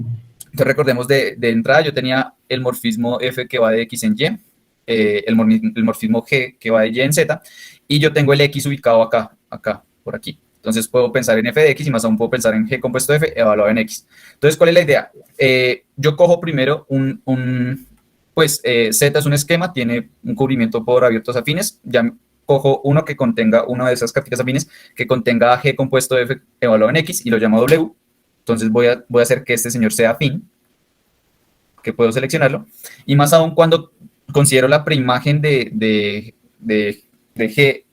recordemos de entrada, yo tenía el morfismo F que va de X en Y, el morfismo G que va de Y en Z, y yo tengo el X ubicado acá, por aquí. Entonces puedo pensar en F de X y más aún puedo pensar en G compuesto de F evaluado en X. Entonces, ¿cuál es la idea? Yo cojo primero Z es un esquema, tiene un cubrimiento por abiertos afines, ya cojo uno que contenga una de esas características afines que contenga G compuesto de F evaluado en X y lo llamo W. Entonces voy a hacer que este señor sea afín, que puedo seleccionarlo, y más aún cuando considero la preimagen de G,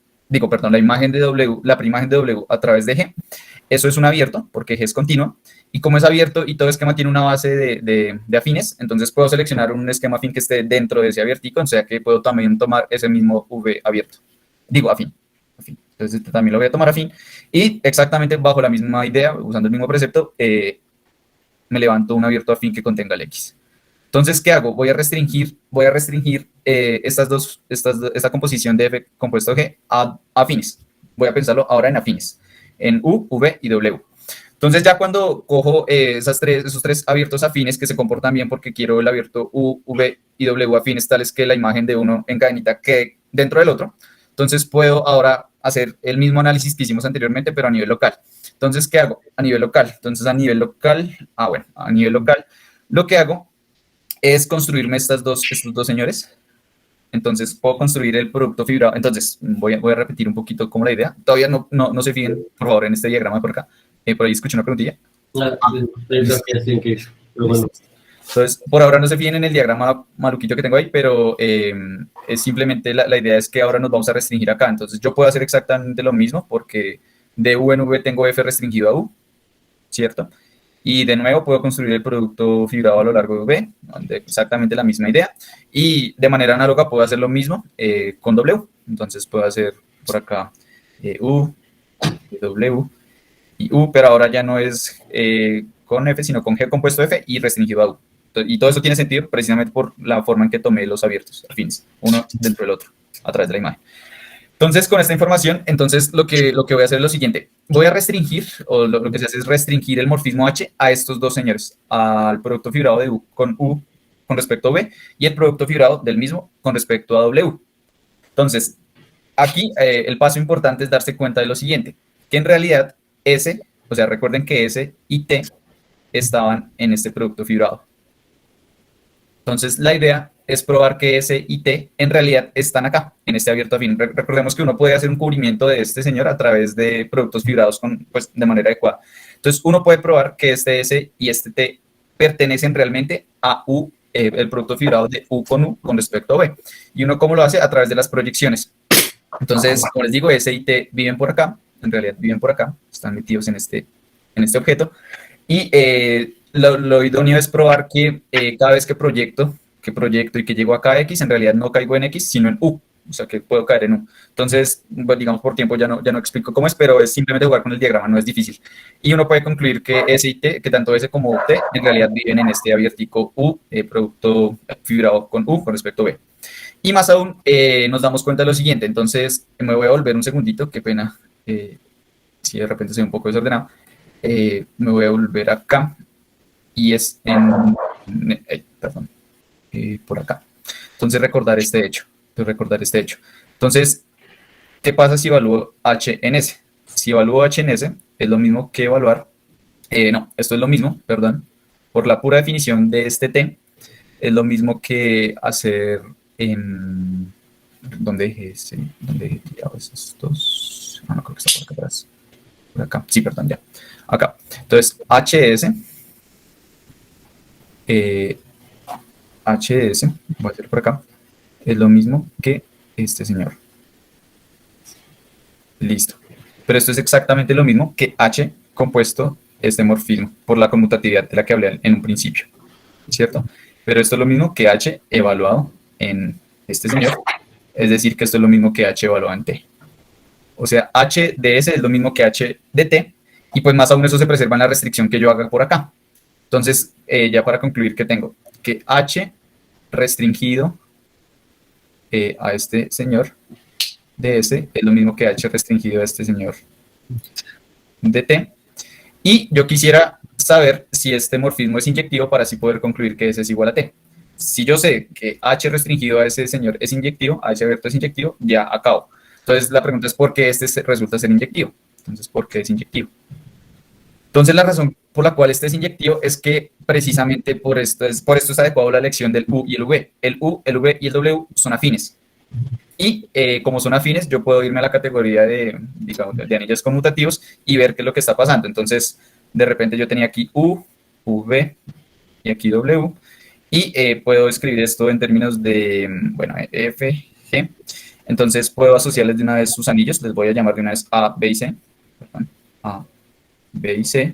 la imagen de W, la preimagen de W a través de G, eso es un abierto, porque G es continuo, y como es abierto y todo esquema tiene una base de afines, entonces puedo seleccionar un esquema afín que esté dentro de ese abiertico, o sea que puedo también tomar ese mismo V abierto, afín. Entonces también lo voy a tomar afín, y exactamente bajo la misma idea, usando el mismo precepto, me levanto un abierto afín que contenga el X. Entonces, ¿qué hago? Voy a restringir esta composición de F compuesto G a afines. Voy a pensarlo ahora en afines, en U, V y W. Entonces, ya cuando cojo esos tres abiertos afines que se comportan bien porque quiero el abierto U, V y W afines tales que la imagen de uno en cadenita quede dentro del otro, entonces puedo ahora hacer el mismo análisis que hicimos anteriormente, pero a nivel local. Entonces, ¿qué hago? A nivel local. Entonces, a nivel local, lo que hago es construirme estos dos señores. entonces puedo construir el producto fibrado. Entonces, voy a repetir un poquito como la idea. Todavía no se fíen, por favor, en este diagrama por acá. Por ahí escuché una preguntilla. Pero bueno, Entonces, por ahora no se fíen en el diagrama maluquito que tengo ahí, pero es simplemente la idea es que ahora nos vamos a restringir acá. Entonces, yo puedo hacer exactamente lo mismo porque de U en V tengo F restringido a U, ¿cierto? Y de nuevo puedo construir el producto fibrado a lo largo de V, exactamente la misma idea. Y de manera análoga puedo hacer lo mismo con W. Entonces, puedo hacer por acá U, W y U, pero ahora ya no es con F, sino con G compuesto F y restringido a U. Y todo eso tiene sentido precisamente por la forma en que tomé los abiertos, afines, uno dentro del otro, a través de la imagen. Entonces, con esta información, entonces lo que voy a hacer es lo siguiente. Voy a restringir, o lo que se hace es restringir el morfismo H a estos dos señores, al producto fibrado de U con respecto a V y el producto fibrado del mismo con respecto a W. Entonces, aquí el paso importante es darse cuenta de lo siguiente, que en realidad S, o sea, recuerden que S y T estaban en este producto fibrado. Entonces, la idea es probar que S y T en realidad están acá, en este abierto afín. Recordemos que uno puede hacer un cubrimiento de este señor a través de productos fibrados pues, de manera adecuada. Entonces, uno puede probar que este S y este T pertenecen realmente a U, el producto fibrado de U con respecto a V. ¿Y uno cómo lo hace? A través de las proyecciones. Entonces, como les digo, S y T viven por acá, en realidad viven por acá, están metidos en este objeto. Y lo idóneo es probar que cada vez que proyecto y que llego acá a X, en realidad no caigo en X, sino en U. O sea, que puedo caer en U. Entonces, bueno, digamos, por tiempo ya no explico cómo es, pero es simplemente jugar con el diagrama, no es difícil. Y uno puede concluir que S y T, que tanto S como T, en realidad viven en este abiertico U, producto fibrado con U con respecto a V. Y más aún, nos damos cuenta de lo siguiente. Entonces, me voy a volver un segundito, qué pena, si de repente soy un poco desordenado. Me voy a volver acá, y es perdón. Por acá. Entonces, recordar este hecho. Entonces, ¿qué pasa si evalúo H en S? Si evalúo H en S, es lo mismo que evaluar, esto es lo mismo, perdón, por la pura definición de este T, es lo mismo que hacer en... ¿Dónde dejé estos? No creo que está por acá atrás. Por acá, sí, perdón, ya. Acá. Entonces, HS, HS, voy a hacer por acá, es lo mismo que este señor. Listo. Pero esto es exactamente lo mismo que H compuesto este morfismo, por la conmutatividad de la que hablé en un principio, ¿cierto? Pero esto es lo mismo que H evaluado en este señor, es decir, que esto es lo mismo que H evaluado en T. O sea, H de S es lo mismo que H de T, y pues más aún eso se preserva en la restricción que yo haga por acá. Entonces, ya para concluir, ¿qué tengo? Que H restringido a este señor de S es lo mismo que H restringido a este señor de T. Y yo quisiera saber si este morfismo es inyectivo para así poder concluir que S es igual a T. Si yo sé que H restringido a ese señor es inyectivo, a ese abierto es inyectivo, ya acabo. Entonces, la pregunta es ¿por qué este resulta ser inyectivo? Entonces, ¿por qué es inyectivo? Entonces, la razón por la cual este es inyectivo es que precisamente por esto es adecuado la elección del U y el V. El U, el V y el W son afines. Y como son afines, yo puedo irme a la categoría de anillos conmutativos y ver qué es lo que está pasando. Entonces, de repente yo tenía aquí U, V y aquí W. Y puedo escribir esto en términos de, bueno, F, G. Entonces, puedo asociarles de una vez sus anillos. Les voy a llamar de una vez A, B y C. Perdón, A, B y C,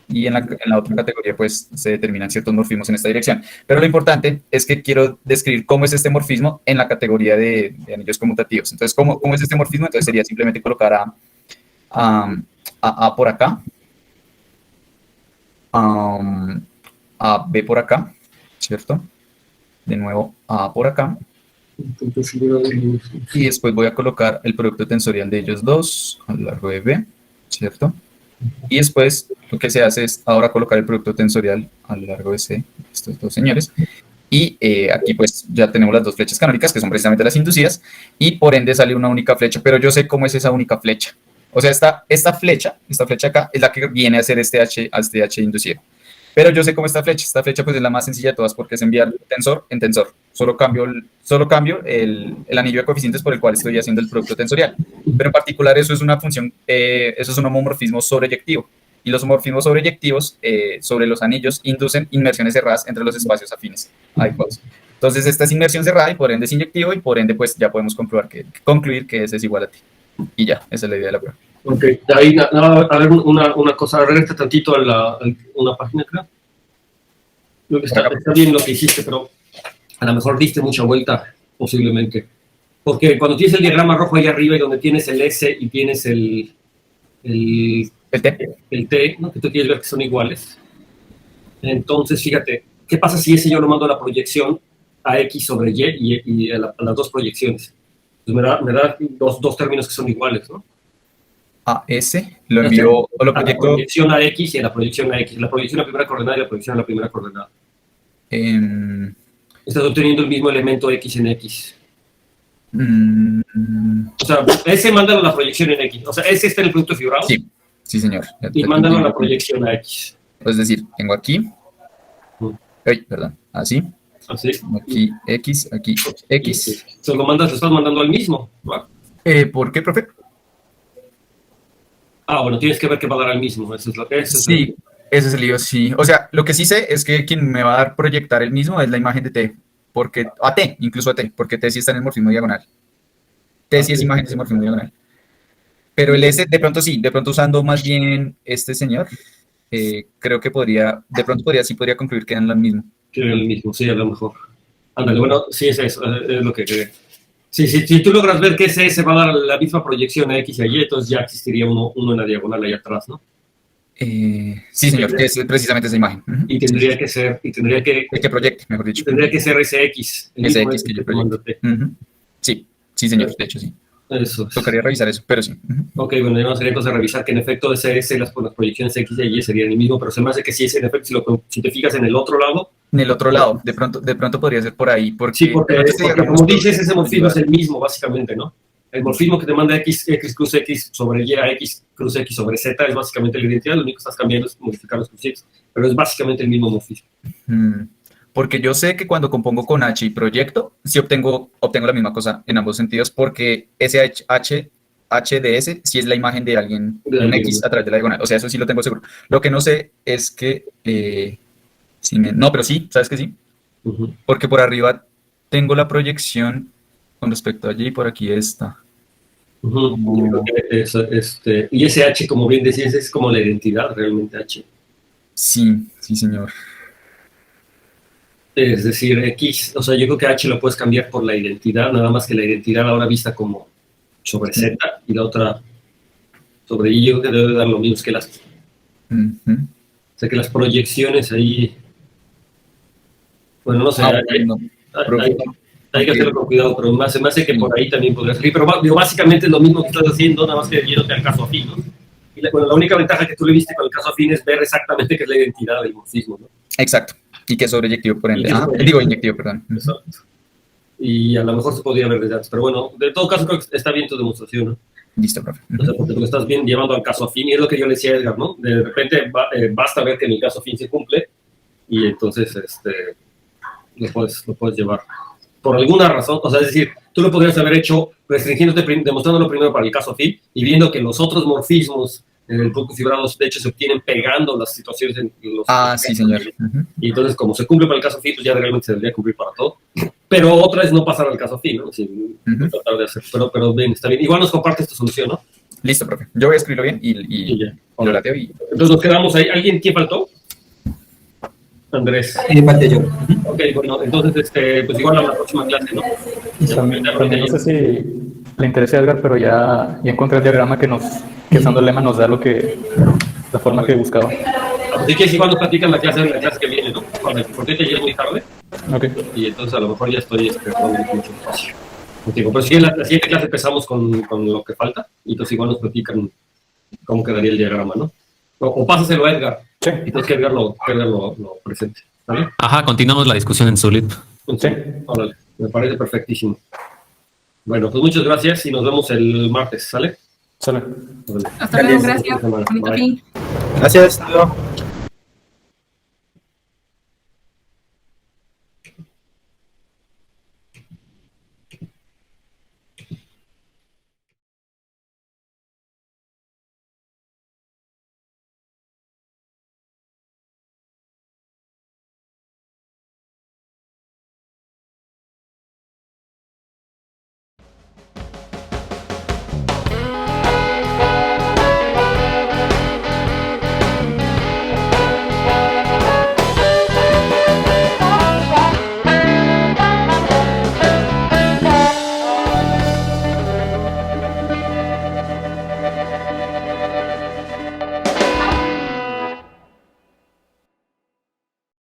y en la otra categoría pues se determinan ciertos morfismos en esta dirección. Pero lo importante es que quiero describir cómo es este morfismo en la categoría de anillos conmutativos. Entonces, ¿cómo es este morfismo? Entonces sería simplemente colocar a por acá, a B por acá, ¿cierto? De nuevo A por acá. Y después voy a colocar el producto tensorial de ellos dos a lo largo de B, ¿cierto? Y después lo que se hace es ahora colocar el producto tensorial a lo largo de estos dos señores. Y aquí pues ya tenemos las dos flechas canónicas que son precisamente las inducidas y por ende sale una única flecha, pero yo sé cómo es esa única flecha. O sea, esta flecha acá es la que viene a hacer este H inducido. Pero yo sé cómo esta flecha pues es la más sencilla de todas porque es enviar tensor en tensor. solo cambio el anillo de coeficientes por el cual estoy haciendo el producto tensorial. Pero en particular eso es una función, eso es un homomorfismo sobreyectivo. Y los homomorfismos sobreyectivos sobre los anillos inducen inmersiones cerradas entre los espacios afines adecuados. Entonces esta es inmersión cerrada y por ende es inyectivo y por ende pues ya podemos concluir que ese es igual a t. Y ya, esa es la idea de la prueba. Ok, ahí a ver una cosa, regresa tantito a una página, creo. Lo que está bien lo que hiciste, pero a lo mejor diste mucha vuelta, posiblemente. Porque cuando tienes el diagrama rojo ahí arriba y donde tienes el S y tienes el T, ¿no? Que tú quieres ver que son iguales. Entonces, fíjate, ¿qué pasa si ese yo lo mando a la proyección a X sobre Y a las dos proyecciones? Pues me da dos términos que son iguales, ¿no? A S lo envío o lo proyecto. A la proyección a X y a la proyección a X. La proyección a la primera coordenada y la proyección a la primera coordenada. Estás obteniendo el mismo elemento X en X. O sea, S mándalo a la proyección en X. O sea, S está en el producto fibrado. Sí, señor. Y mándalo a la proyección a X. Es decir, tengo aquí. Perdón. Así. Aquí X, aquí X. Se lo estás mandando al mismo. ¿Va? ¿Por qué, profe? Bueno, tienes que ver que va a dar al mismo. Ese es el lío, sí. O sea, lo que sí sé es que quien me va a dar proyectar el mismo es la imagen de T. Incluso a T, porque T sí está en el morfismo diagonal. T sí es imagen de ese morfismo diagonal. Pero el S, de pronto usando más bien este señor, creo que podría concluir que eran lo mismo. Que era el mismo, sí, a lo mejor. Ándale, bueno, sí es eso, es lo que creo. Si tú logras ver que ese S va a dar la misma proyección a X y a Y, entonces ya existiría uno en la diagonal ahí atrás, ¿no? Sí, señor, que es precisamente esa imagen. Y tendría que ser, el que proyecte, mejor dicho. Tendría que ser ese X. Ese X que yo proyecte. Sí, señor, de hecho, sí. Eso. Tocaría revisar eso, pero sí. Ok, bueno, ya sería cosa de revisar que en efecto ese S, las proyecciones X y Y serían el mismo, pero se me hace que sí es en efecto, si te fijas en el otro lado. En el otro lado, de pronto podría ser por ahí. Porque como dices, ese morfismo es el mismo, básicamente, ¿no? El morfismo que te manda X cruz X sobre Y a X cruz X sobre Z es básicamente la identidad, lo único que estás cambiando es modificar los cruces, pero es básicamente el mismo morfismo. Porque yo sé que cuando compongo con H y proyecto, sí obtengo la misma cosa en ambos sentidos, porque ese H de S sí es la imagen de alguien, de un X a través de la diagonal. O sea, eso sí lo tengo seguro. Lo que no sé es que... no, pero sí, ¿sabes que sí? Porque por arriba tengo la proyección con respecto a Y y por aquí está. Y ese H, como bien decías, es como la identidad realmente H. Sí, señor. Es decir, X, o sea, yo creo que H lo puedes cambiar por la identidad, nada más que la identidad ahora vista como sobre Z y la otra sobre Y, yo creo que debe dar lo mismo que las... O sea, que las proyecciones ahí... Bueno, no sé, hay que hacerlo con cuidado, pero me hace que por ahí también podría salir. Pero básicamente es lo mismo que estás haciendo, nada más que yéndote al caso afín, ¿no? Y la única ventaja que tú le viste con el caso afín es ver exactamente qué es la identidad del morfismo, ¿no? Exacto. Y que es sobreyectivo, por ende. Inyectivo, perdón. Exacto. Y a lo mejor se podría ver desde antes. Pero bueno, de todo caso creo que está bien tu demostración, ¿no? Listo, profe. O sea, porque tú lo estás bien llevando al caso afín y es lo que yo le decía a Edgar, ¿no? De repente basta ver que en el caso afín se cumple y entonces lo puedes llevar. Por alguna razón, o sea, es decir, tú lo podrías haber hecho restringiéndote, demostrándolo primero para el caso afín y viendo que los otros morfismos en el producto fibrado, de hecho, se obtienen pegando las situaciones en los... sí, señor. Y entonces, como se cumple para el caso afín, pues ya realmente se debería cumplir para todo. Pero otra es no pasar al caso afín, ¿no? Sin tratar de hacer. Pero bien, está bien. Igual nos compartes tu solución, ¿no? Listo, profe. Yo voy a escribirlo bien y ya. Lo lateo y... Entonces nos quedamos ahí. ¿Quién faltó? Andrés. Falté yo. Ok, bueno, entonces, pues igual a la próxima clase, ¿no? También no sé si le interesa a Edgar, pero ya encontré el diagrama que usando el lema nos da la forma que buscaba. Así que igual nos platican la clase que viene, ¿no? Porque te llegas muy tarde. Ok. Y entonces a lo mejor ya estoy esperando mucho espacio. Pero si en la siguiente clase empezamos con lo que falta, y entonces igual nos platican cómo quedaría el diagrama, ¿no? O pásaselo a Edgar. Sí. Entonces que Edgar lo presente. ¿Vale? Ajá, continuamos la discusión en Solid. Sí. Órale, me parece perfectísimo. Bueno, pues muchas gracias y nos vemos el martes, ¿sale? Sale. Órale. Hasta luego, gracias. Bonito fin. Gracias. Hasta luego.